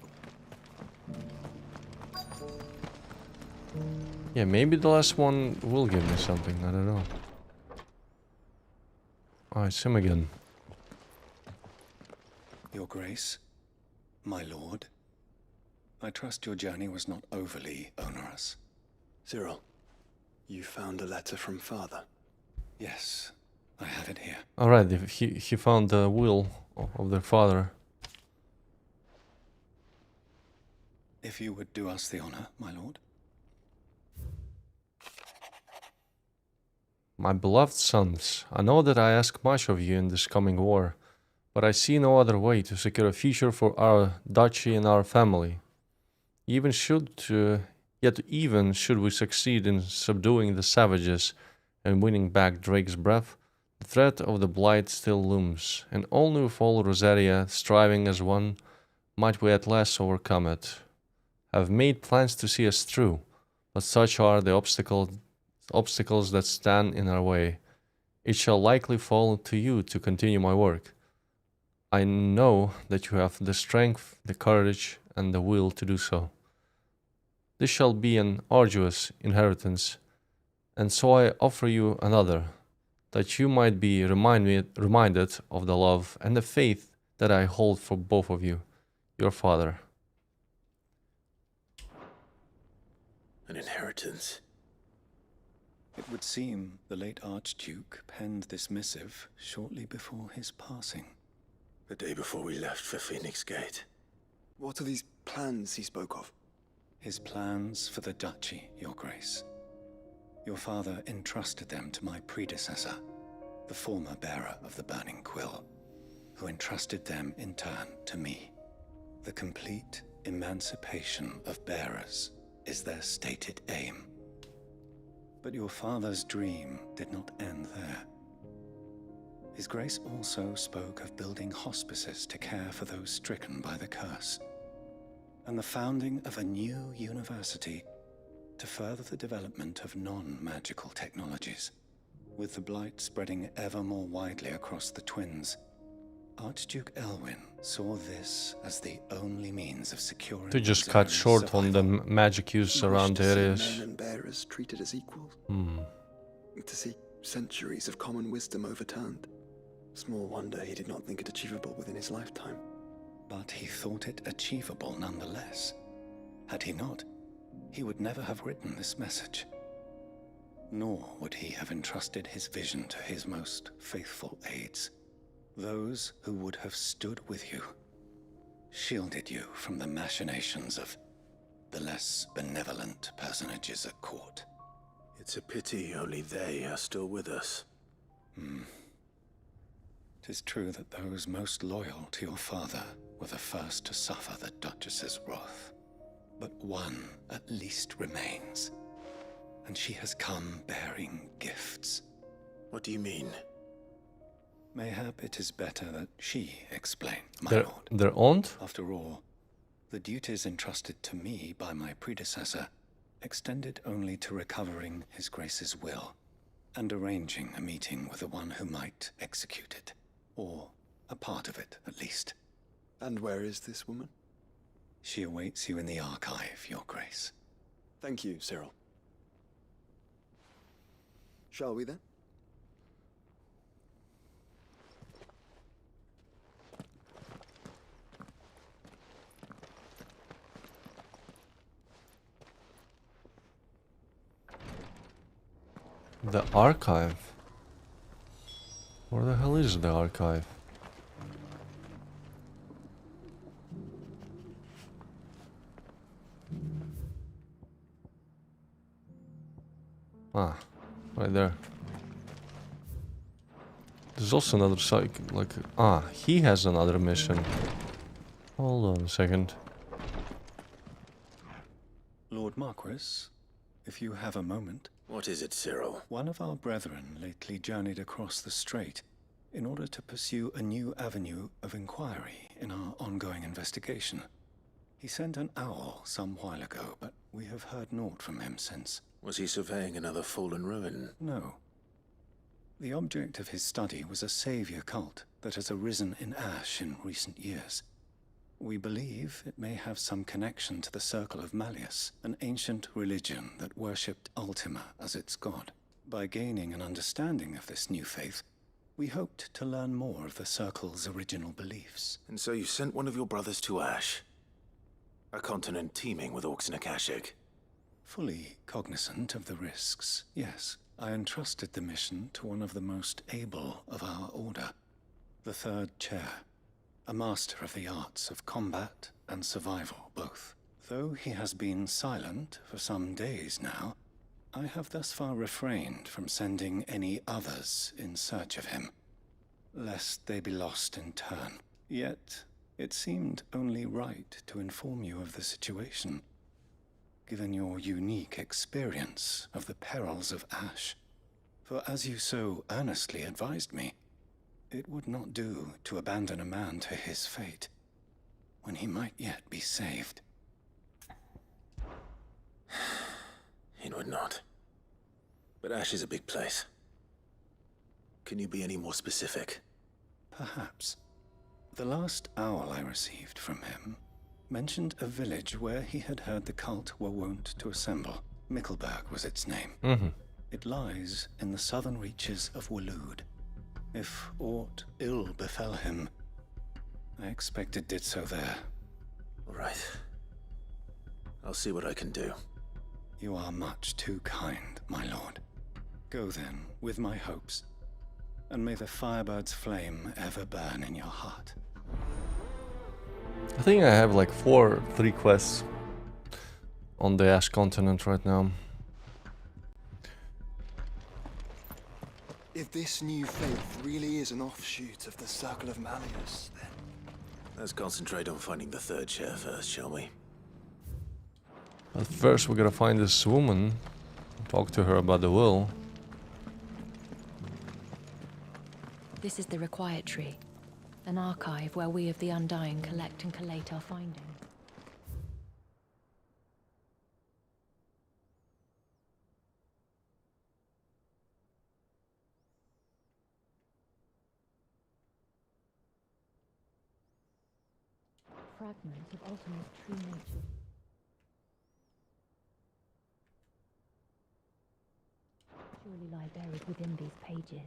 Yeah, maybe the last one will give me something, I don't know. Oh, it's him again. Your Grace, my lord. I trust your journey was not overly onerous. Cyril, you found a letter from Father? Yes, I have it here. Alright, he found the will of their father. If you would do us the honor, my lord. My beloved sons, I know that I ask much of you in this coming war, but I see no other way to secure a future for our duchy and our family. Even should we succeed in subduing the savages and winning back Drake's breath, the threat of the Blight still looms, and only with all Rosaria striving as one might we at last overcome it. I have made plans to see us through, but such are the obstacles that stand in our way. It shall likely fall to you to continue my work. I know that you have the strength, the courage, and the will to do so. This shall be an arduous inheritance, and so I offer you another, that you might be reminded of the love and the faith that I hold for both of you, your father. An inheritance. It would seem the late Archduke penned this missive shortly before his passing. The day before we left for Phoenix Gate. What are these plans he spoke of? His plans for the duchy, your grace. Your father entrusted them to my predecessor, the former bearer of the Burning Quill, who entrusted them in turn to me. The complete emancipation of bearers is their stated aim. But your father's dream did not end there. His Grace also spoke of building hospices to care for those stricken by the curse, and the founding of a new university to further the development of non-magical technologies. With the Blight spreading ever more widely across the Twins, Archduke Elwyn saw this as the only means of securing To just cut short on the magic use around the areas. Men and bearers treated as equals. To see centuries of common wisdom overturned. Small wonder he did not think it achievable within his lifetime. But he thought it achievable nonetheless. Had he not, he would never have written this message. Nor would he have entrusted his vision to his most faithful aides. Those who would have stood with you, shielded you from the machinations of the less benevolent personages at court. It's a pity only they are still with us. 'Tis true that those most loyal to your father were the first to suffer the Duchess's wrath. But one at least remains, and she has come bearing gifts. What do you mean? Mayhap it is better that she explain, my lord. Their aunt? After all, the duties entrusted to me by my predecessor extended only to recovering His Grace's will and arranging a meeting with the one who might execute it, or a part of it at least. And where is this woman? She awaits you in the archive, your grace. Thank you, Cyril. Shall we then? The archive? Where the hell is the archive? Ah, right there. There's also another side, like, he has another mission. Hold on a second. Lord Marquis, if you have a moment. What is it, Cyril? One of our brethren lately journeyed across the strait in order to pursue a new avenue of inquiry in our ongoing investigation. He sent an owl some while ago, but we have heard naught from him since. Was he surveying another fallen ruin? No. The object of his study was a savior cult that has arisen in Ash in recent years. We believe it may have some connection to the Circle of Malleus, an ancient religion that worshipped Ultima as its god. By gaining an understanding of this new faith, we hoped to learn more of the Circle's original beliefs. And so you sent one of your brothers to Ash? A continent teeming with orcs and Akashic. Fully cognizant of the risks, yes. I entrusted the mission to one of the most able of our order. The third chair. A master of the arts of combat and survival, both. Though he has been silent for some days now, I have thus far refrained from sending any others in search of him, lest they be lost in turn. Yet, it seemed only right to inform you of the situation, given your unique experience of the perils of Ash. For as you so earnestly advised me, it would not do to abandon a man to his fate, when he might yet be saved. It would not. But Ash is a big place. Can you be any more specific? Perhaps. The last owl I received from him mentioned a village where he had heard the cult were wont to assemble. Mickleburg was its name. It lies in the southern reaches of Waloed. If aught ill befell him, I expect it did so there. All right. I'll see what I can do. You are much too kind, my lord. Go then, with my hopes, and may the Firebird's flame ever burn in your heart. I think I have like 3 quests on the Ash continent right now. If this new faith really is an offshoot of the Circle of Malleus, then... Let's concentrate on finding the third chair first, shall we? But first we gotta find this woman, talk to her about the will. This is the Requietry, an archive where we of the Undying collect and collate our findings. Fragments of ultimate true nature. Surely lie buried within these pages.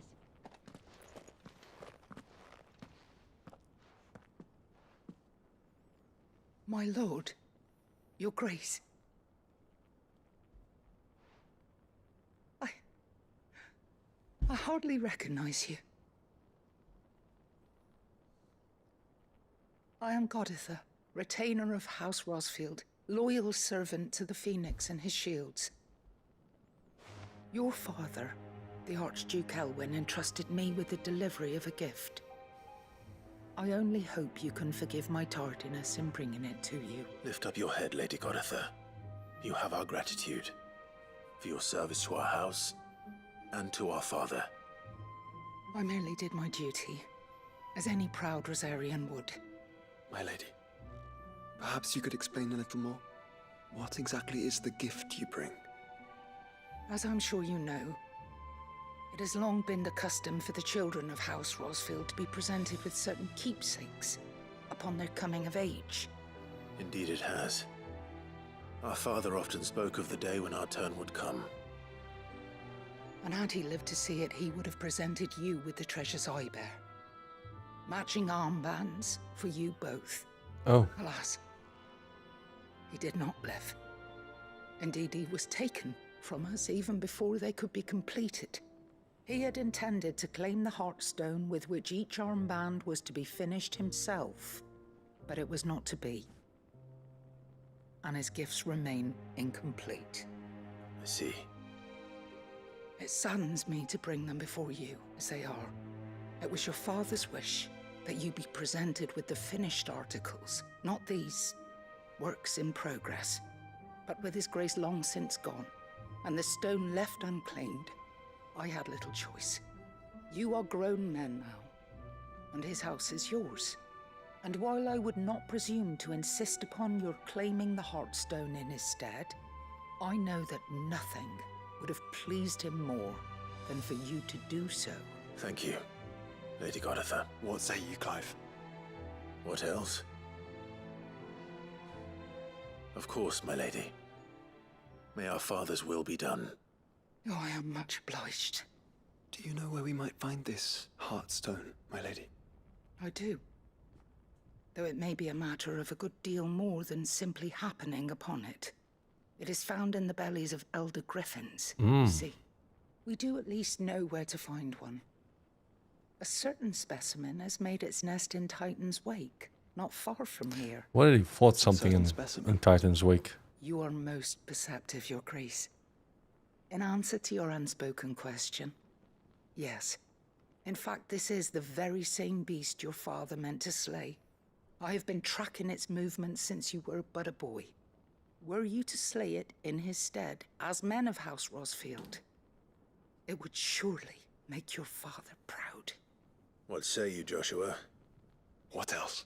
My lord, your grace. I hardly recognize you. I am Goditha, retainer of House Rosfield, loyal servant to the Phoenix and his shields. Your father, the Archduke Elwyn, entrusted me with the delivery of a gift. I only hope you can forgive my tardiness in bringing it to you. Lift up your head, Lady Goditha. You have our gratitude for your service to our house and to our father. I merely did my duty, as any proud Rosarian would. My lady, perhaps you could explain a little more? What exactly is the gift you bring? As I'm sure you know, it has long been the custom for the children of House Rosfield to be presented with certain keepsakes upon their coming of age. Indeed it has. Our father often spoke of the day when our turn would come. And had he lived to see it, he would have presented you with the treasures I bear. Matching armbands for you both. Oh. Alas, he did not live. Indeed, he was taken from us even before they could be completed. He had intended to claim the Heartstone with which each armband was to be finished himself, but it was not to be. And his gifts remain incomplete. I see. It saddens me to bring them before you, as they are. It was your father's wish that you be presented with the finished articles, not these works in progress. But with his grace long since gone, and the stone left unclaimed, I had little choice. You are grown men now, and his house is yours. And while I would not presume to insist upon your claiming the Heartstone in his stead, I know that nothing would have pleased him more than for you to do so. Thank you, Lady Goditha. What say you, Clive? What else? Of course, my lady. May our father's will be done. Oh, I am much obliged. Do you know where we might find this Heartstone, my lady? I do. though it may be a matter of a good deal more than simply happening upon it. It is found in the bellies of elder griffins, you see. We do at least know where to find one. A certain specimen has made its nest in Titan's Wake, not far from here. What did he fought something in Titan's Wake? You are most perceptive, Your Grace. In answer to your unspoken question, yes. In fact, this is the very same beast your father meant to slay. I have been tracking its movements since you were but a boy. Were you to slay it in his stead, as men of House Rosfield, it would surely make your father proud. What say you, Joshua? What else?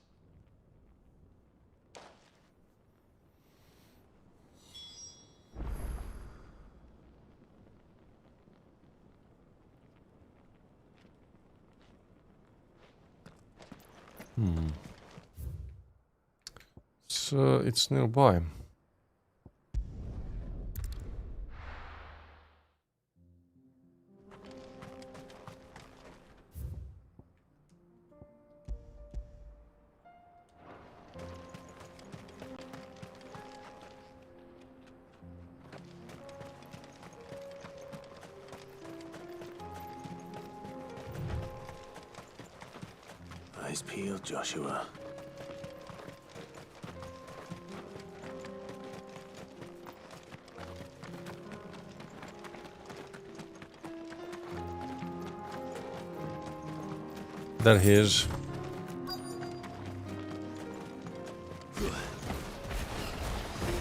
So it's nearby. Eyes peeled, Joshua. There he is.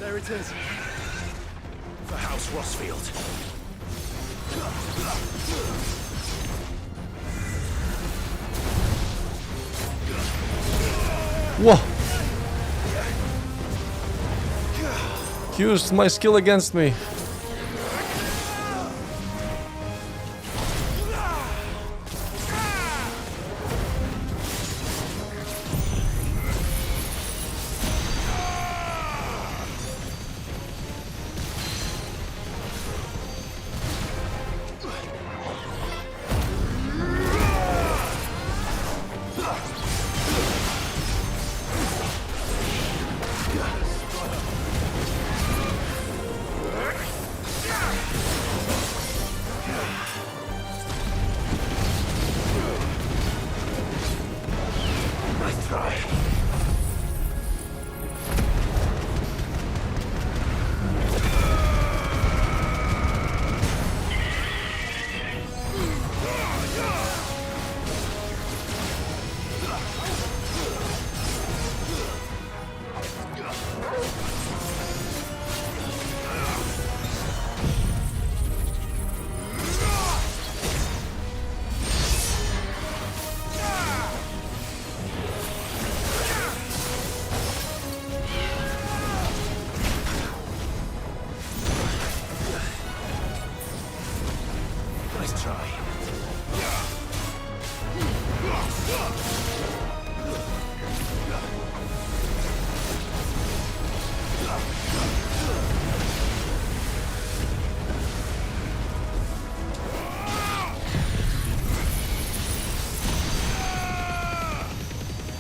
There it is. For House Rosfield. Whoa! Used my skill against me.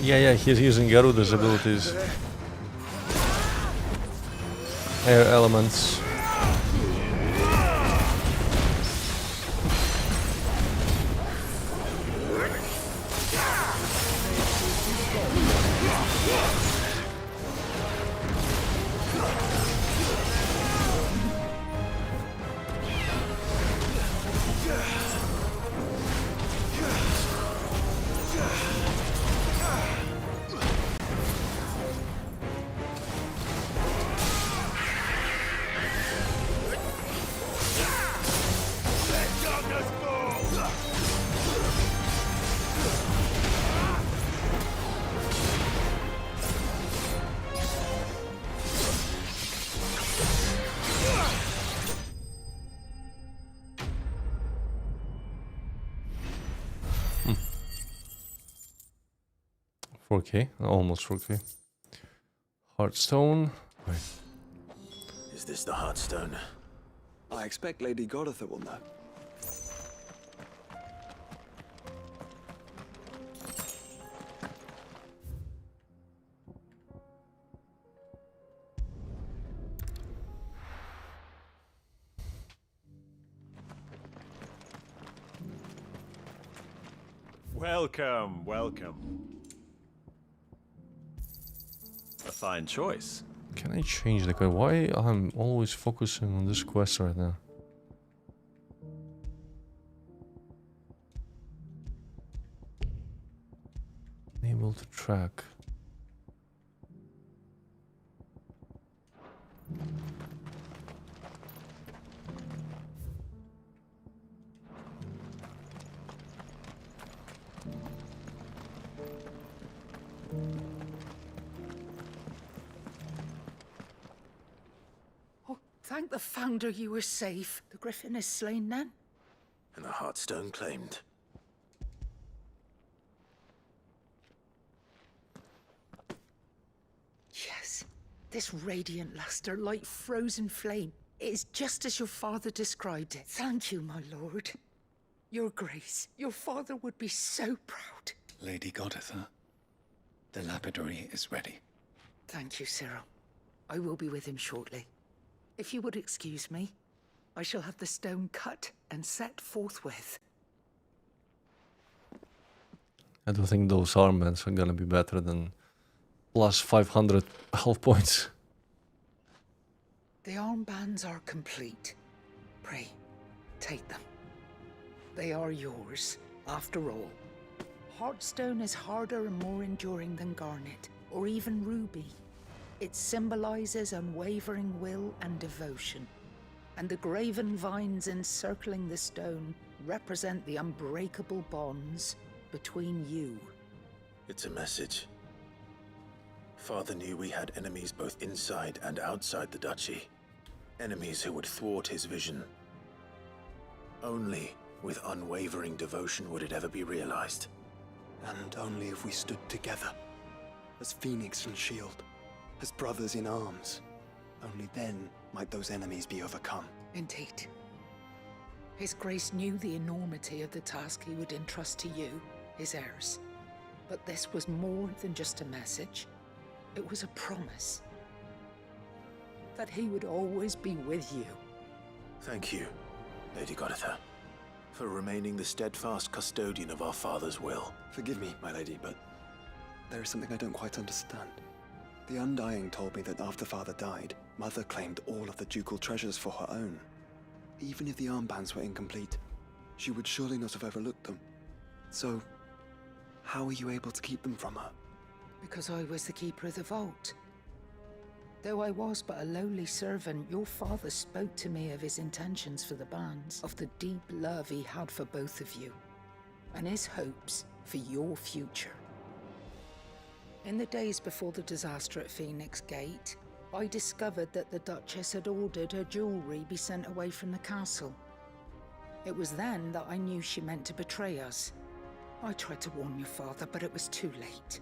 Yeah, he's using Garuda's abilities. Air elements. Okay, almost 4K. Heartstone. Right. Is this the Heartstone? I expect Lady Goritha will know. Welcome, welcome. A fine choice. Can I change the quest? Why I'm always focusing on this quest right now? Able to track. Oh, thank the Founder you were safe. The Griffin is slain then? And the Heartstone claimed. Yes. This radiant luster, like frozen flame, is just as your father described it. Thank you, my lord. Your Grace, your father would be so proud. Lady Goditha, the lapidary is ready. Thank you, Cyril. I will be with him shortly. If you would excuse me, I shall have the stone cut and set forthwith. I don't think those armbands are gonna be better than plus 500 health points. The armbands are complete. Pray, take them. They are yours, after all. Heartstone is harder and more enduring than garnet, or even ruby. It symbolizes unwavering will and devotion. And the graven vines encircling the stone represent the unbreakable bonds between you. It's a message. Father knew we had enemies both inside and outside the duchy. Enemies who would thwart his vision. Only with unwavering devotion would it ever be realized. And only if we stood together, as Phoenix and Shield, as brothers in arms, only then might those enemies be overcome. Indeed. His Grace knew the enormity of the task he would entrust to you, his heirs. But this was more than just a message. It was a promise. That he would always be with you. Thank you, Lady Goditha, for remaining the steadfast custodian of our father's will. Forgive me, my lady, but there is something I don't quite understand. The Undying told me that after Father died, Mother claimed all of the ducal treasures for her own. Even if the armbands were incomplete, she would surely not have overlooked them. So, how were you able to keep them from her? Because I was the keeper of the vault. Though I was but a lowly servant, your father spoke to me of his intentions for the bands, of the deep love he had for both of you, and his hopes for your future. In the days before the disaster at Phoenix Gate, I discovered that the Duchess had ordered her jewelry be sent away from the castle. It was then that I knew she meant to betray us. I tried to warn your father, but it was too late.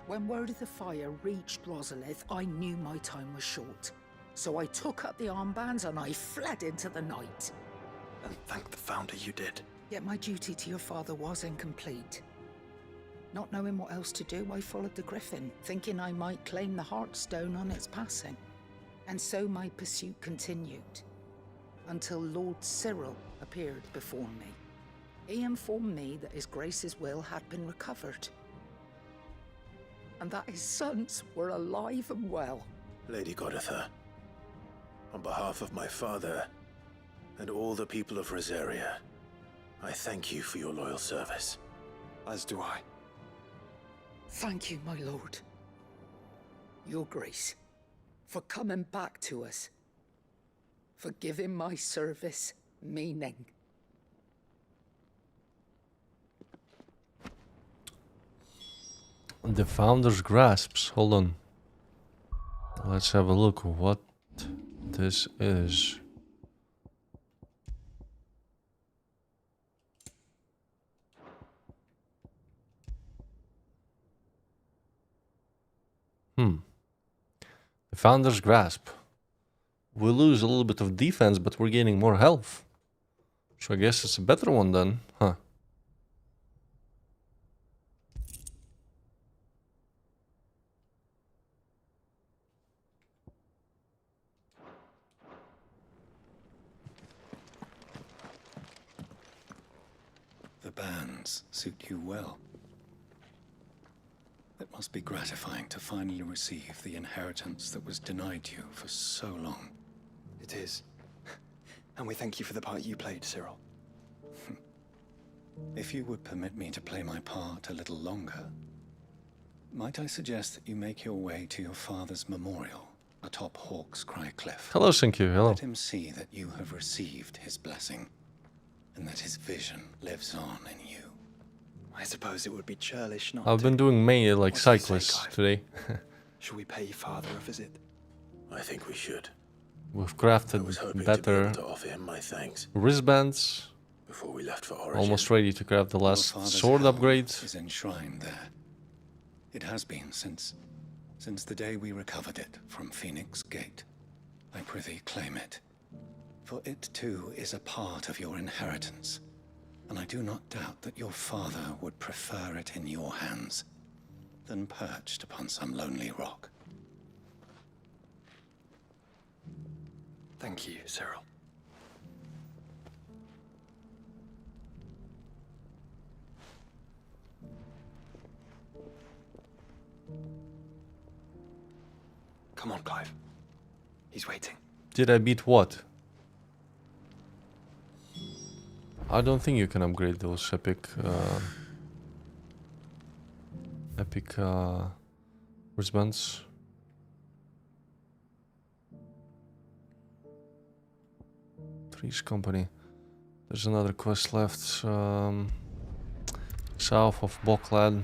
When word of the fire reached Rosalith, I knew my time was short. So I took up the armbands and I fled into the night. And thank the Founder you did. Yet my duty to your father was incomplete. Not knowing what else to do, I followed the Griffin, thinking I might claim the Heartstone on its passing. And so my pursuit continued, until Lord Cyril appeared before me. He informed me that his Grace's will had been recovered, and that his sons were alive and well. Lady Goditha, on behalf of my father and all the people of Rosaria, I thank you for your loyal service. As do I. Thank you, my lord. Your Grace, for coming back to us, for giving my service meaning. The Founder's Grasps. Hold on. Let's have a look what this is. The Founder's Grasp. We lose a little bit of defense, but we're gaining more health. So I guess it's a better one then, huh? The bands suit you well. It must be gratifying to finally receive the inheritance that was denied you for so long. It is. And we thank you for the part you played, Cyril. If you would permit me to play my part a little longer, might I suggest that you make your way to your father's memorial atop Hawk's Cry Cliff? Hello, thank you. Hello. Let him see that you have received his blessing, and that his vision lives on in you. I suppose it would be churlish not I've been doing mainly like cyclists today. Should we pay father a visit? I think we should. We've crafted I was hoping to be better able to offer him my thanks wristbands. before we left for Origin. Almost ready to craft the Your last father's sword helm upgrade. is enshrined there. It has been since the day we recovered it from Phoenix Gate. I prithee claim it, for it too is a part of your inheritance, and I do not doubt that your father would prefer it in your hands than perched upon some lonely rock. Thank you, Cyril. Come on, Clive. He's waiting. Did I beat what? I don't think you can upgrade those epic wristbands. Three's Company. There's another quest left south of Boklad.